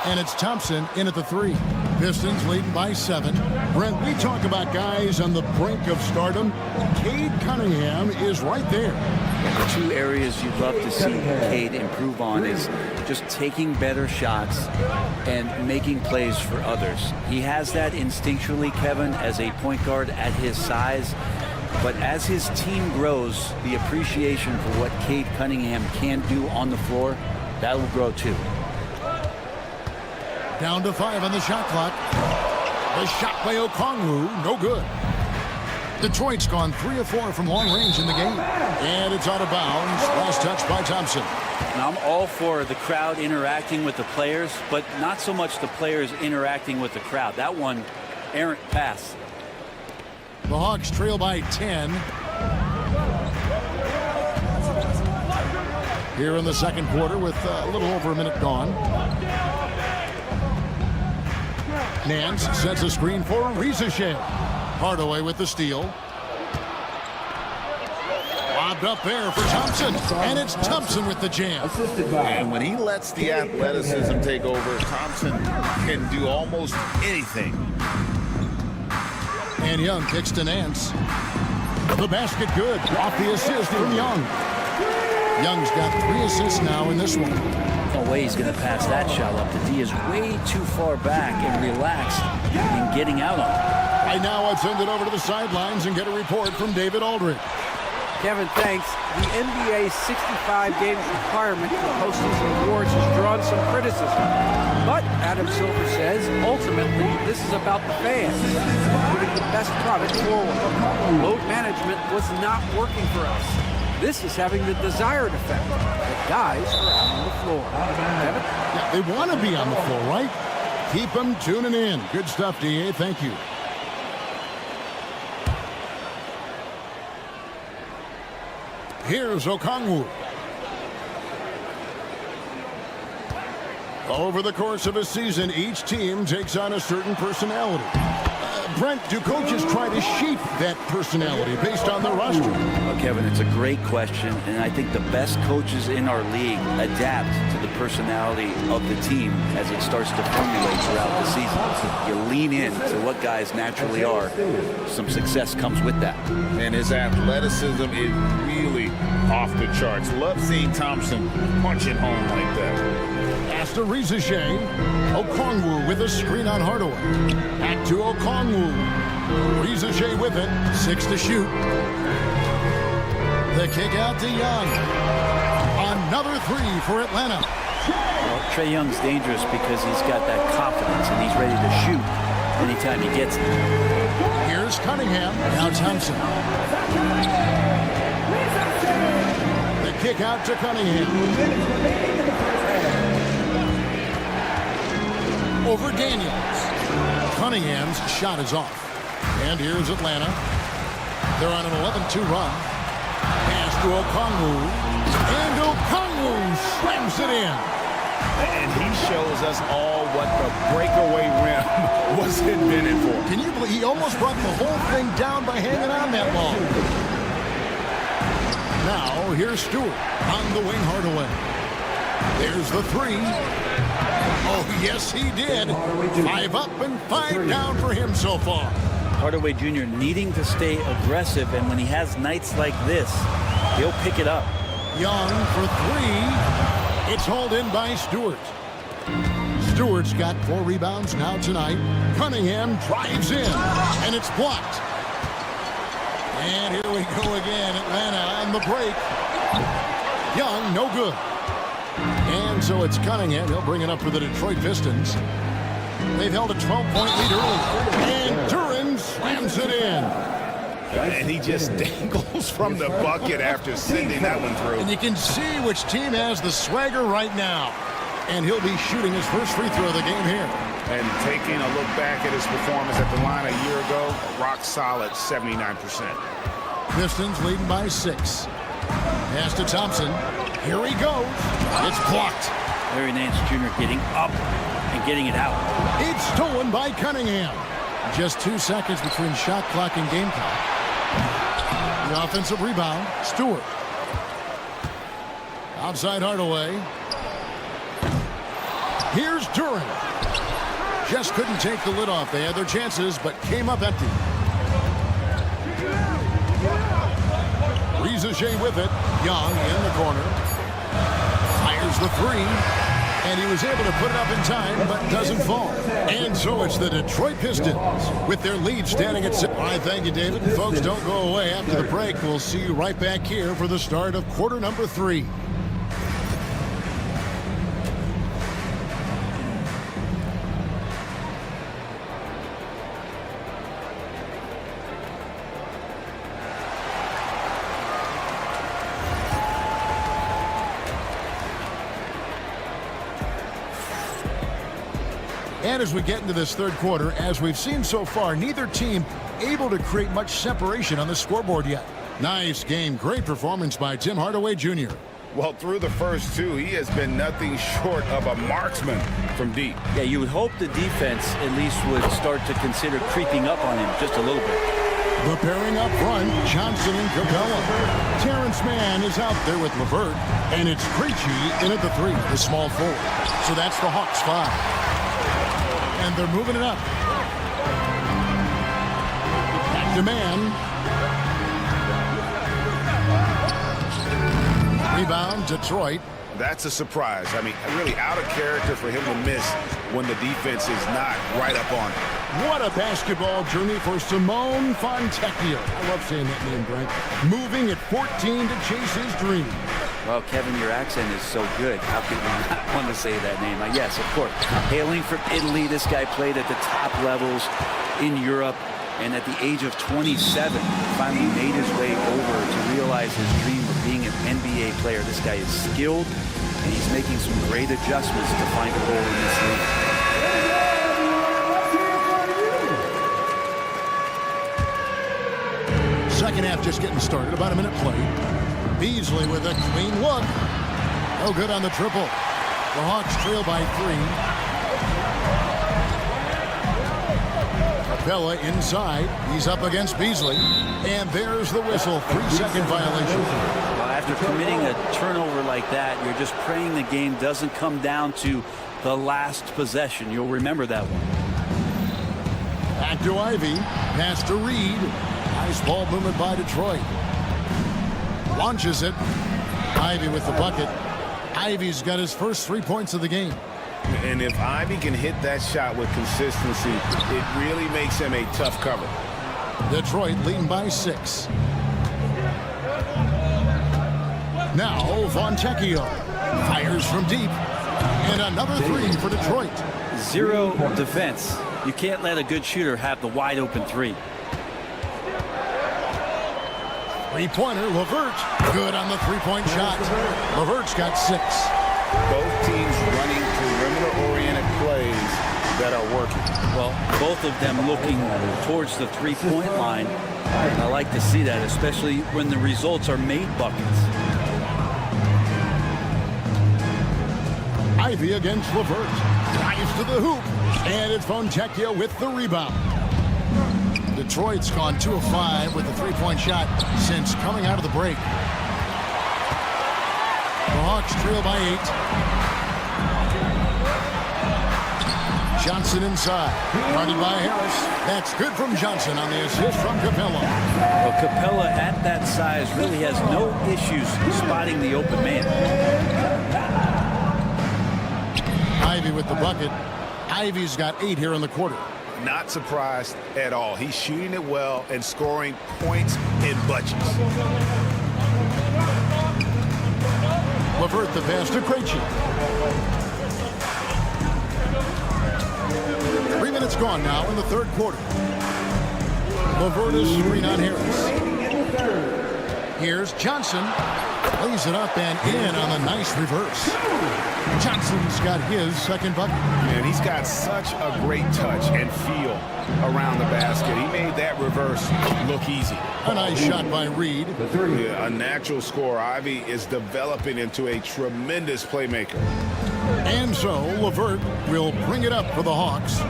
And it's Thompson in at the 3. Pistons leading by 7. Brent, we talk about guys on the brink of stardom. Cade Cunningham is right there. The 2 areas you'd love to see Cade improve on is just taking better shots and making plays for others. He has that instinctually, Kevin, as a point guard at his size. But as his team grows, the appreciation for what Cade Cunningham can do on the floor, that will grow too. Down to 5 on the shot clock. The shot by Okongwu, no good. Detroit's gone 3 of 4 from long range in the game. And it's out of bounds. Last touch by Thompson. Now, I'm all for the crowd interacting with the players, but not so much the players interacting with the crowd. That one, errant pass. The Hawks trail by 10. Here in the second quarter with a little over a minute gone. Nance sets a screen for Rizeshe. Hardaway with the steal. Lobbed up there for Thompson. And it's Thompson with the jam. And when he lets the athleticism take over, Thompson can do almost anything. And Young kicks to Nance. The basket good. Off the assist from Young. Young's got 3 assists now in this one. No way he's going to pass that shot up. The D is way too far back and relaxed in getting out on it. Right now, let's send it over to the sidelines and get a report from David Aldridge. Kevin, thanks. The NBA's 65-game requirement for postseason awards has drawn some criticism. But Adam Silver says, ultimately, this is about the fans, putting the best product forward. Load management was not working for us. This is having the desired effect. The guys are out on the floor. Kevin? Yeah, they want to be on the floor, right? Keep them tuning in. Good stuff, DA. Thank you. Here's Okongwu. Over the course of a season, each team takes on a certain personality. Brent, do coaches try to shape that personality based on their roster? Well, Kevin, it's a great question, and I think the best coaches in our league adapt to the personality of the team as it starts to formulate throughout the season. You lean in to what guys naturally are. Some success comes with that. And his athleticism is really off the charts. Love seeing Thompson punching home like that. Pass to Rizeshe. Okongwu with a screen on Hardaway. Back to Okongwu. Rizeshe with it. 6 to shoot. The kick out to Young. On another three for Atlanta. Well, Trae Young's dangerous because he's got that confidence and he's ready to shoot anytime he gets it. Here's Cunningham. Now Thompson. The kick out to Cunningham. Over Daniels. Cunningham's shot is off. And here's Atlanta. They're on an 11-2 run. Pass to Okongwu. And Okongwu slams it in. And he shows us all what the breakaway rim was invented for. Can you believe he almost brought the whole thing down by hanging on that long? Now, here's Stewart on the wing Hardaway. There's the three. Oh, yes, he did. 5 up and 5 down for him so far. Hardaway Jr. needing to stay aggressive, and when he has nights like this, he'll pick it up. Young for 3. It's hauled in by Stewart. Stewart's got 4 rebounds now tonight. Cunningham drives in, and it's blocked. And here we go again. Atlanta on the break. Young, no good. And so it's Cunningham. He'll bring it up for the Detroit Pistons. They've held a 12-point lead early. And Duran slams it in. And he just dangles from the bucket after sending that one through. And you can see which team has the swagger right now. And he'll be shooting his first free throw of the game here. And taking a look back at his performance at the line a year ago, a rock solid 79%. Pistons leading by 6. Pass to Thompson. Here he goes. It's blocked. Larry Nance Jr. getting up and getting it out. It's stolen by Cunningham. Just 2 seconds between shot clock and game clock. The offensive rebound, Stewart. Outside Hardaway. Here's Duran. Just couldn't take the lid off. They had their chances, but came up empty. Rizajay with it. Young in the corner. Fires the 3. And he was able to put it up in time, but doesn't fall. And so it's the Detroit Pistons with their lead standing at 6. All right, thank you, David. Folks, don't go away. After the break, we'll see you right back here for the start of quarter number 3. And as we get into this third quarter, as we've seen so far, neither team able to create much separation on the scoreboard yet. Nice game. Great performance by Tim Hardaway Jr. Well, through the first 2, he has been nothing short of a marksman from deep. Yeah, you would hope the defense at least would start to consider creeping up on him just a little bit. The pairing up front, Johnson and Capella. Terrence Mann is out there with LeVert, and it's Krejci in at the 3, the small forward. So that's the Hawks 5. And they're moving it up. Back to Mann. Rebound, Detroit. That's a surprise. I mean, really out of character for him to miss when the defense is not right up on him. What a basketball journey for Simone Fontecchio. I love saying that name, Brent. Moving at 14 to chase his dream. Well, Kevin, your accent is so good. How could we not want to say that name? Yes, of course. Hailing from Italy, this guy played at the top levels in Europe. And at the age of 27, finally made his way over to realize his dream of being an NBA player. This guy is skilled, and he's making some great adjustments to find a role in this league. Second half just getting started. About a minute played. Beasley with a clean look. No good on the triple. The Hawks trail by 3. Capella inside. He's up against Beasley. And there's the whistle. 3-second violation. Well, after committing a turnover like that, you're just praying the game doesn't come down to the last possession. You'll remember that one. Back to Ivy. Pass to Reed. Nice ball movement by Detroit. Launches it. Ivy with the bucket. Ivy's got his first 3 points of the game. And if Ivy can hit that shot with consistency, it really makes him a tough cover. Detroit leading by 6. Now, Fontecchio fires from deep. And another three for Detroit. Zero defense. You can't let a good shooter have the wide open three. Three-pointer, LeVert. Good on the three-point shot. LeVert's got 6. Both teams running perimeter-oriented plays that are working. Well, both of them looking towards the three-point line. And I like to see that, especially when the results are made buckets. Ivy against LeVert. Drives to the hoop. And it's Fontecchio with the rebound. Detroit's gone 2 of 5 with the three-point shot since coming out of the break. The Hawks trail by 8. Johnson inside. Guarded by Harris. That's good from Johnson on the assist from Capella. Well, Capella at that size really has no issues spotting the open man. Ivy with the bucket. Ivy's got 8 here in the quarter. Not surprised at all. He's shooting it well and scoring points in bunches. LeVert the pass to Krejci. 3 minutes gone now in the third quarter. LeVert is screen on Harris. Here's Johnson. Lays it up and in on a nice reverse. Johnson's got his second bucket. And he's got such a great touch and feel around the basket. He made that reverse look easy. A nice shot by Reed. Yeah, a natural scorer. Ivy is developing into a tremendous playmaker. And so LeVert will bring it up for the Hawks.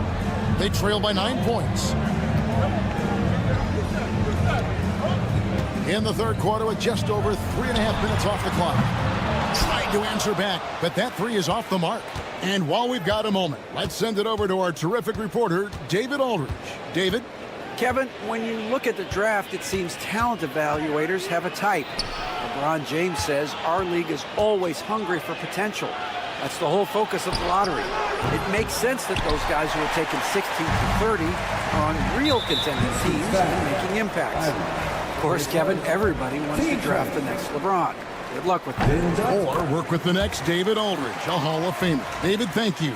They trail by 9 points. In the third quarter with just over 3.5 minutes off the clock. Trying to answer back, but that three is off the mark. And while we've got a moment, let's send it over to our terrific reporter, David Aldridge. David? Kevin, when you look at the draft, it seems talent evaluators have a type. LeBron James says our league is always hungry for potential. That's the whole focus of the lottery. It makes sense that those guys who are taken 16 to 30 are on real contending teams and making impacts. Of course, Kevin, everybody wants to draft the next LeBron. Good luck with that. Or work with the next David Aldridge, a Hall of Famer. David, thank you.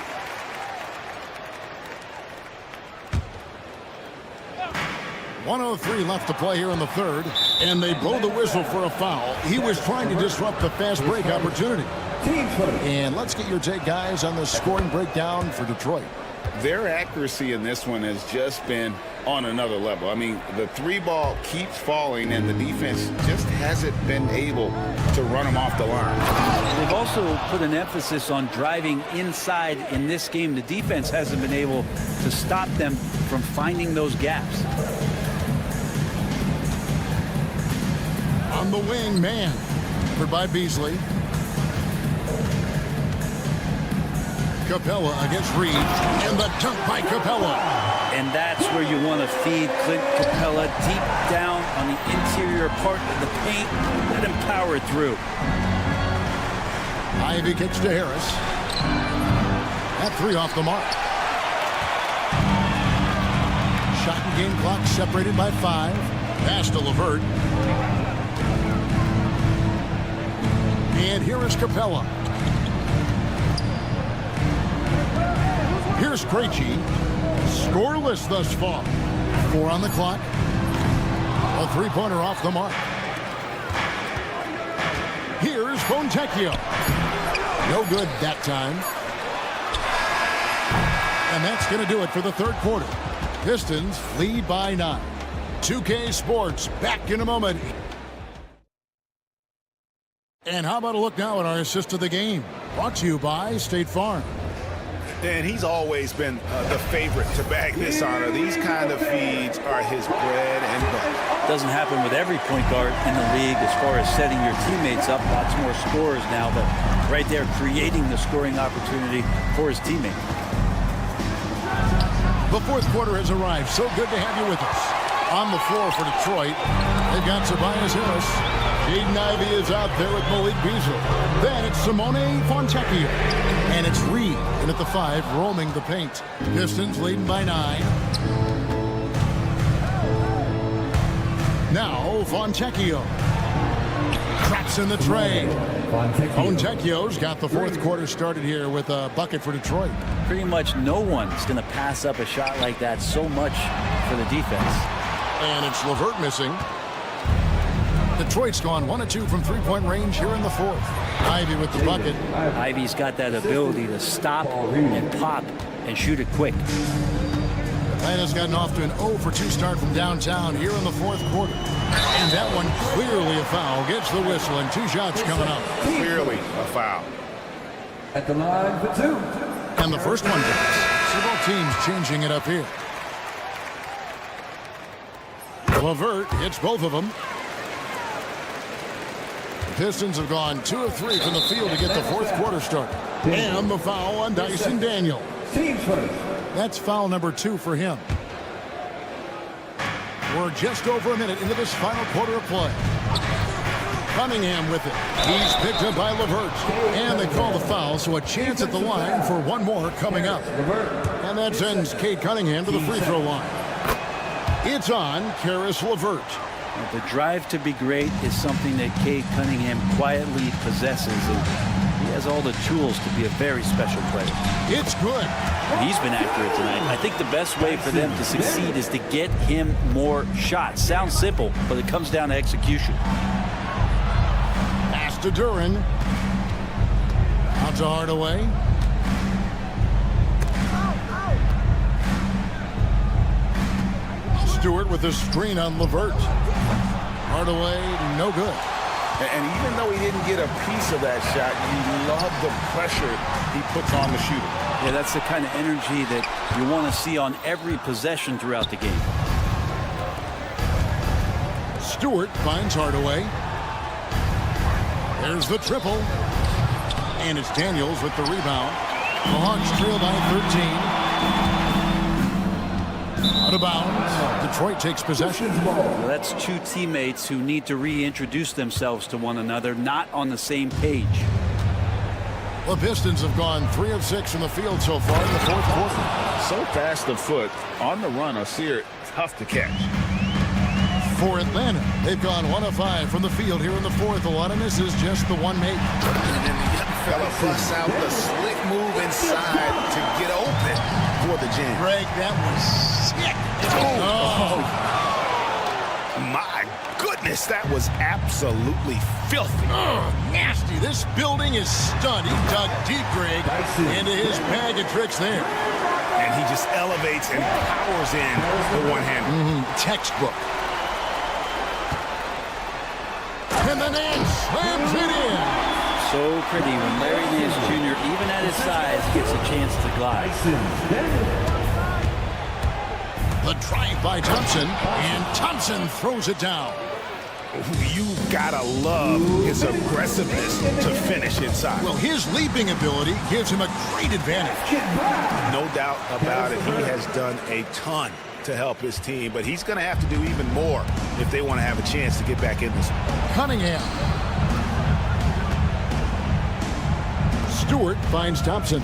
.103 left to play here in the third, and they blow the whistle for a foul. He was trying to disrupt the fast break opportunity. And let's get your take, guys, on the scoring breakdown for Detroit. Their accuracy in this one has just been on another level. I mean, the three ball keeps falling, and the defense just hasn't been able to run them off the line. They've also put an emphasis on driving inside in this game. The defense hasn't been able to stop them from finding those gaps. On the wing, man. Covered by Beasley. Capella against Reed, and the dunk by Capella. And that's where you want to feed Clint Capella deep down on the interior part of the paint. Let him power through. Ivy kicks to Harris. That three off the mark. Shot and game clock separated by 5. Pass to LeVert. And here is Capella. Here's Krejci. Scoreless thus far. 4 on the clock. A three-pointer off the mark. Here's Fontecchio. No good that time. And that's going to do it for the third quarter. Pistons lead by 9. 2K Sports back in a moment. And how about a look now at our assist of the game? Brought to you by State Farm. And he's always been the favorite to bag this honor. These kind of feeds are his bread and butter. Doesn't happen with every point guard in the league as far as setting your teammates up. Lots more scorers now, but right there creating the scoring opportunity for his teammate. The fourth quarter has arrived. So good to have you with us. On the floor for Detroit, they've got Tobias Harris. Jaden Ivey is out there with Malik Beasley. Then it's Simone Fontecchio. And it's Reed in at the 5, roaming the paint. Pistons leading by 9. Now Fontecchio. Traps in the tray. Fontecchio's got the fourth quarter started here with a bucket for Detroit. Pretty much no one's going to pass up a shot like that so much for the defense. And it's LeVert missing. Detroit's gone 1 of 2 from three-point range here in the fourth. Ivy with the bucket. Ivy's got that ability to stop and pop and shoot it quick. Atlanta's gotten off to an 0 for 2 start from downtown here in the fourth quarter. And that one clearly a foul. Gets the whistle and 2 shots coming up. Clearly a foul. At the line for 2. And the first one goes. So both teams changing it up here. LeVert hits both of them. The Pistons have gone 2 of 3 from the field to get the fourth quarter started. And the foul on Dyson Daniel. That's foul number 2 for him. We're just over a minute into this final quarter of play. Cunningham with it. He's picked up by LeVert. And they call the foul, so a chance at the line for one more coming up. And that sends Cade Cunningham to the free throw line. It's on Caris LeVert. The drive to be great is something that Cade Cunningham quietly possesses, and he has all the tools to be a very special player. It's good. He's been accurate tonight. I think the best way for them to succeed is to get him more shots. Sounds simple, but it comes down to execution. Pass to Duran. Out to Hardaway. Stewart with a screen on LeVert. Hardaway, no good. And even though he didn't get a piece of that shot, you love the pressure he puts on the shooter. Yeah, that's the kind of energy that you want to see on every possession throughout the game. Stewart finds Hardaway. There's the triple. And it's Daniels with the rebound. The Hawks trail by 13. Out of bounds. Detroit takes possession. Well, that's 2 teammates who need to reintroduce themselves to one another, not on the same page. The Pistons have gone 3 of 6 from the field so far in the fourth quarter. So fast of foot on the run, Asir, tough to catch. For Atlanta, they've gone 1 of 5 from the field here in the fourth. A lot of misses, just the one made. And then the young fella busts out the slick move inside to get open for the jam. Greg, that was sick. Oh. My goodness, that was absolutely filthy. Oh, nasty. This building is stunned. He dug deep, Greg, into his bag of tricks there. And he just elevates and powers in the one-hander. Textbook. And the Nance slams it in. So pretty when Larry Nance Jr., even at his size, gets a chance to glide. The drive by Thompson, and Thompson throws it down. You gotta love his aggressiveness to finish inside. Well, his leaping ability gives him a great advantage. No doubt about it. He has done a ton to help his team, but he's going to have to do even more if they want to have a chance to get back in this one. Cunningham. Stewart finds Thompson.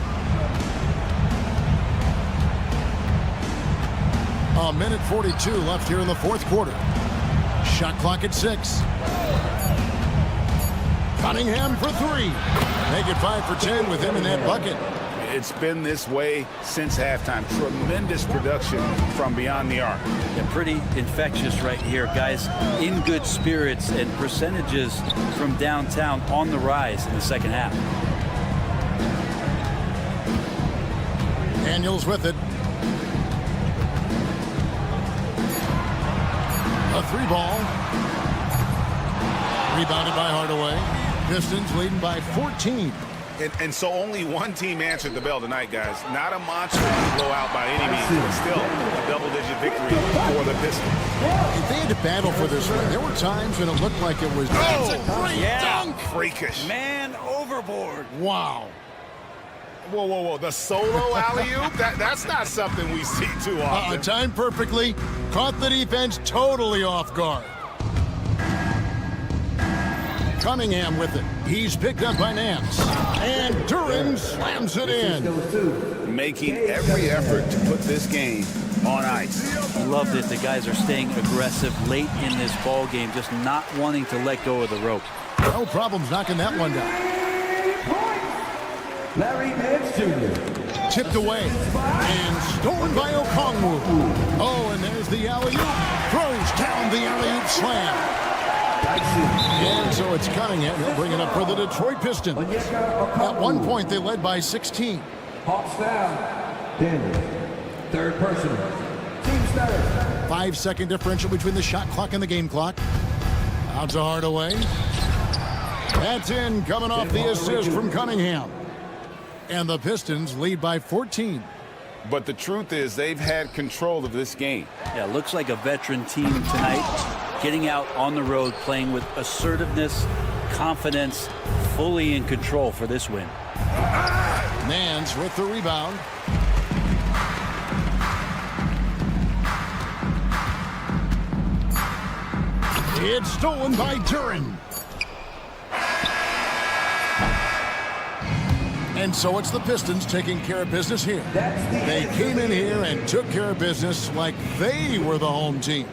A minute 42 left here in the fourth quarter. Shot clock at 6. Cunningham for 3. Make it 5 for 10 with him in that bucket. It's been this way since halftime. Tremendous production from beyond the arc. Yeah, pretty infectious right here. Guys in good spirits and percentages from downtown on the rise in the second half. Daniels with it. A 3-ball. Rebounded by Hardaway. Pistons leading by 14. And so only one team answered the bell tonight, guys. Not a monster blowout by any means, but still a double-digit victory for the Pistons. If they had to battle for this one, there were times when it looked like it was... That's a great dunk! Freakish. Man overboard. Wow. Whoa, whoa, whoa. The solo alley-oop? That's not something we see too often. Timed perfectly. Caught the defense totally off guard. Cunningham with it. He's picked up by Nance. And Duran slams it in. Making every effort to put this game on ice. Loved it. The guys are staying aggressive late in this ball game, just not wanting to let go of the rope. No problems knocking that one down. Larry Nance Jr. Tipped away and stolen by Okongwu. Oh, and there's the alley-oop. Throws down the alley-oop slam. And so it's Cunningham. He'll bring it up for the Detroit Pistons. At one point, they led by 16. Hawks down. Daniel. Third personal. Team's third. 5-second differential between the shot clock and the game clock. Out to Hardaway. That's in, coming off the assist from Cunningham. And the Pistons lead by 14. But the truth is they've had control of this game. Yeah, looks like a veteran team tonight, getting out on the road, playing with assertiveness, confidence, fully in control for this win. Nance with the rebound. It's stolen by Duren. And so it's the Pistons taking care of business here. They came in here and took care of business like they were the home team.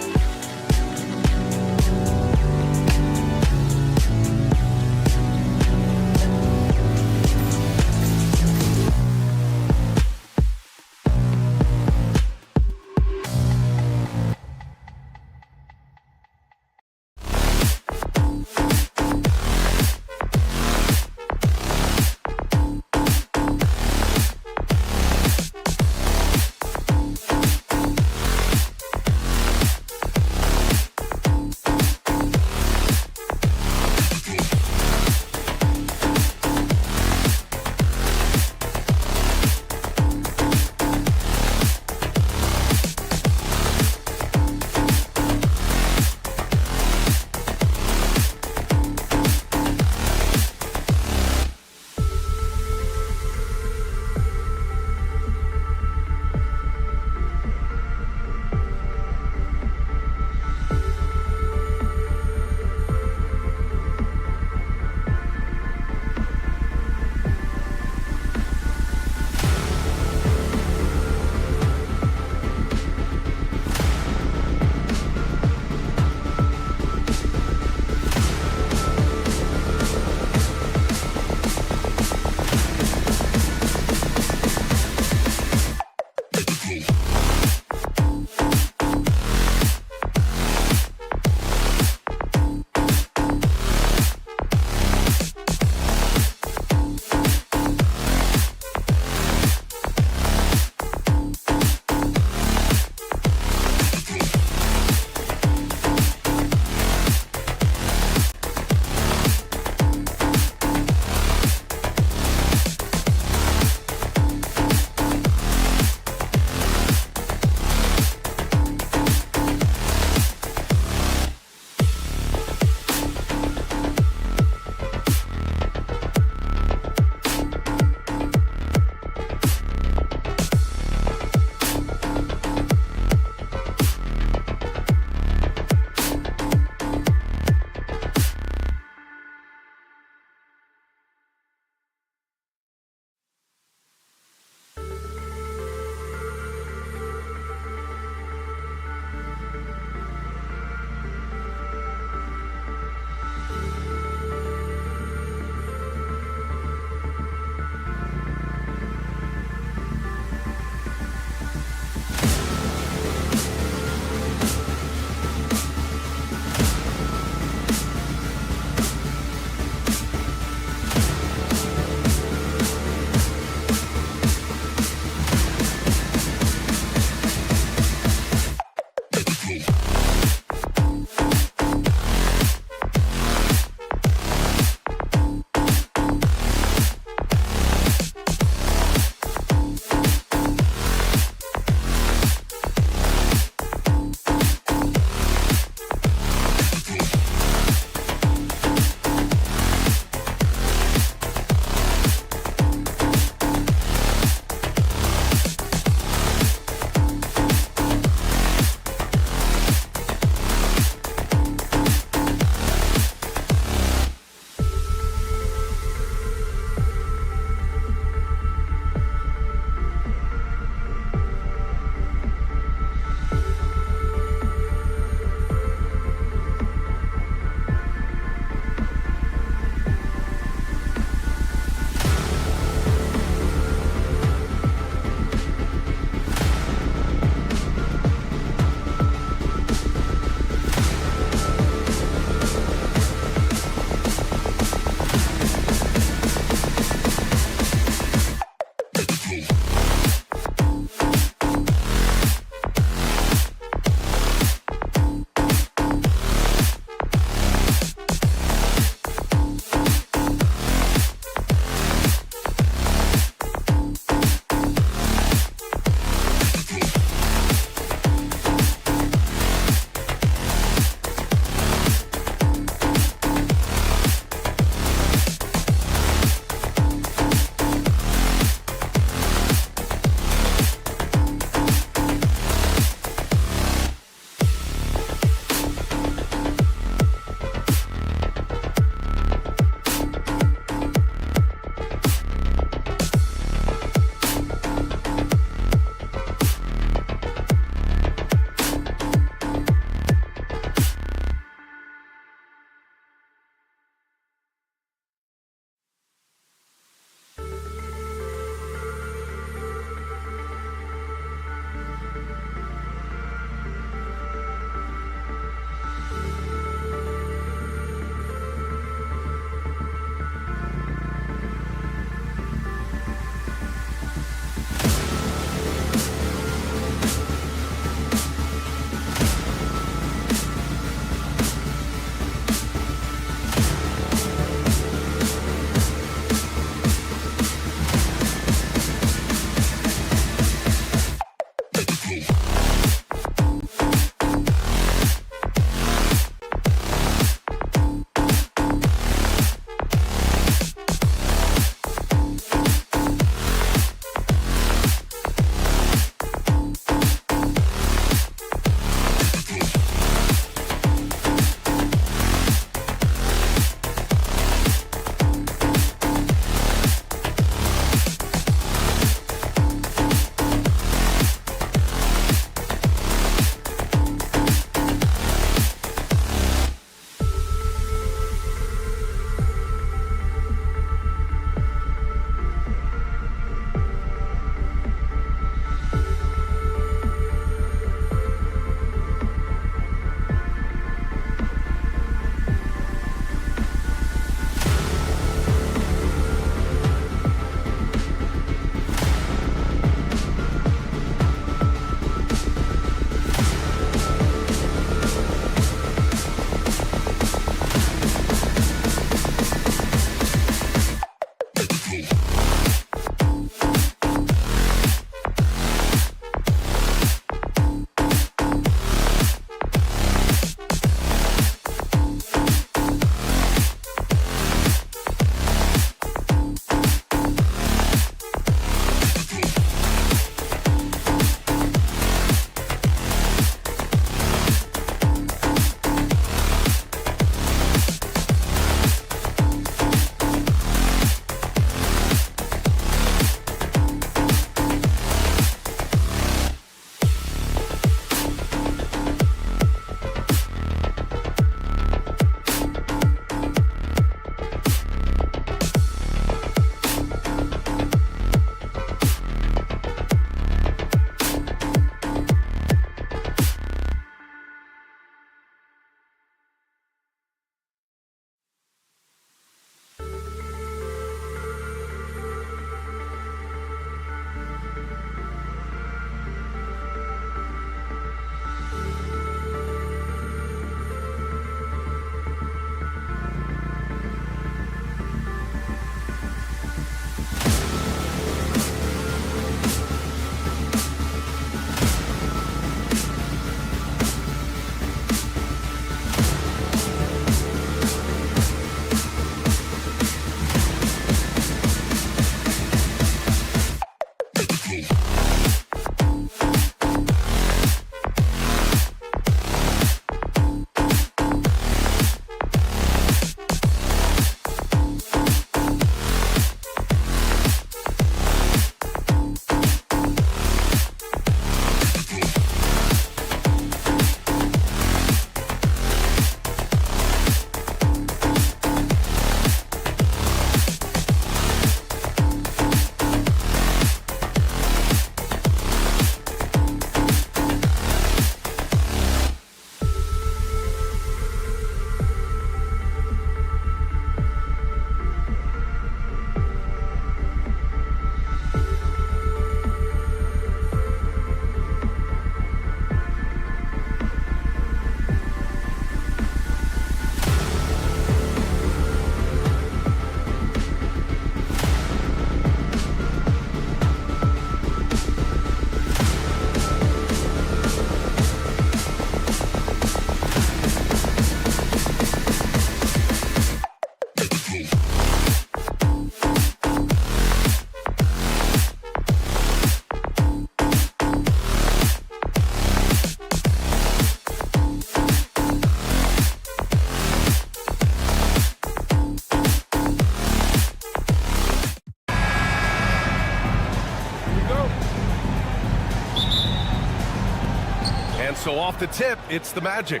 off the tip, it's the Magic.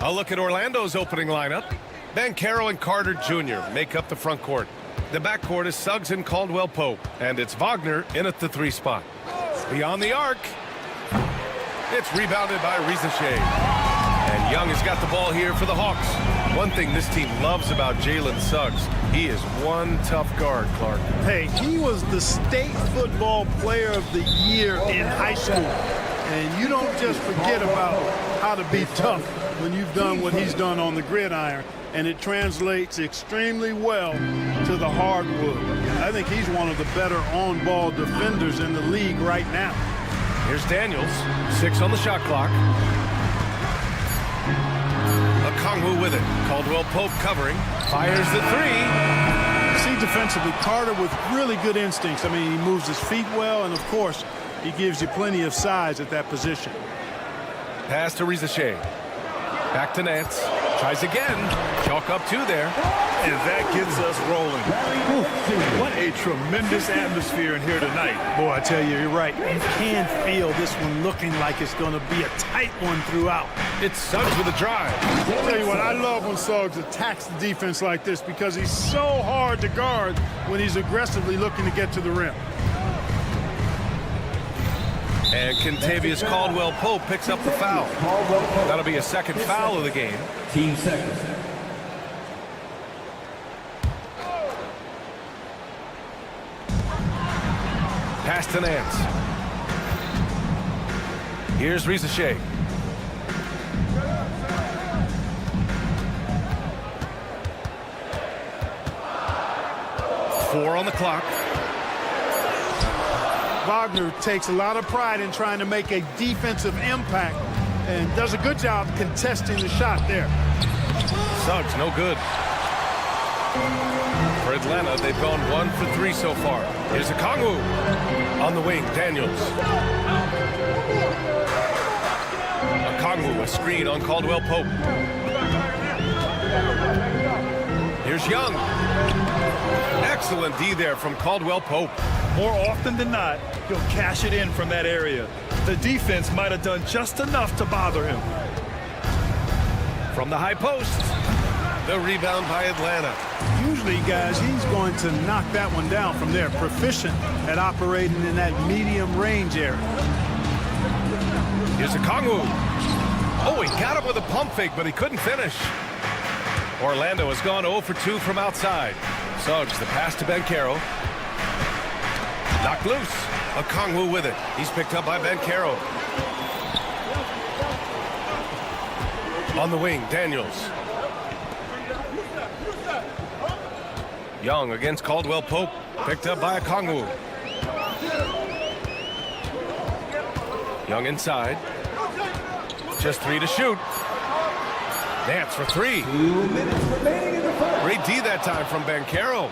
A look at Orlando's opening lineup. Banchero and Carter Jr. make up the front court. The backcourt is Suggs and Caldwell Pope, and it's Wagner in at the 3 spot. Beyond the arc, it's rebounded by Rizachet. And Young has got the ball here for the Hawks. One thing this team loves about Jalen Suggs, he is one tough guard, Clark. Hey, he was the state football player of the year in high school. And you don't just forget about how to be tough when you've done what he's done on the gridiron. And it translates extremely well to the hardwood. I think he's one of the better on-ball defenders in the league right now. Here's Daniels, 6 on the shot clock. Okongwu with it. Caldwell Pope covering. Fires the 3. See defensively, Carter with really good instincts. I mean, he moves his feet well, and of course, he gives you plenty of size at that position. Pass to Rizachet. Back to Nance. Tries again. Chalk up 2 there. And that gets us rolling. Ooh, what a tremendous atmosphere in here tonight. Boy, I tell you, you're right. You can feel this one looking like it's going to be a tight one throughout. It's Suggs with a drive. I'll tell you what, I love when Suggs attacks the defense like this because he's so hard to guard when he's aggressively looking to get to the rim. And Kentavious Caldwell Pope picks up the foul. That'll be a second foul of the game. Team seconds. Pass to Nance. Here's Rizachet. Four on the clock. Wagner takes a lot of pride in trying to make a defensive impact and does a good job contesting the shot there. Suggs, no good. For Atlanta, they've gone 1 for 3 so far. Here's Okongwu. On the wing, Daniels. Okongwu, a screen on Caldwell Pope. Here's Young. Excellent D there from Caldwell Pope. More often than not, he'll cash it in from that area. The defense might have done just enough to bother him. From the high post, the rebound by Atlanta. Usually, guys, he's going to knock that one down from there. Proficient at operating in that medium range area. Here's Okongwu. Oh, he got him with a pump fake, but he couldn't finish. Orlando has gone 0 for 2 from outside. Suggs, the pass to Banchero. Knocked loose. Okongwu with it. He's picked up by Banchero. On the wing, Daniels. Young against Caldwell Pope. Picked up by Okongwu. Young inside. Just 3 to shoot. Nance for 3. 2 minutes remaining in the first. Great D that time from Banchero.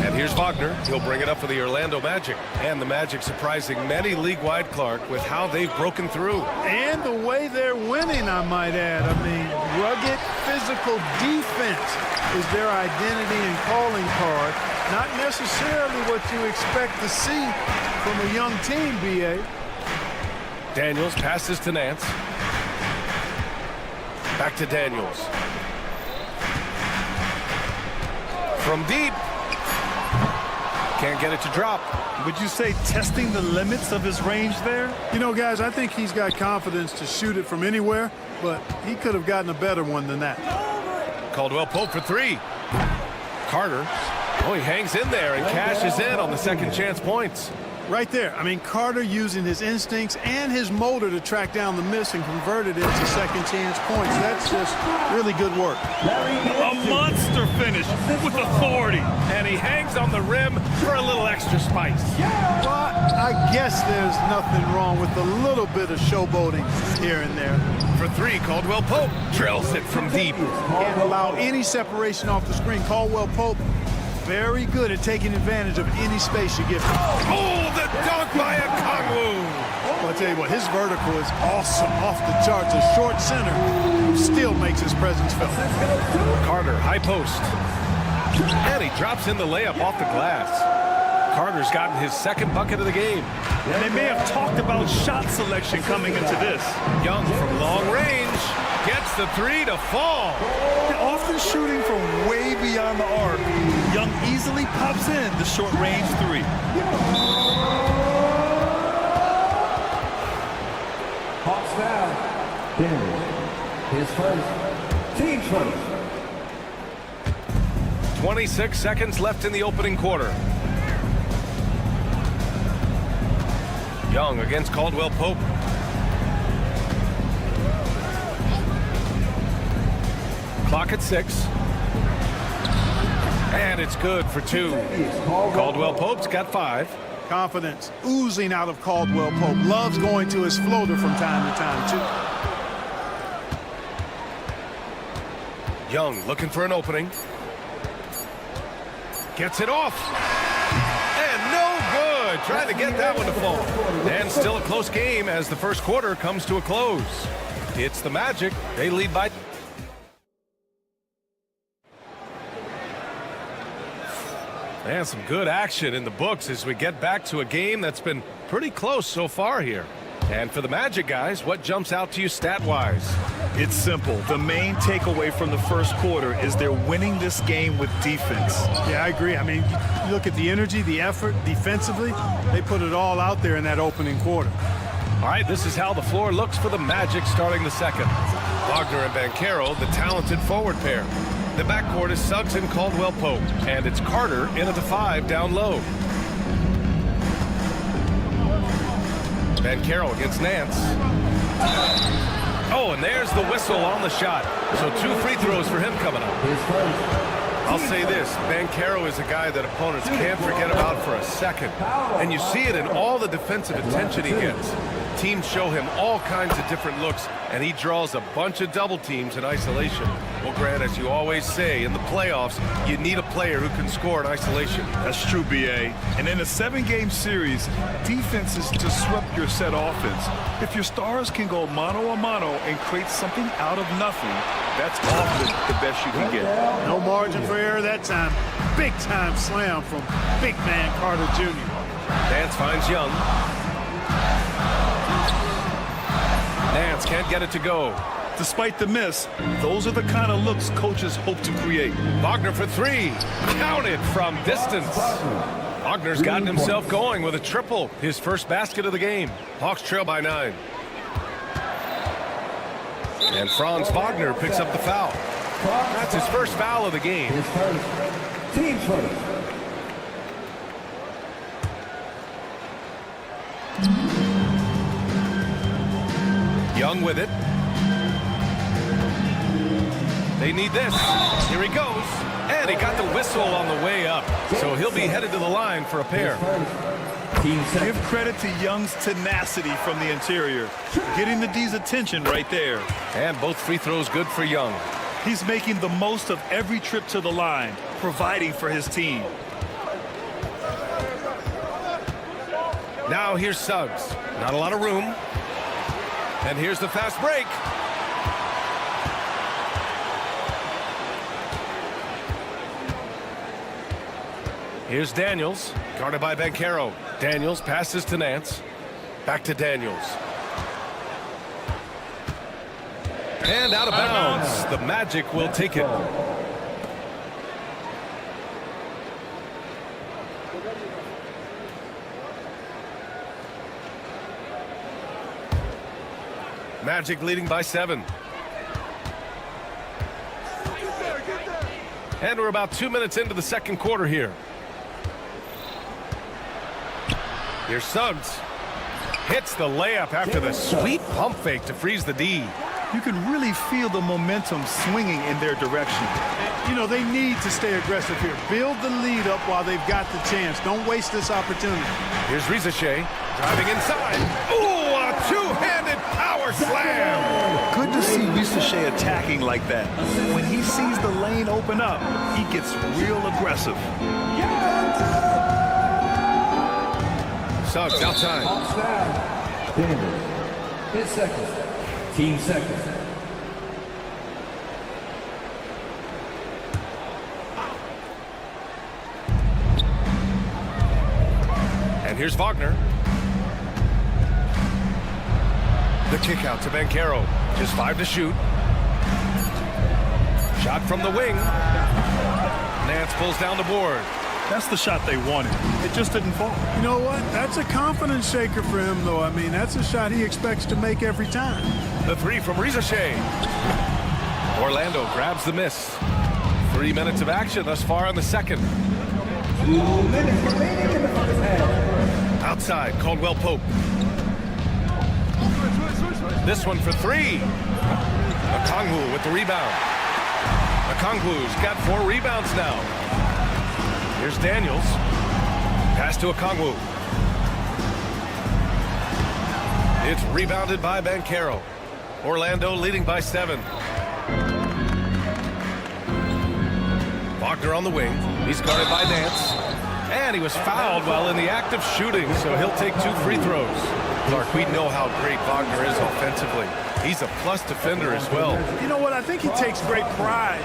And here's Wagner. He'll bring it up for the Orlando Magic. And the Magic surprising many league-wide, Clark, with how they've broken through. And the way they're winning, I might add. I mean, rugged physical defense is their identity and calling card. Not necessarily what you expect to see from a young team, B.A. Daniels passes to Nance. Back to Daniels. From deep. Can't get it to drop. Would you say testing the limits of his range there? You know, guys, I think he's got confidence to shoot it from anywhere, but he could have gotten a better one than that. Caldwell Pope for 3. Carter. Oh, he hangs in there and cashes in on the second chance points. Right there. I mean, Carter using his instincts and his motor to track down the miss and converted it to second chance points. That's just really good work. A monster finish with authority. And he hangs on the rim for a little extra spice. Well, I guess there's nothing wrong with a little bit of showboating here and there. For 3, Caldwell Pope drills it from deep. Can't allow any separation off the screen. Caldwell Pope, very good at taking advantage of any space you give him. Oh, the dunk by Okongwu. Well, I tell you what, his vertical is awesome, off the charts. A short center who still makes his presence felt. Carter, high post. And he drops in the layup off the glass. Carter's gotten his second bucket of the game. And they may have talked about shot selection coming into this. Young from long range gets the three to fall. They're often shooting from way beyond the arc. Young easily pops in the short-range three. Hawks foul. Daniels. His first. Team first. 26 seconds left in the opening quarter. Young against Caldwell Pope. Clock at 6. And it's good for 2. Caldwell Pope's got 5. Confidence oozing out of Caldwell Pope. Loves going to his floater from time to time, too. Young looking for an opening. Gets it off. And no good. Trying to get that one to fall. And still a close game as the first quarter comes to a close. It's the Magic. They lead by... And some good action in the books as we get back to a game that's been pretty close so far here. And for the Magic guys, what jumps out to you stat-wise? It's simple. The main takeaway from the first quarter is they're winning this game with defense. Yeah, I agree. I mean, you look at the energy, the effort, defensively, they put it all out there in that opening quarter. All right, this is how the floor looks for the Magic starting the second. Wagner and Banchero, the talented forward pair. The backcourt is Suggs and Caldwell Pope, and it's Carter in at the 5 down low. Banchero against Nance. Oh, and there's the whistle on the shot. So 2 free throws for him coming up. I'll say this, Banchero is a guy that opponents can't forget about for a second. And you see it in all the defensive attention he gets. Teams show him all kinds of different looks, and he draws a bunch of double teams in isolation. Well, Grant, as you always say, in the playoffs, you need a player who can score in isolation. That's true, B.A. And in a 7-game series, defense is disrupt your set offense. If your stars can go mano-a-mano and create something out of nothing, that's often the best you can get. No margin for error that time. Big-time slam from big man Carter Jr. Nance finds Young. Nance can't get it to go. Despite the miss, those are the kind of looks coaches hope to create. Wagner for 3. Counted from distance. Wagner's gotten himself going with a triple. His first basket of the game. Hawks trail by 9. And Franz Wagner picks up the foul. That's his first foul of the game. Team first. Young with it. They need this. Here he goes. And he got the whistle on the way up. So he'll be headed to the line for a pair. Give credit to Young's tenacity from the interior. Getting the D's attention right there. And both free throws good for Young. He's making the most of every trip to the line, providing for his team. Now here's Suggs. Not a lot of room. And here's the fast break. Here's Daniels, guarded by Banchero. Daniels passes to Nance. Back to Daniels. And out of bounds. The Magic will take it. Magic leading by 7. And we're about 2 minutes into the second quarter here. Here's Suggs. Hits the layup after the sweet pump fake to freeze the D. You can really feel the momentum swinging in their direction. You know, they need to stay aggressive here. Build the lead up while they've got the chance. Don't waste this opportunity. Here's Rizashea driving inside. Ooh, a two-handed power slam. Good to see Rizashea attacking like that. When he sees the lane open up, he gets real aggressive. Suggs outside. Daniels. His second. Team second. And here's Wagner. The kick out to Banchero. Just 5 to shoot. Shot from the wing. Nance pulls down the board. That's the shot they wanted. It just didn't fall. You know what? That's a confidence shaker for him, though. I mean, that's a shot he expects to make every time. The 3 from Ricochet. Orlando grabs the miss. 3 minutes of action thus far in the second. 2 minutes remaining in the first half. Outside, Caldwell Pope. This one for 3. Okongwu with the rebound. Okongwu's got 4 rebounds now. Here's Daniels. Pass to Okongwu. It's rebounded by Banchero. Orlando leading by 7. Wagner on the wing. He's guarded by Nance. And he was fouled while in the act of shooting, so he'll take 2 free throws. Clark, we know how great Wagner is offensively. He's a plus defender as well. You know what? I think he takes great pride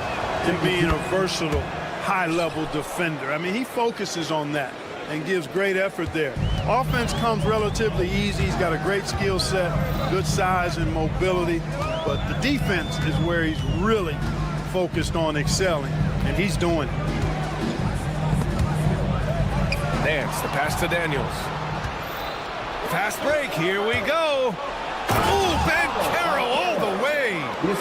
in being a versatile, high-level defender. I mean, he focuses on that and gives great effort there. Offense comes relatively easy. He's got a great skill set, good size and mobility. But the defense is where he's really focused on excelling, and he's doing it. Nance, the pass to Daniels. Fast break, here we go. Ooh, Banchero all the way.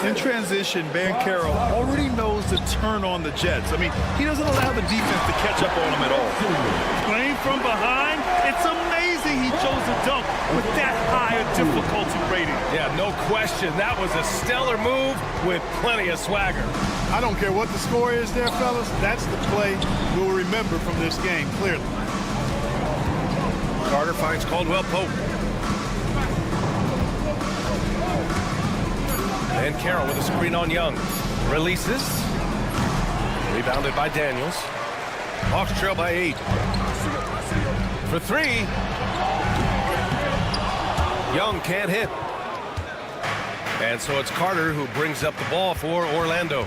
In transition, Banchero already knows to turn on the Jets. I mean, he doesn't allow the defense to catch up on him at all. Playing from behind, it's amazing he chose to dunk with that higher difficulty rating. Yeah, no question. That was a stellar move with plenty of swagger. I don't care what the score is there, fellas. That's the play we'll remember from this game, clearly. Carter finds Caldwell Pope. And Carroll with a screen on Young. Releases. Rebounded by Daniels. Hawks trail by 8. For 3. Young can't hit. And so it's Carter who brings up the ball for Orlando.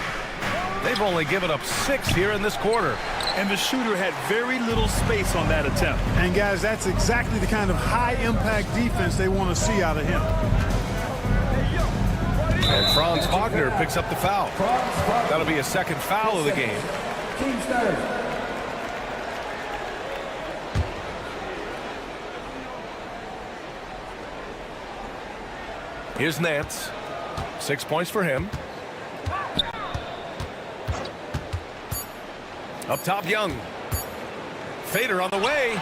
They've only given up 6 here in this quarter. And the shooter had very little space on that attempt. And guys, that's exactly the kind of high-impact defense they want to see out of him. And Franz Wagner picks up the foul. That'll be a second foul of the game. Team started. Here's Nance. 6 points for him. Up top, Young. Fader on the way.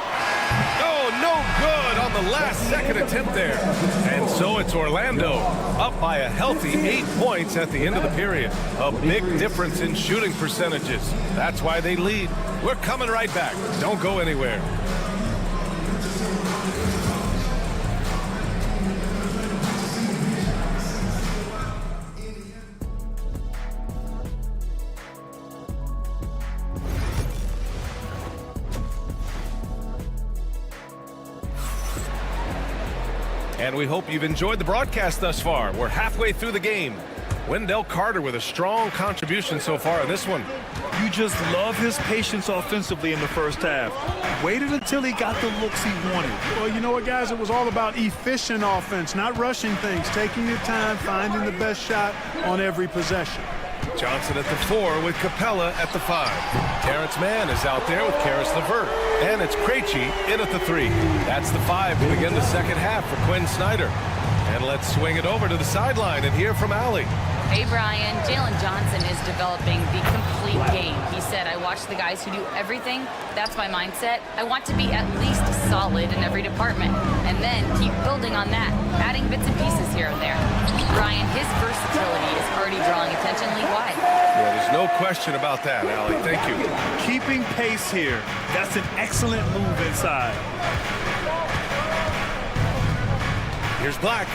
Oh, no good on the last-second attempt there. And so it's Orlando up by a healthy 8 points at the end of the period. A big difference in shooting percentages. That's why they lead. We're coming right back. Don't go anywhere. And we hope you've enjoyed the broadcast thus far. We're halfway through the game. Wendell Carter with a strong contribution so far in this one. You just love his patience offensively in the first half. Waited until he got the looks he wanted. Well, you know what, guys? It was all about efficient offense, not rushing things, taking your time, finding the best shot on every possession. Johnson at the 4 with Capella at the 5. Terrence Mann is out there with Karis LeVert. And it's Krejci in at the 3. That's the 5 to begin the second half for Quinn Snyder. And let's swing it over to the sideline and hear from Allie. Hey, Brian. Jalen Johnson is developing the complete game. He said, I watch the guys who do everything. That's my mindset. I want to be at least solid in every department. And then keep building on that, adding bits and pieces here and there. Brian, his versatility is already drawing attention league-wide. Yeah, there's no question about that, Allie. Thank you. Keeping pace here. That's an excellent move inside. Here's Black.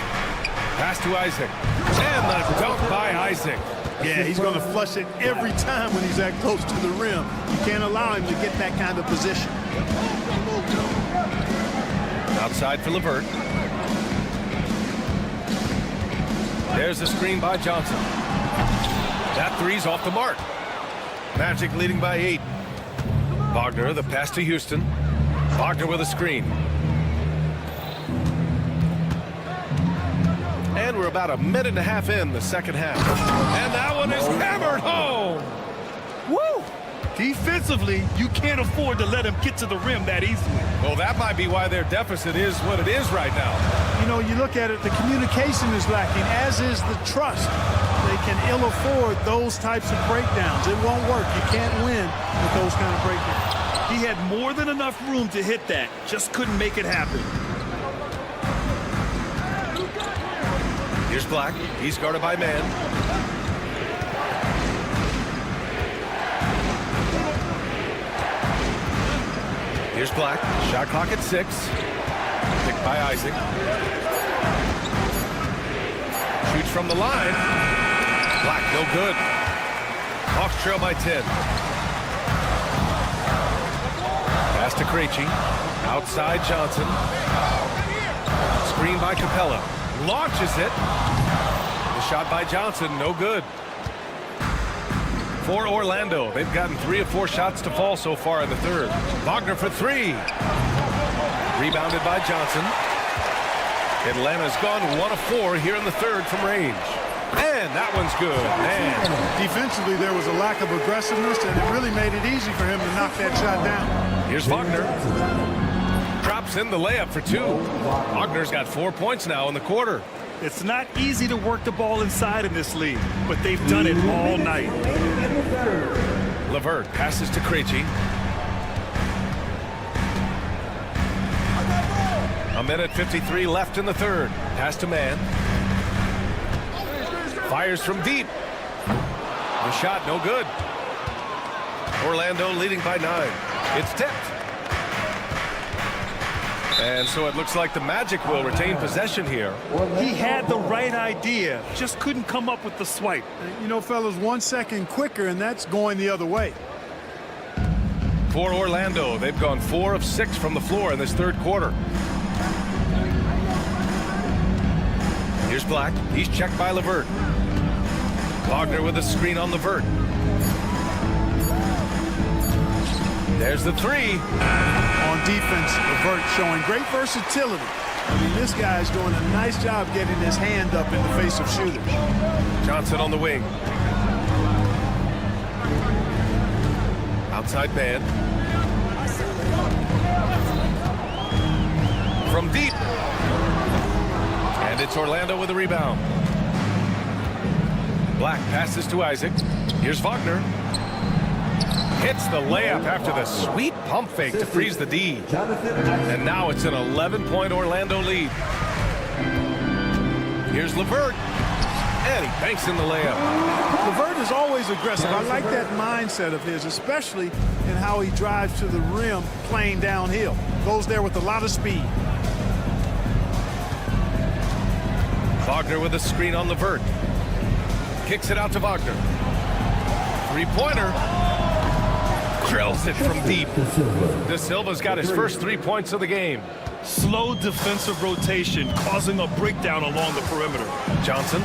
Pass to Isaac. And the dunk by Isaac. Yeah, he's going to flush it every time when he's that close to the rim. You can't allow him to get that kind of position. Outside for LeVert. There's the screen by Johnson. That 3's off the mark. Magic leading by 8. Wagner, the pass to Houston. Wagner with a screen. We're about a minute and a half in the second half. And that one is hammered home. Woo! Defensively, you can't afford to let him get to the rim that easily. Well, that might be why their deficit is what it is right now. You know, you look at it, the communication is lacking, as is the trust. They can ill afford those types of breakdowns. It won't work. You can't win with those kind of breakdowns. He had more than enough room to hit that, just couldn't make it happen. Here's Black. He's guarded by man. Here's Black. Shot clock at 6. Picked by Isaac. Shoots from the line. Black, no good. Hawks trail by 10. Pass to Krejci. Outside Johnson. Screen by Capella. Launches it. The shot by Johnson, no good. For Orlando, they've gotten 3 of 4 shots to fall so far in the third. Wagner for 3. Rebounded by Johnson. Atlanta's gone 1 of 4 here in the third from range. And that one's good. Man. Defensively, there was a lack of aggressiveness, and it really made it easy for him to knock that shot down. Here's Wagner. Drops in the layup for 2. Wagner's got 4 points now in the quarter. It's not easy to work the ball inside in this league, but they've done it all night. LeVert passes to Krejci. A minute 53 left in the third. Pass to man. Fires from deep. The shot no good. Orlando leading by 9. It's tipped. And so it looks like the Magic will retain possession here. He had the right idea, just couldn't come up with the swipe. You know, fellas, 1 second quicker, and that's going the other way. For Orlando, they've gone 4 of 6 from the floor in this third quarter. Here's Black. He's checked by LeVert. Wagner with a screen on LeVert. There's the 3. On defense, LeVert showing great versatility. I mean, this guy's doing a nice job getting his hand up in the face of shooters. Johnson on the wing. Outside man. From deep. And it's Orlando with a rebound. Black passes to Isaac. Here's Wagner. Hits the layup after the sweet pump fake to freeze the D. And now it's an 11-point Orlando lead. Here's LeVert. And he banks in the layup. LeVert is always aggressive. I like that mindset of his, especially in how he drives to the rim playing downhill. Goes there with a lot of speed. Wagner with a screen on LeVert. Kicks it out to Wagner. Three-pointer. Drills it from deep. De Silva's got his first 3 points of the game. Slow defensive rotation causing a breakdown along the perimeter. Johnson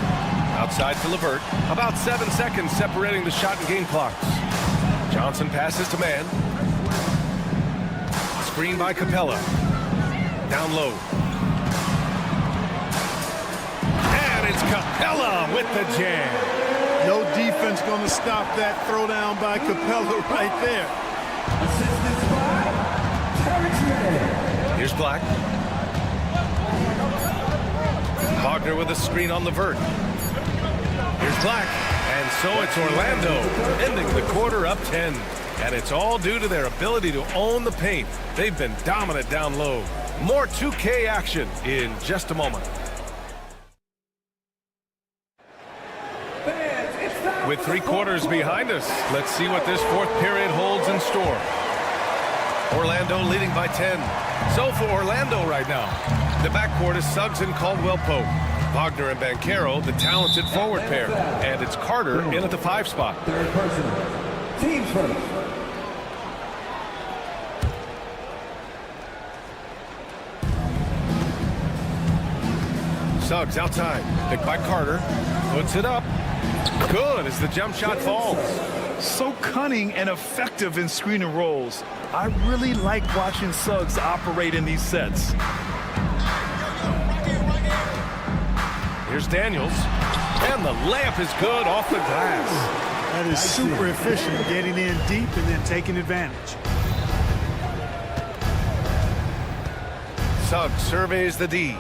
outside to LeVert. About 7 seconds separating the shot and game clocks. Johnson passes to man. Screen by Capella. Down low. And it's Capella with the jam. No defense going to stop that throwdown by Capella right there. Here's Black. Wagner with a screen on LeVert. Here's Black. And so it's Orlando ending the quarter up 10. And it's all due to their ability to own the paint. They've been dominant down low. More 2K action in just a moment. With 3 quarters behind us, let's see what this fourth period holds in store. Orlando leading by 10. So for Orlando right now, the backcourt is Suggs and Caldwell-Pope. Wagner and Banchero, the talented forward pair. And it's Carter in at the 5 spot. Third person. Team first. Suggs outside. Picked by Carter. Puts it up. Good as the jump shot falls. So cunning and effective in screen and rolls. I really like watching Suggs operate in these sets. Here's Daniels. And the layup is good off the glass. That is super efficient, getting in deep and then taking advantage. Suggs surveys the D.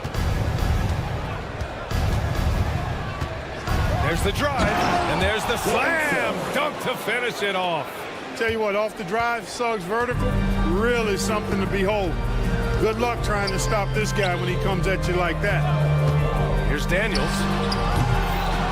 There's the drive, and there's the slam dunk to finish it off. Tell you what, off the drive, Suggs vertical, really something to behold. Good luck trying to stop this guy when he comes at you like that. Here's Daniels.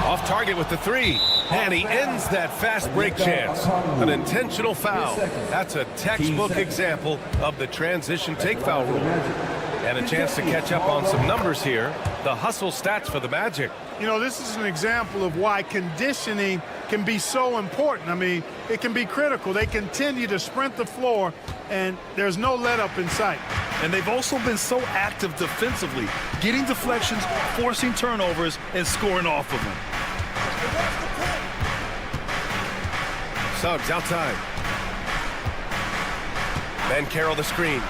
Off target with the three. And he ends that fast break chance. An intentional foul. That's a textbook example of the transition take foul rule. And a chance to catch up on some numbers here. The hustle stats for the Magic. You know, this is an example of why conditioning can be so important. I mean, it can be critical. They continue to sprint the floor, and there's no let-up in sight. And they've also been so active defensively, getting deflections, forcing turnovers, and scoring off of them. Suggs outside. Then Carroll the screen.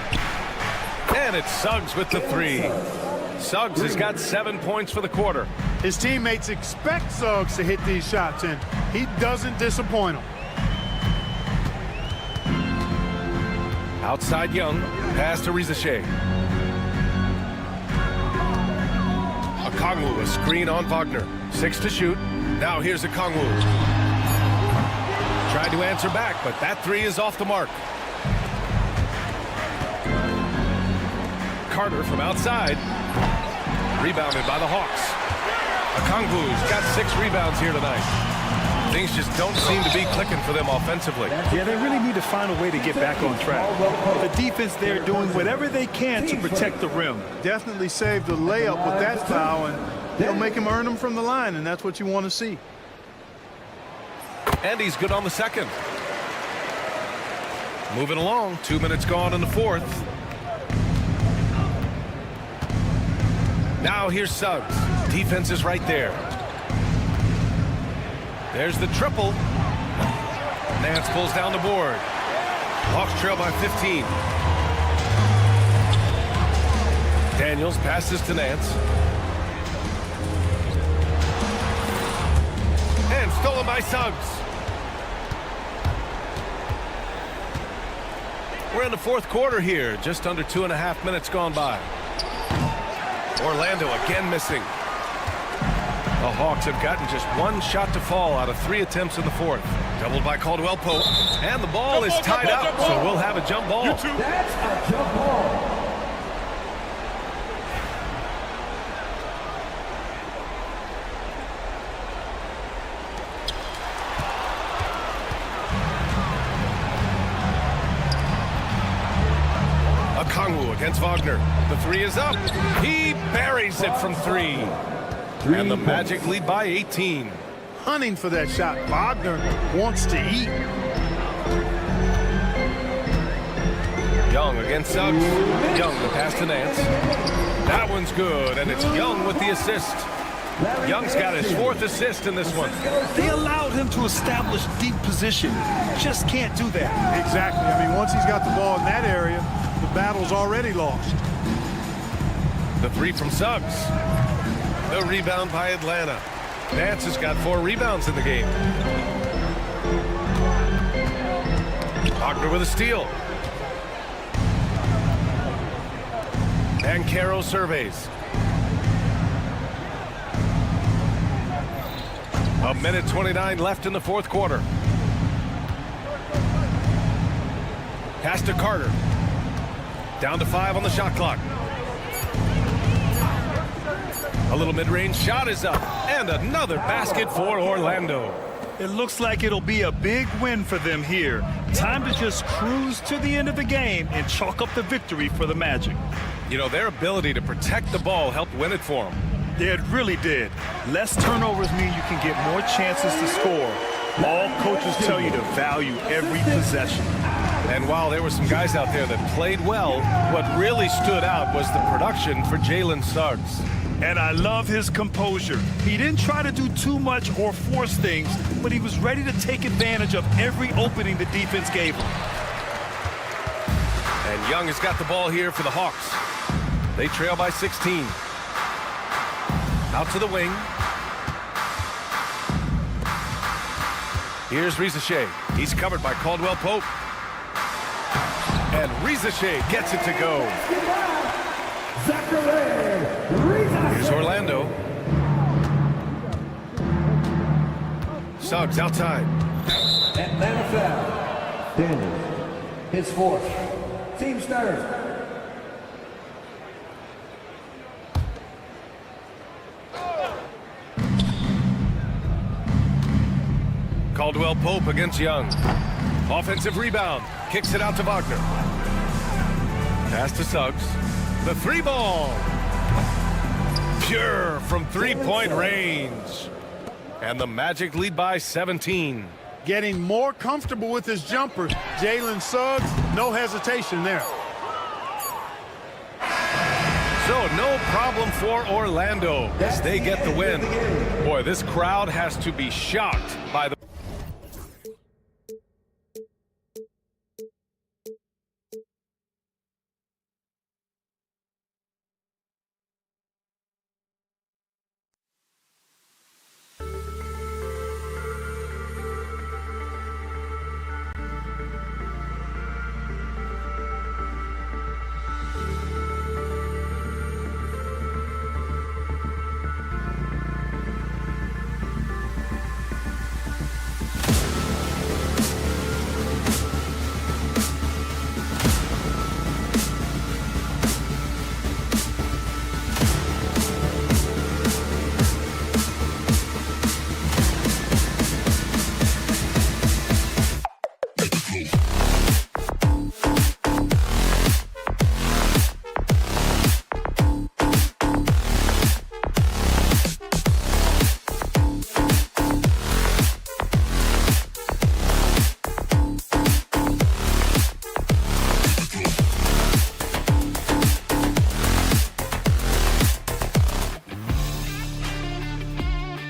And it's Suggs with the three. Suggs has got 7 points for the quarter. His teammates expect Suggs to hit these shots, and he doesn't disappoint them. Outside Young, pass to Rizashe. Okongwu, a screen on Wagner. 6 to shoot. Now here's Okongwu. Tried to answer back, but that three is off the mark. Carter from outside. Rebounded by the Hawks. Okongwu's got 6 rebounds here tonight. Things just don't seem to be clicking for them offensively. Yeah, they really need to find a way to get back on track. The defense there doing whatever they can to protect the rim. Definitely saved the layup with that foul, and they'll make him earn them from the line, and that's what you want to see. And he's good on the second. Moving along, 2 minutes gone in the fourth. Now here's Suggs. Defense is right there. There's the triple. Nance pulls down the board. Hawks trail by 15. Daniels passes to Nance. And stolen by Suggs. We're in the fourth quarter here. Just under 2.5 minutes gone by. Orlando again missing. The Hawks have gotten just 1 shot to fall out of 3 attempts in the fourth. Doubled by Caldwell Pope. And the ball is tied up, so we'll have a jump ball. That's a jump ball. Okongwu against Wagner. The three is up. He buries it from 3. And the Magic lead by 18. Hunting for that shot. Wagner wants to eat. Young against Suggs. Young the pass to Nance. That one's good, and it's Young with the assist. Young's got his 4th assist in this one. They allowed him to establish deep position. Just can't do that. Exactly. I mean, once he's got the ball in that area, the battle's already lost. The three from Suggs. The rebound by Atlanta. Nance has got 4 rebounds in the game. Wagner with a steal. And Carroll surveys. 1:29 left in the fourth quarter. Pass to Carter. Down to 5 on the shot clock. A little mid-range shot is up. And another basket for Orlando. It looks like it'll be a big win for them here. Time to just cruise to the end of the game and chalk up the victory for the Magic. You know, their ability to protect the ball helped win it for them. Yeah, it really did. Less turnovers mean you can get more chances to score. All coaches tell you to value every possession. And while there were some guys out there that played well, what really stood out was the production for Jalen Suggs. And I love his composure. He didn't try to do too much or force things, but he was ready to take advantage of every opening the defense gave him. And Young has got the ball here for the Hawks. They trail by 16. Out to the wing. Here's Rizachet. He's covered by Caldwell Pope. And Rizachet gets it to go. Here's Orlando. Suggs outside. Atlanta foul. Daniels, his fourth. Team's third. Caldwell Pope against Young. Offensive rebound. Kicks it out to Wagner. Pass to Suggs. The three ball. Pure from three-point range. And the Magic lead by 17. Getting more comfortable with his jumper. Jalen Suggs, no hesitation there. So no problem for Orlando as they get the win. Boy, this crowd has to be shocked by the